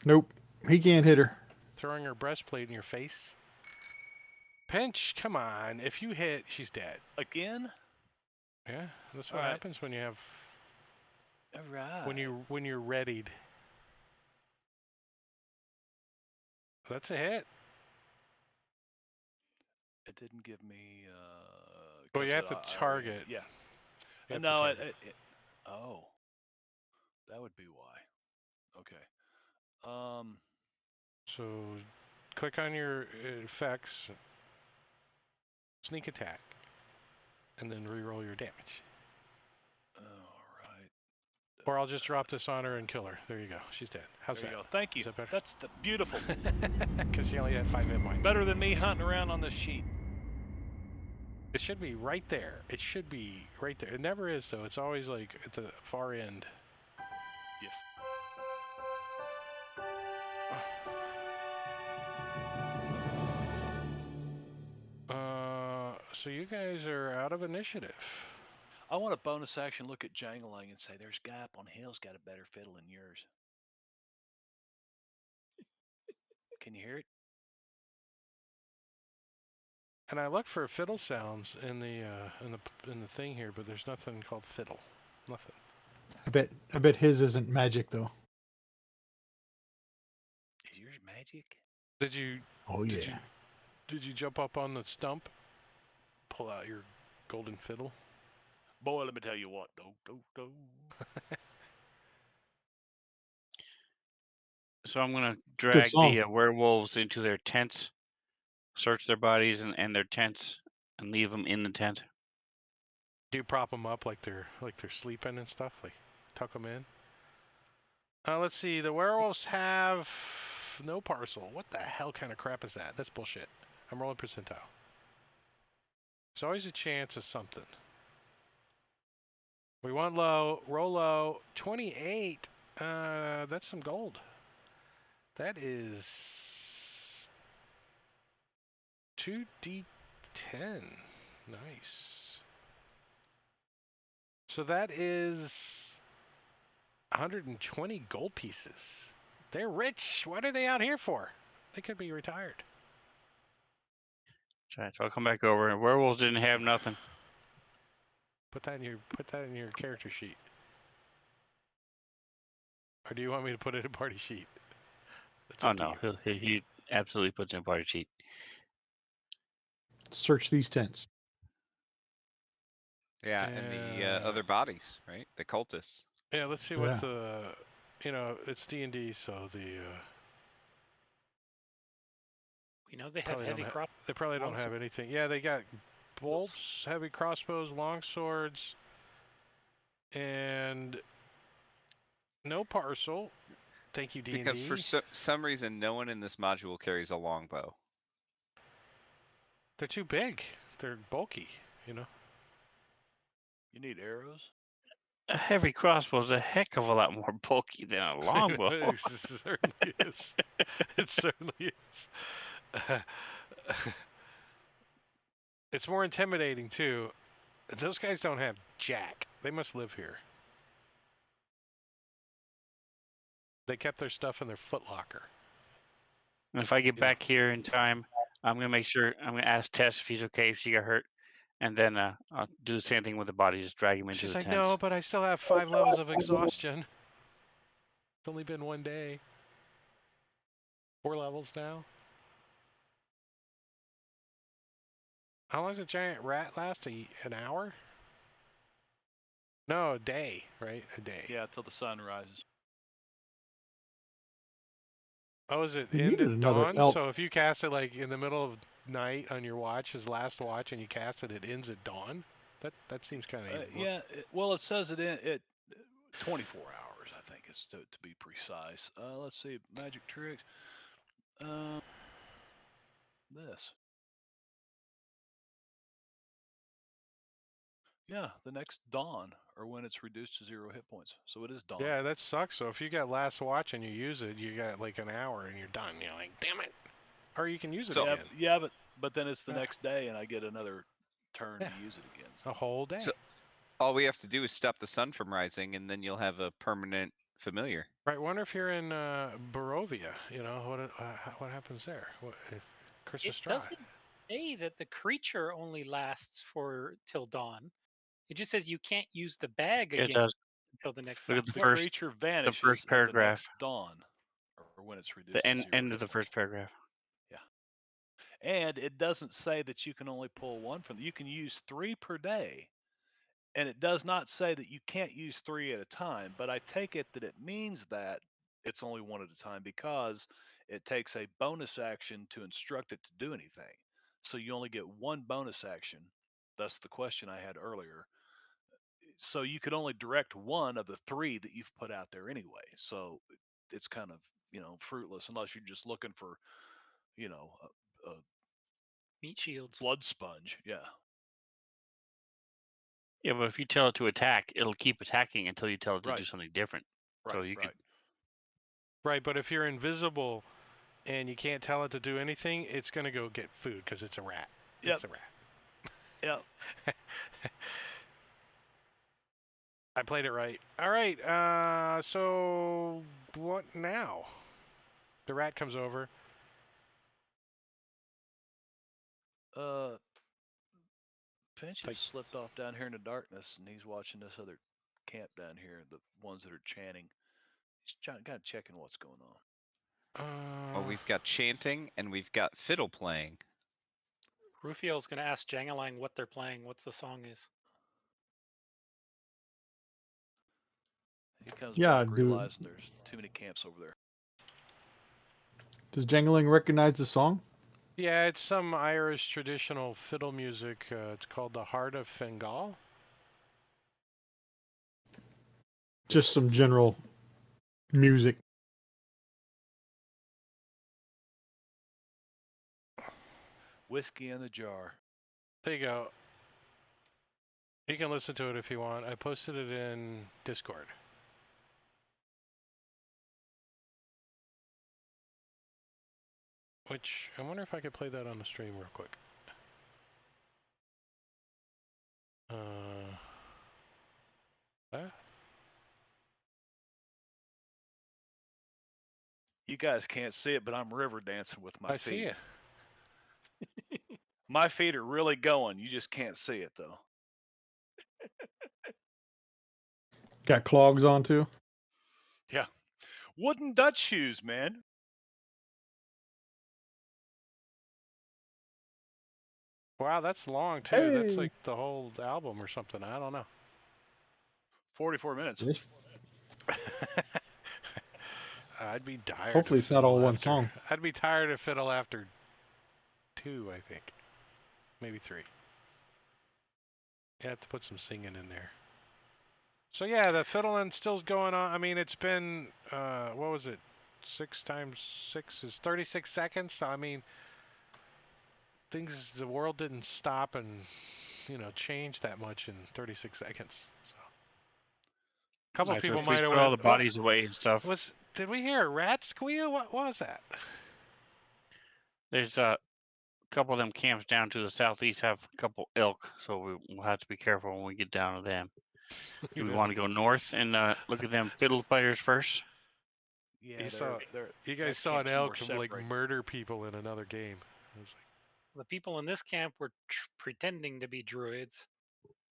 Nope, he can't hit her. throwing her breastplate in your face. Pinch, come on. If you hit, she's dead. Again? Yeah, that's what All right. happens when you have All right. when you're readied. That's a hit. It didn't give me. Well, you 'Cause have to I already- target. Yeah. You have to No, target. oh, that would be why. Okay. So click on your effects, sneak attack, and then re-roll your damage. All right. Or I'll just drop this on her and kill her. There you go. She's dead. How's There that? you go. Thank you. Is that better? That's beautiful. Because she only had 5 hit points. Better than me hunting around on this sheet. It should be right there. It should be right there. It never is though. It's always like at the far end. Yes. So you guys are out of initiative. I want a bonus action look at Jangling and say, "There's a guy up on hill's got a better fiddle than yours." Can you hear it? And I looked for fiddle sounds in the thing here, but there's nothing called fiddle. Nothing. I bet his isn't magic though. Is yours magic? Did you Oh Did yeah. did you jump up on the stump? Pull out your golden fiddle? Boy, let me tell you what. Do. So I'm going to Good drag song. the werewolves into their tents, search their bodies and their tents, and leave them in the tent. Do you prop them up like they're sleeping and stuff? Like tuck them in? Let's see. The werewolves have no parcel. What the hell kind of crap is that? That's bullshit. I'm rolling percentile. There's always a chance of something. We want low. Roll low. 28. That's some gold. That is 2d10. Nice. So that is 120 gold pieces. They're rich. What are they out here for? They could be retired. So I'll come back over. Werewolves didn't have nothing. Put that in your character sheet. Or do you want me to put it in party sheet? That's Oh up to no, you. he absolutely puts in party cheat. Search these tents. Yeah, and the other bodies, right? The cultists. Yeah, let's see Yeah. what the you know, it's D&D, so We know they have probably heavy don't cross. they probably don't have anything. Yeah, they got bolts, heavy crossbows, long swords, and no parcel. Thank you, D&D. Because for some reason, no one in this module carries a longbow. They're too big. They're bulky, you know. You need arrows? A heavy crossbow is a heck of a lot more bulky than a longbow. It certainly is. It certainly is. It's more intimidating too. Those guys don't have jack. They must live here. They kept their stuff in their footlocker. And if I get You know. back here in time, I'm gonna make sure I'm gonna ask Tess if he's okay if she got hurt, and then I'll do the same thing with the body, just drag him into She's the like, tents. no, but I still have 5 levels of exhaustion. It's only been 1 day. 4 levels now. How long does a giant rat last? An hour? No, a day, right? A day. Yeah, until the sun rises. Oh, is it You end needed at another dawn? elk. So if you cast it like in the middle of night on your watch, his last watch, and you cast it, it ends at dawn? That seems kind of Yeah, well, it says it in 24 hours, I think, is to be precise. Let's see, magic tricks. This. Yeah, the next dawn, or when it's reduced to 0 hit points. So it is dawn. Yeah, that sucks. So if you got last watch and you use it, you got like an hour and you're done. You're like, damn it. Or you can use it again. Yeah, but then it's the next day, and I get another turn to use it again. A whole day. So all we have to do is stop the sun from rising, and then you'll have a permanent familiar. Right. Wonder if you're in Barovia. You know what happens there? What if Christmas It Drive? doesn't say that the creature only lasts for till dawn. It just says you can't use the bag It again does. until the next Look dawn. at the The first, creature vanishes at the paragraph. next dawn, or when it's reduced The to end 0 end hit of the points. first paragraph. Yeah. And it doesn't say that you can only pull one from. You can use 3 per day, and it does not say that you can't use 3 at a time. But I take it that it means that it's only 1 at a time because it takes a bonus action to instruct it to do anything. So you only get 1 bonus action. That's the question I had earlier. So you could only direct 1 of the 3 that you've put out there anyway. So it's kind of fruitless unless you're just looking for a Meat shields. blood sponge. Yeah. Yeah, but if you tell it to attack, it'll keep attacking until you tell it to do Right. something different. So you could. Right, but if you're invisible and you can't tell it to do anything, it's gonna go get food because it's a rat. Yep. It's a rat. Yep. I played it right. All right. So what now? The rat comes over. Finch has slipped off down here in the darkness, and he's watching this other camp down here. The ones that are chanting. He's kind of checking what's going on. Well, we've got chanting and we've got fiddle playing. Rufiel's going to ask Jangalang what they're playing, what the song is. He comes Yeah, back dude. realizing there's too many camps over there. Does Jangling recognize the song? Yeah, it's some Irish traditional fiddle music. It's called the Heart of Fingal. Just some general music. Whiskey in the jar. There you go. You can listen to it if you want. I posted it in Discord. Which, I wonder if I could play that on the stream real quick. That? You guys can't see it, but I'm river dancing with my I feet. see it. My feet are really going. You just can't see it though. Got clogs on too. Yeah. Wooden Dutch shoes, man. Wow, that's long too. Hey. That's like the whole album or something. I don't know. 44 minutes. This I'd be tired. Hopefully of it's not all fiddle one after, song. I'd be tired of fiddle after 2, I think. Maybe 3. You have to put some singing in there. So yeah, the fiddling still's going on. I mean, it's been what was it? 6 times 6 is 36 seconds. So I mean, the world didn't stop and change that much in 36 seconds. So a couple After people we might have put all went, the bodies away and stuff. Did we hear a rat squeal? What was that? There's a couple of them camps down to the southeast have a couple elk, so we'll have to be careful when we get down to them. Do we want to go north and look at them fiddle players first? Yeah, You guys that saw an camp's more elk like separated. murder people in another game. It was like, The people in this camp were pretending to be druids.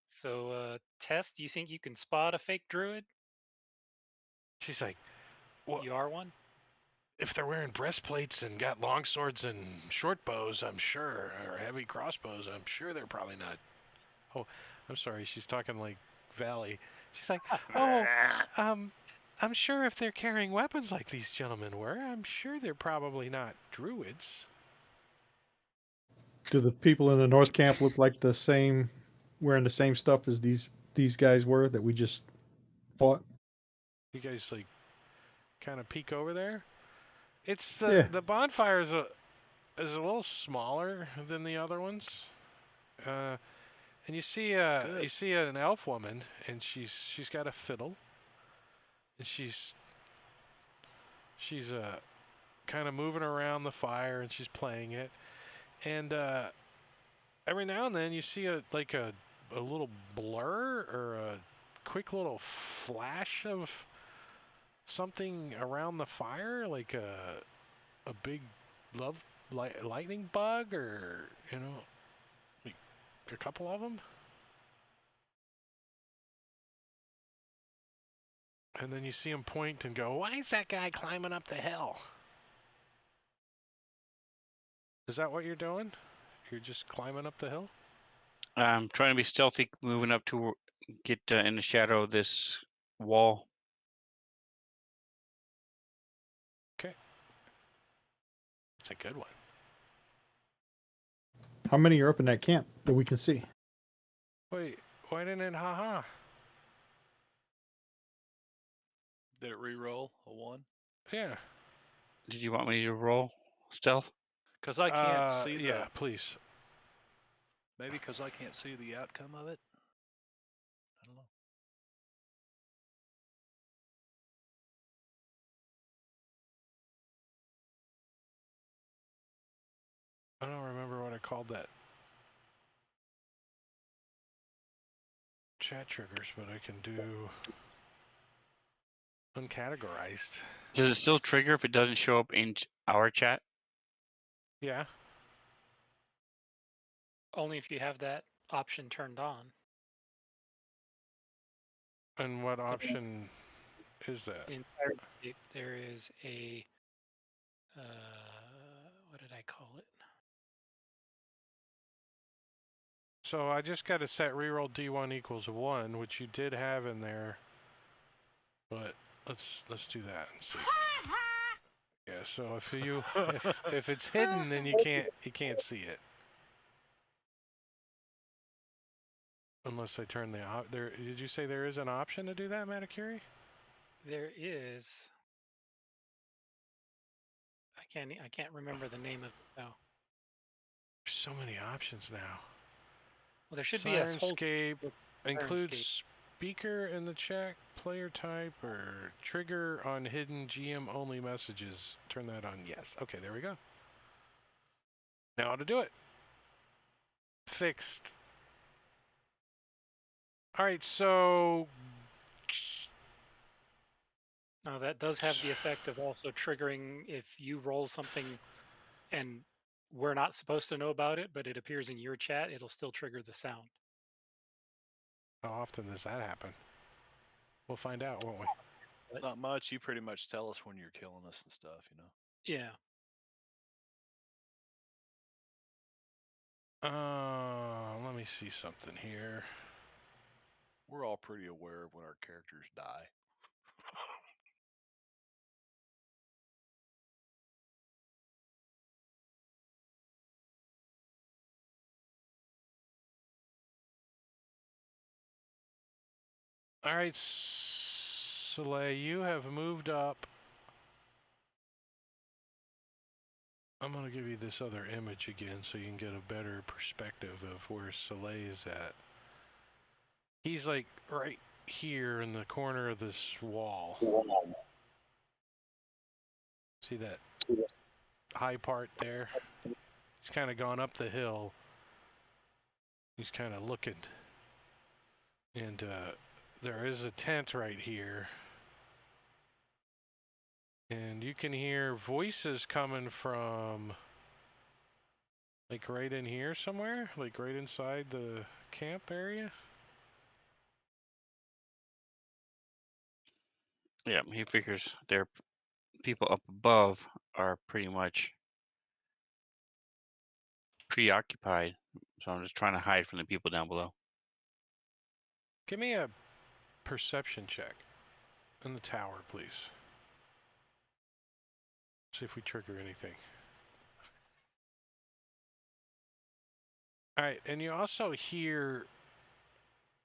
So, Tess, do you think you can spot a fake druid? she's like, well, You are one? if they're wearing breastplates and got long swords and short bows, I'm sure, or heavy crossbows, I'm sure they're probably not. Oh, I'm sorry, she's talking like Valley. She's like, oh, I'm sure if they're carrying weapons like these gentlemen were, I'm sure they're probably not druids. Do the people in the North Camp look like the same, wearing the same stuff as these guys were that we just fought? You guys like kind of peek over there. It's Yeah. the bonfire is a little smaller than the other ones, and you see an elf woman, and she's got a fiddle, and she's kind of moving around the fire, and she's playing it, and every now and then you see a little blur or a quick little flash of something around the fire, like a big lightning bug, or like a couple of them. And then you see him point and go, "Why is that guy climbing up the hill?" Is that what you're doing? You're just climbing up the hill? I'm trying to be stealthy, moving up to get in the shadow of this wall. Okay. It's a good one. How many are up in that camp that we can see? Wait, why didn't it haha? Did it re-roll a 1? Yeah. Did you want me to roll stealth? Because I can't see yeah, please. Maybe because I can't see the outcome of it. I don't know. I don't remember what I called that. Chat triggers, but I can do uncategorized. Does it still trigger if it doesn't show up in our chat? Yeah. Only if you have that option turned on. And what option is that? In Firescape, there is a what did I call it? So I just got to set reroll D1 equals 1, which you did have in there. But let's do that and see. Yeah. So if it's hidden, then you can't see it. Unless I turn the there. Did you say there is an option to do that, Matakuri? There is. I can't remember the name of it now. There's so many options now. Well, there should be a whole Sirenscape includes Sirenscape. speaker in the chat, player type, or trigger on hidden GM only messages. Turn that on. Yes. Okay, there we go. Now how to do it. Fixed. All right, so Now that does have the effect of also triggering if you roll something and we're not supposed to know about it, but it appears in your chat, it'll still trigger the sound. how often does that happen? We'll find out, won't we? Not much. You pretty much tell us when you're killing us and stuff, Yeah. Let me see something here. We're all pretty aware of when our characters die. All right, Soleil, you have moved up. I'm going to give you this other image again so you can get a better perspective of where Soleil is at. He's like right here in the corner of this wall. See that high part there? He's kind of gone up the hill. He's kind of looking. And there is a tent right here. And you can hear voices coming from like right in here somewhere, like right inside the camp area. Yeah, he figures their people up above are pretty much preoccupied. So I'm just trying to hide from the people down below. Give me a perception check in the tower, please. See if we trigger anything. All right, and you also hear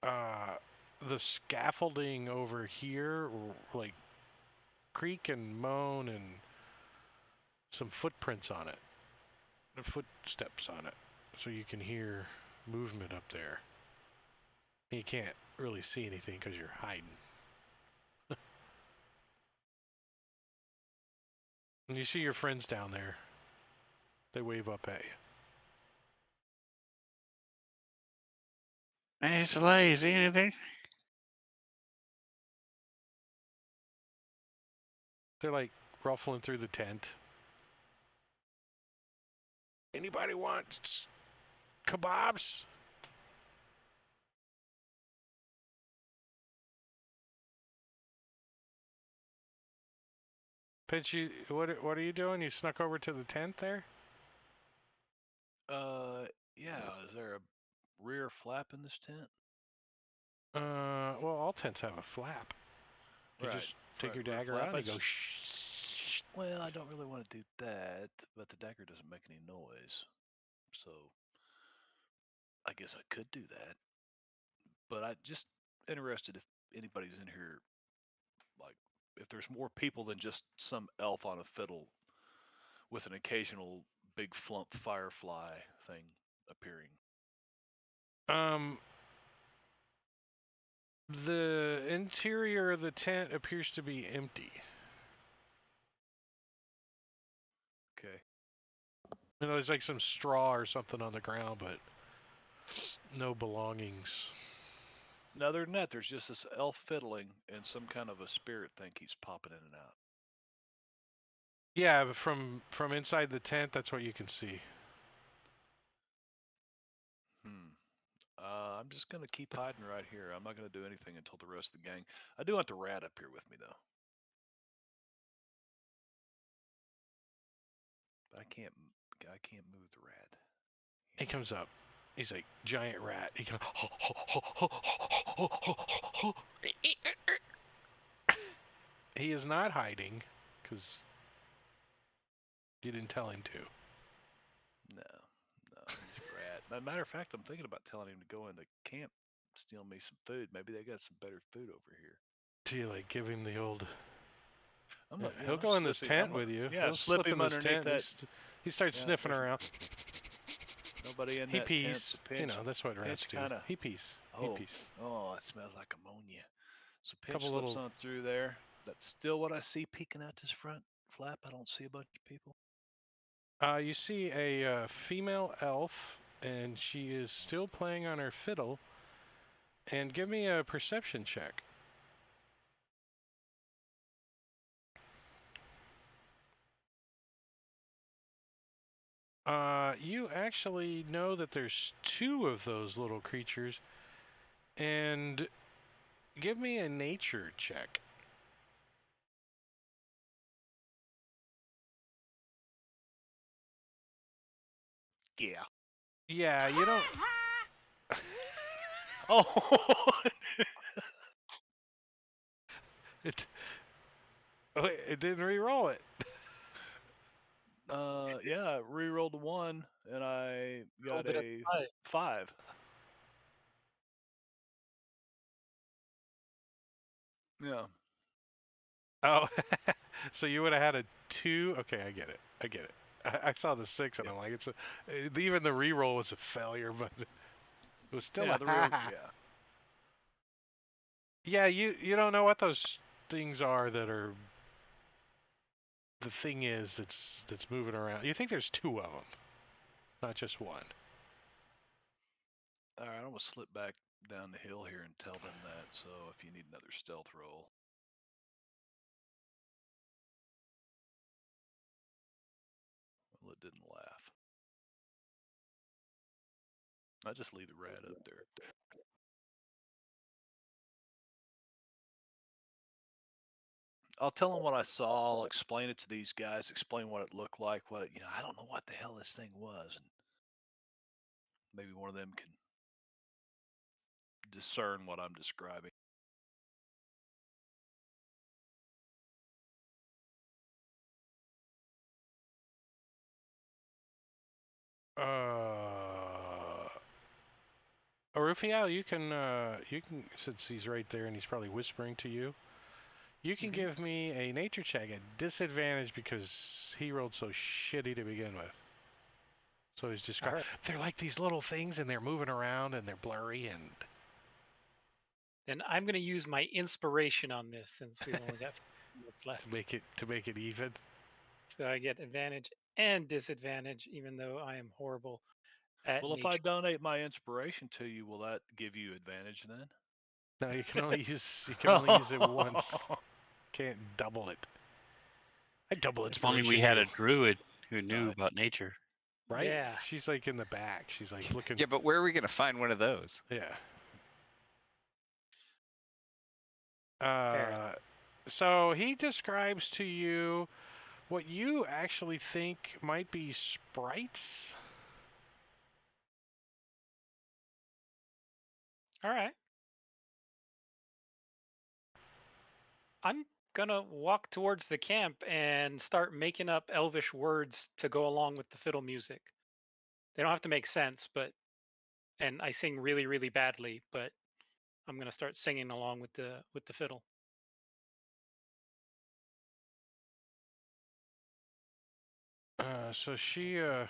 the scaffolding over here, like creak and moan, and some footprints on it, footsteps on it, so you can hear movement up there. You can't really see anything because you're hiding. And you see your friends down there. They wave up at you. Hey, Soleil, see anything? They're like ruffling through the tent. Anybody want kebabs? Pitch, what are you doing? You snuck over to the tent there? Yeah. Is there a rear flap in this tent? Well, all tents have a flap. You Right. just take front your rear dagger flap. out I and you go just- shh. Well, I don't really want to do that, but the dagger doesn't make any noise, so I guess I could do that. But I just interested if anybody's in here, like if there's more people than just some elf on a fiddle with an occasional big flump firefly thing appearing. The interior of the tent appears to be empty. Okay. You know, there's like some straw or something on the ground, but no belongings. And other than that, there's just this elf fiddling and some kind of a spirit thing keeps popping in and out. Yeah, but from inside the tent, that's what you can see. I'm just gonna keep hiding right here. I'm not gonna do anything until the rest of the gang. I do want the rat up here with me though. I can't move the rat. He comes up. He's like giant rat. He goes. He is not hiding, because you didn't tell him to. No, he's a rat. As a matter of fact, I'm thinking about telling him to go into camp, steal me some food. Maybe they got some better food over here. Do you like give him the old? I'm not, He'll go in this tent with you. Yeah, He'll slip him in this underneath tent. that. He starts Yeah, sniffing there's around. Nobody in He that tent. pees. So You Pinch, know, that's what rats Pinch do. kind of. He pees. He Oh, pees. oh, it smells like ammonia. So Pinch Couple slips little- on through there. That's still what I see peeking out this front flap. I don't see a bunch of people. You see a female elf, and she is still playing on her fiddle. And give me a perception check. You actually know that there's two of those little creatures, and give me a nature check. Yeah. Yeah, you don't. Oh. it, it didn't re-roll it. Yeah, I re-rolled a 1 and I got Rolled it at a 5. 5. Yeah. Oh, so you would have had a 2? Okay, I get it. I get it. I saw the 6 and Yeah. I'm like, even the reroll was a failure, but it was still Yeah, a the real. Yeah. Yeah, you don't know what those things are that are the thing is that's moving around. You think there's 2 of them, not just one. All right, I'm gonna slip back down the hill here and tell them that. So if you need another stealth roll, well, it didn't laugh. I just leave the rat up there. I'll tell them what I saw. I'll explain it to these guys. Explain what it looked like. I don't know what the hell this thing was, and maybe one of them can discern what I'm describing. Rufio, you can since he's right there and he's probably whispering to you. You can give me a nature check at disadvantage because he rolled so shitty to begin with. So he's describing. Alright. They're like these little things and they're moving around and they're blurry and. Then I'm going to use my inspiration on this since we've only got 5 minutes left. To make it even. So I get advantage and disadvantage, even though I am horrible at Well, if I nature. donate my inspiration to you, will that give you advantage then? No, you can only use it once. Can't double it. I double If only we inspiration had you. a druid who knew Right. about nature. Right? Yeah. She's like in the back. She's like looking. Yeah, but where are we gonna find one of those? Yeah. Fair enough. So he describes to you what you actually think might be sprites. All right. I'm gonna walk towards the camp and start making up elvish words to go along with the fiddle music. They don't have to make sense, and I sing really, really badly, but I'm gonna start singing along with the fiddle. So she, as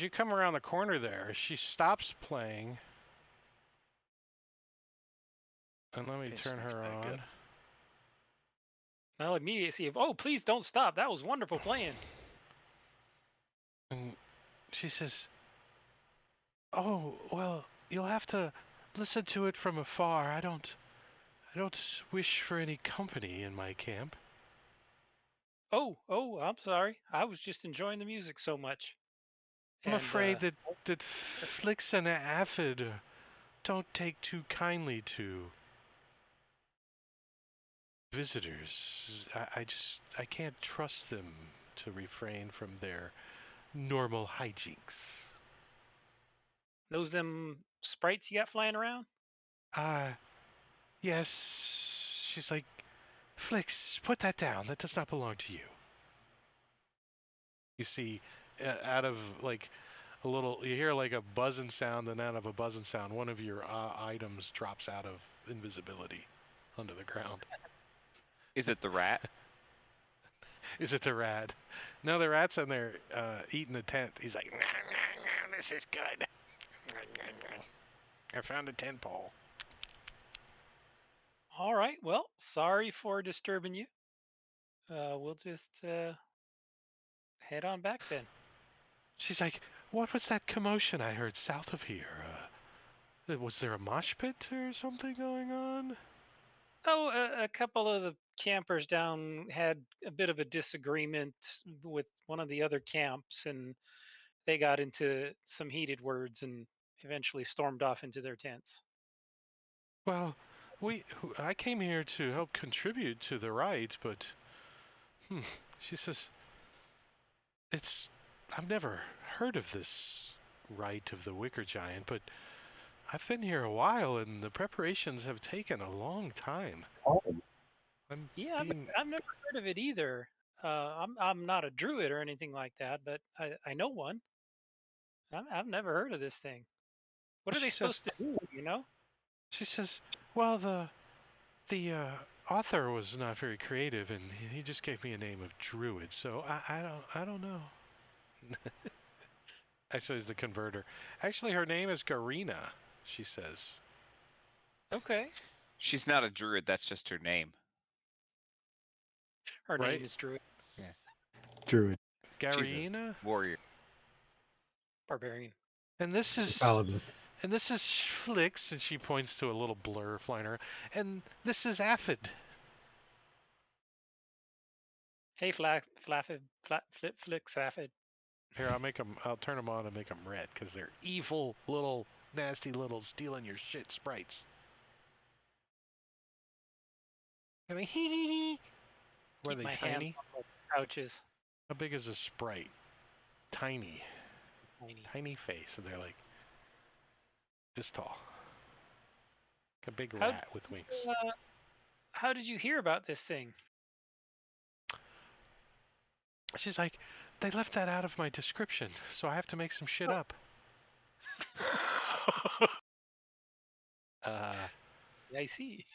you come around the corner there, she stops playing. And let me Okay, turn sneaks her back on. up. I'll immediately see if, oh, please don't stop. That was wonderful playing. And she says, "Oh, well, you'll have to listen to it from afar. I don't wish for any company in my camp." Oh, I'm sorry. I was just enjoying the music so much. I'm And afraid that Flix and Aphid don't take too kindly to visitors. I can't trust them to refrain from their normal hijinks. those them sprites you got flying around? Yes. She's like, Flix, put that down. That does not belong to you. You see, out of like a little, you hear like a buzzing sound, and out of a buzzing sound, one of your items drops out of invisibility under the ground. Is it the rat? Is it the rat? No, the rat's in there eating the tent. He's like, nah, nah, nah, this is good. I found a tent pole. All right. Well, sorry for disturbing you. We'll just head on back then. She's like, what was that commotion I heard south of here? Was there a mosh pit or something going on? Oh, a couple of the campers down had a bit of a disagreement with one of the other camps, and they got into some heated words and eventually stormed off into their tents. Well, I came here to help contribute to the rite, but she says, I've never heard of this rite of the Wicker Giant, but I've been here a while and the preparations have taken a long time. Yeah, I've never heard of it either. I'm not a druid or anything like that, but I know one. I've never heard of this thing. What Well, are they supposed to do? You know? she says, well, the author was not very creative, and he just gave me a name of Druid. So I don't know. I says the converter. Actually, her name is Garina. She says. Okay. She's not a druid. That's just her name. Her Right. name is Druid. Druid. She's a Garina. warrior. Barbarian. And this She's a is paladin. and this is Flix, and she points to a little blur flying around. And this is Aphid. Hey, Flaffid, Flick, Saffid. Here, I'll turn them on and make them red because they're evil little, nasty little stealing your shit sprites. I mean, hee hee hee. Were Keep they my tiny? hands on the pouches. How big is a sprite? Tiny, Tiny. tiny face, and they're like this tall. Like a big How rat with wings. How did you hear about this thing? She's like, they left that out of my description, so I have to make some shit up. I see.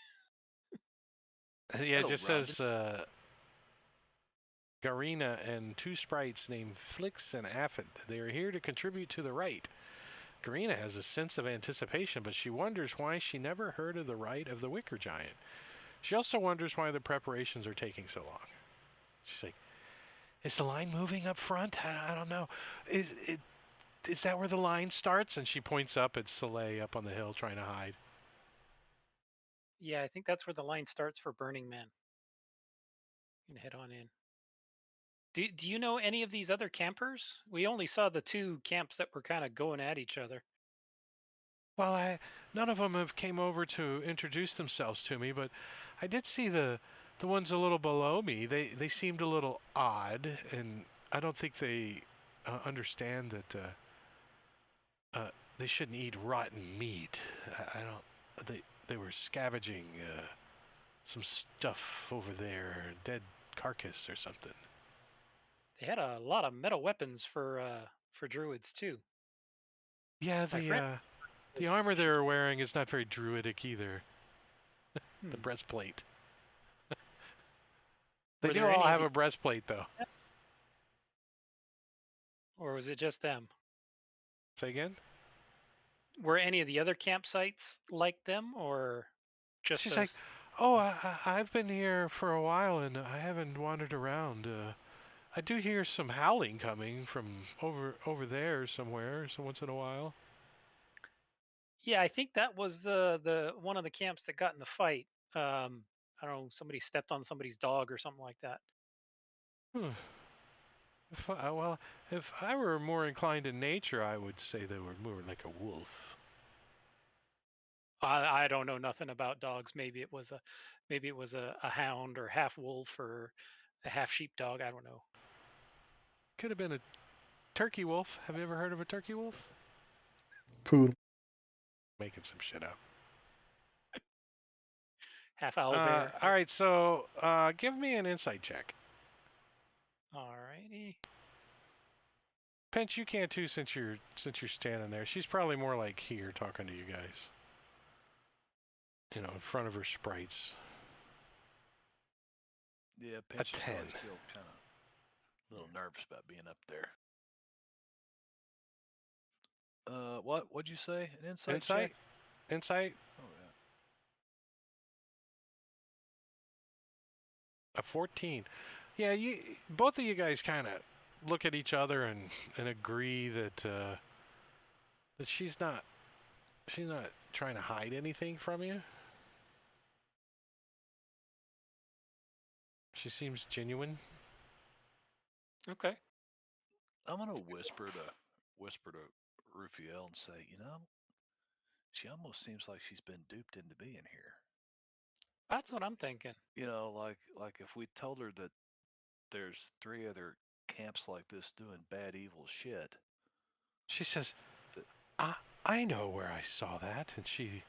Yeah, it Hello, just Rhonda. says Garina and two sprites named Flix and Aphid. They are here to contribute to the rite. Garina has a sense of anticipation, but she wonders why she never heard of the rite of the Wicker Giant. She also wonders why the preparations are taking so long. She's like, is the line moving up front? I don't know. Is that where the line starts? And she points up at Soleil up on the hill trying to hide. Yeah, I think that's where the line starts for Burning Man. You can head on in. Do you know any of these other campers? We only saw the two camps that were kind of going at each other. Well, none of them have came over to introduce themselves to me, but I did see the ones a little below me. They seemed a little odd, and I don't think they understand that they shouldn't eat rotten meat. I don't. They were scavenging some stuff over there, dead carcass or something. They had a lot of metal weapons for druids too. Yeah, My friend the was- armor she's- they're wearing is not very druidic either. The hmm. breastplate. They Were do there all any of have the- a breastplate, though. Or was it just them? Say again? Were any of the other campsites like them, or just She's those? like, oh, I've been here for a while and I haven't wandered around. I do hear some howling coming from over there somewhere, so once in a while. Yeah, I think that was the one of the camps that got in the fight. I don't know, somebody stepped on somebody's dog or something like that. Well, if I were more inclined in nature, I would say they were more like a wolf. I don't know nothing about dogs. Maybe it was a hound or half wolf or a half sheepdog. I don't know. Could have been a turkey wolf. Have you ever heard of a turkey wolf? Poodle. Making some shit up. Half owl bear. All right, so give me an insight check. Alrighty. Pinch, you can too since you're standing there. She's probably more like here talking to you guys. You know, in front of her sprites. Yeah, Pinch is 10. probably still kind of a little nervous about being up there. What'd you say? An insight check? Insight? Oh yeah. A 14. Yeah, both of you guys kind of look at each other and agree that that she's not trying to hide anything from you. She seems genuine. Okay. I'm gonna whisper to Rufiel and say, she almost seems like she's been duped into being here. That's what I'm thinking. Like if we told her that there's 3 other camps like this doing bad evil shit. She says, that- I know where I saw that. And she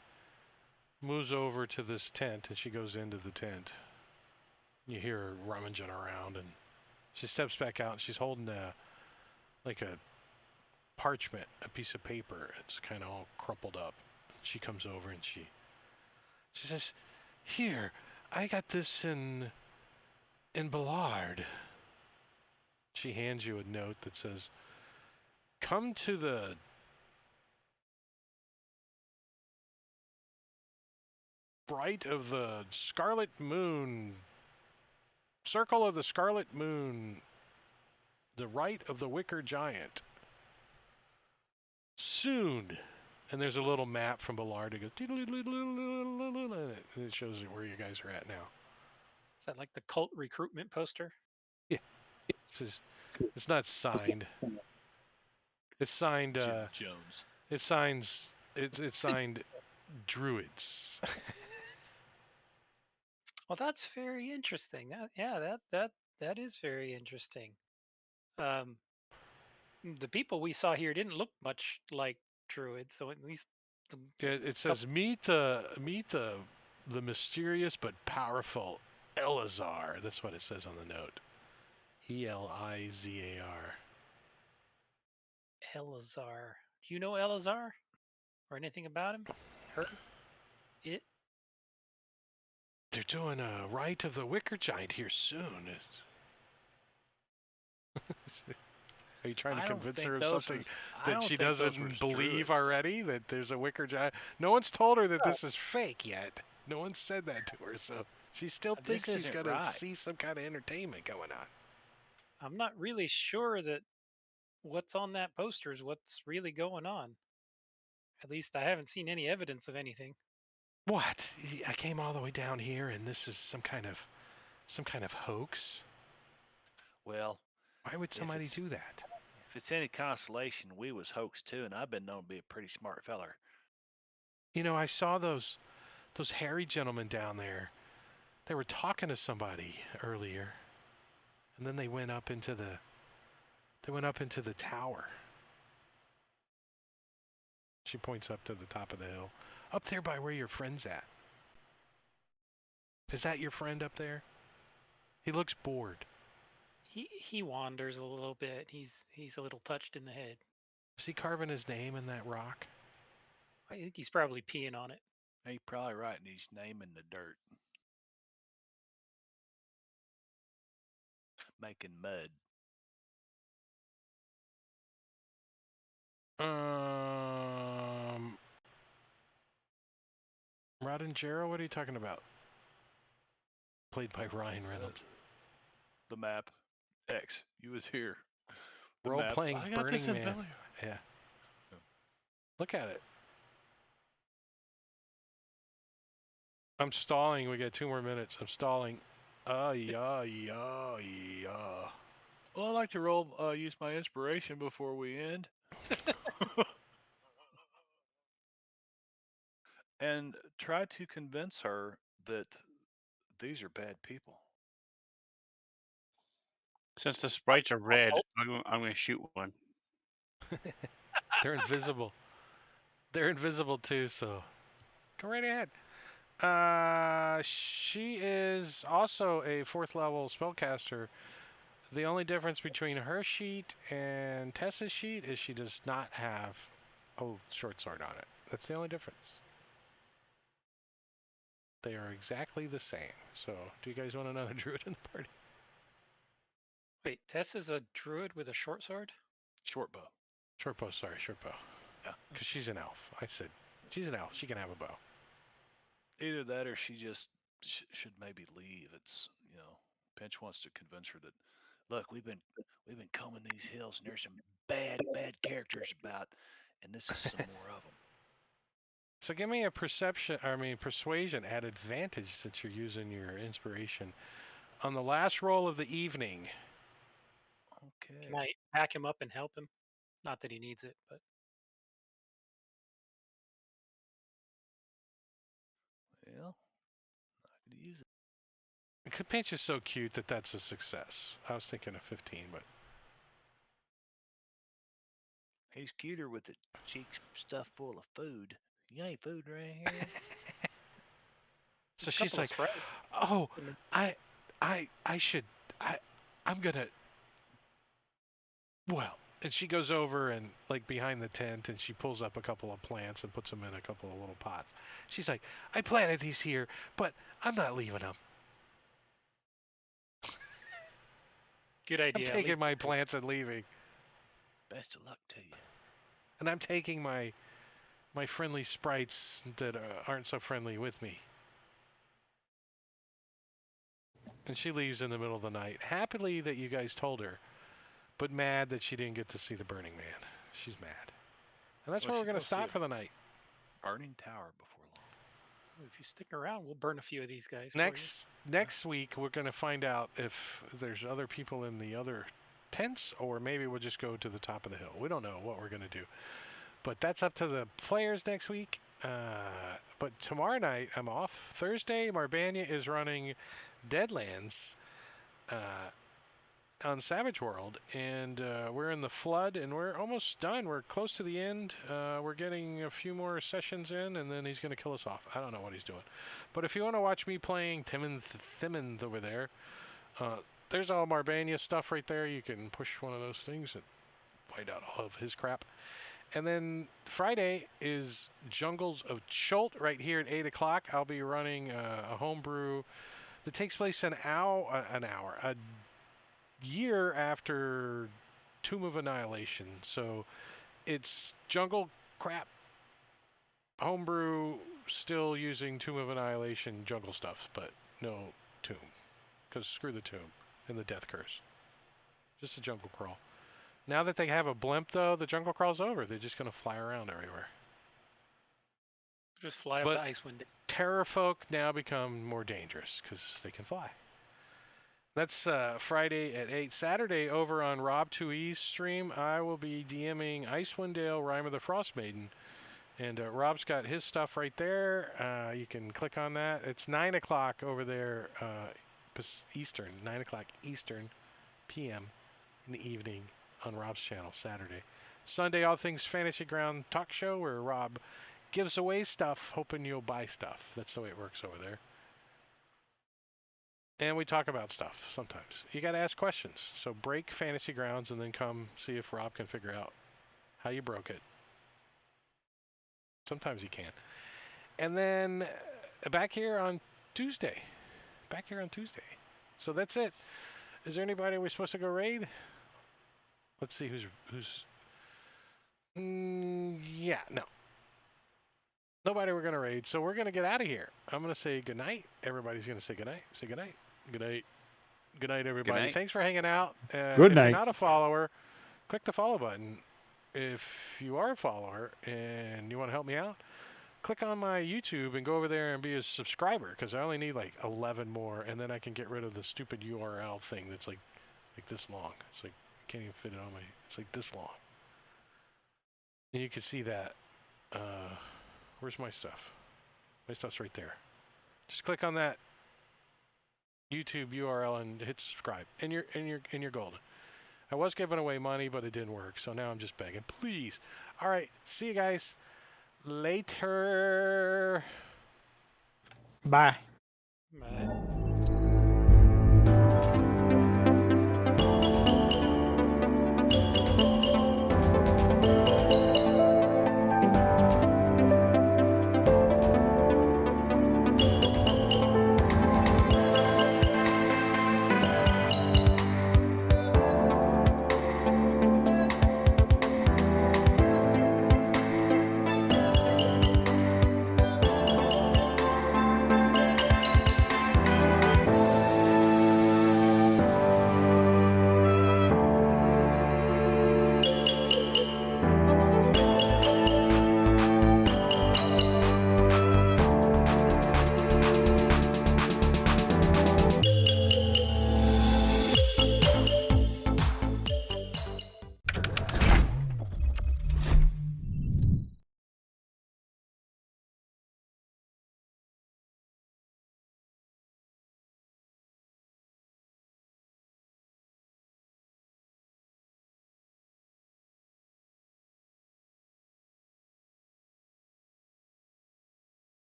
moves over to this tent and she goes into the tent. You hear her rummaging around and she steps back out and she's holding a parchment, a piece of paper. It's kind of all crumpled up. She comes over and she says, Here, I got this in Ballard. She hands you a note that says, "Come to the bright of the Scarlet Moon, circle of the Scarlet Moon, the right of the Wicker Giant. Soon." And there's a little map from Ballard that goes, and it shows you where you guys are at now. Is that like the cult recruitment poster? It's not signed. It's signed. Jim Jones. It's signed Druids. Well, that's very interesting. That is very interesting. The people we saw here didn't look much like druids, so at least It says meet the mysterious but powerful Elazar. That's what it says on the note. Elizar. Elazar. Do you know Elazar or anything about him? Heard it? They're doing a rite of the Wicker Giant here soon. Are you trying to I don't convince think her of those something I that don't she think those doesn't was believe druids. already? That there's a Wicker Giant? No one's told her that this is fake yet. No one said that to her, so she still This thinks she's isn't going to right. see some kind of entertainment going on. I'm not really sure that what's on that poster is what's really going on. At least I haven't seen any evidence of anything. What? I came all the way down here, and this is some kind of hoax? Well, Why would if somebody it's do that? if it's any consolation, we was hoaxed too, and I've been known to be a pretty smart feller. You know, I saw those hairy gentlemen down there. They were talking to somebody earlier, and then they went up into the tower. She points up to the top of the hill, up there by where your friend's at. Is that your friend up there? He looks bored. He wanders a little bit. He's a little touched in the head. Is he carving his name in that rock? I think he's probably peeing on it. He probably writing his name in the dirt, making mud. Rod and Jarrow, what are you talking about? Played by Ryan Reynolds. The map. X. You was here. The Role map. playing I got Burning this in Man. Belly. Yeah. Look at it. I'm stalling. We got 2 more minutes. I'm stalling. Yeah. Well, I like to use my inspiration before we end. And try to convince her that these are bad people. Since the sprites are red, I'm going to shoot one. They're invisible. They're invisible too, so go right ahead. She is also a 4th level spellcaster. The only difference between her sheet and Tessa's sheet is she does not have a short sword on it. That's the only difference. They are exactly the same. So, do you guys want another druid in the party? Wait, Tess is a druid with a short sword? Short bow. Short bow, sorry, short bow. Yeah. Because she's an elf. I said, she's an elf. She can have a bow. Either that or she just should maybe leave. It's, Pinch wants to convince her that, look, we've been combing these hills and there's some bad characters about, and this is some more of them. So give me a persuasion at advantage since you're using your inspiration on the last roll of the evening. Okay. Can I back him up and help him? Not that he needs it, but Well, I could use it. Pinch is so cute that that's a success. I was thinking of 15, but He's cuter with the cheeks stuffed full of food. You ain't food right here. so she's like, "Oh, I'm gonna. Well, And she goes over and like behind the tent and she pulls up a couple of plants and puts them in a couple of little pots. She's like, I planted these here, but I'm not leaving them. Good I'm idea. taking my plants and leaving. Best of luck to you. And I'm taking my friendly sprites that aren't so friendly with me. And she leaves in the middle of the night, happily that you guys told her, but mad that she didn't get to see the Burning Man. She's mad. And that's Well, where we're she going to goes see stop a for the night. Burning tower before long. If you stick around, we'll burn a few of these guys. Next week, we're going to find out if there's other people in the other tents, or maybe we'll just go to the top of the hill. We don't know what we're going to do. But that's up to the players next week. But tomorrow night, I'm off. Thursday, Marbania is running Deadlands on Savage World, and we're in the flood, and we're almost done. We're close to the end. We're getting a few more sessions in, and then he's going to kill us off. I don't know what he's doing. But if you want to watch me playing Thimmons over there, there's all Marbania stuff right there. You can push one of those things and find out all of his crap. And then Friday is Jungles of Chult right here at 8 o'clock. I'll be running a homebrew that takes place a year after Tomb of Annihilation. So it's jungle crap, homebrew, still using Tomb of Annihilation jungle stuff, but no tomb. Because screw the tomb and the death curse. Just a jungle crawl. Now that they have a blimp, though, the jungle crawl's over. They're just going to fly around everywhere. Just fly up But to Icewind Dale. Terror folk now become more dangerous because they can fly. That's Friday at 8. Saturday over on Rob2E's stream, I will be DMing Icewind Dale, Rime of the Frost Maiden. And Rob's got his stuff right there. You can click on that. It's 9 o'clock over there Eastern, 9 o'clock Eastern p.m. in the evening on Rob's channel, Saturday. Sunday, All Things Fantasy Ground talk show where Rob gives away stuff, hoping you'll buy stuff. That's the way it works over there. And we talk about stuff sometimes. You got to ask questions. So break Fantasy Grounds and then come see if Rob can figure out how you broke it. Sometimes he can. And then back here on Tuesday. So that's it. Is there anybody we're supposed to go raid? Let's see who's. Yeah, no. Nobody we're going to raid, so we're going to get out of here. I'm going to say goodnight. Everybody's going to say goodnight. Say goodnight. Good night. Good night, everybody. Good night. Thanks for hanging out. Good if night. you're not a follower, click the follow button. If you are a follower and you want to help me out, click on my YouTube and go over there and be a subscriber, because I only need like 11 more, and then I can get rid of the stupid URL thing that's like this long. It's like, I can't even fit it on my, it's like this long. And you can see that. Where's my stuff? My stuff's right there. Just click on that YouTube URL and hit subscribe, and you're golden. I was giving away money, but it didn't work, so now I'm just begging. Please. All right. See you guys later. Bye. Bye.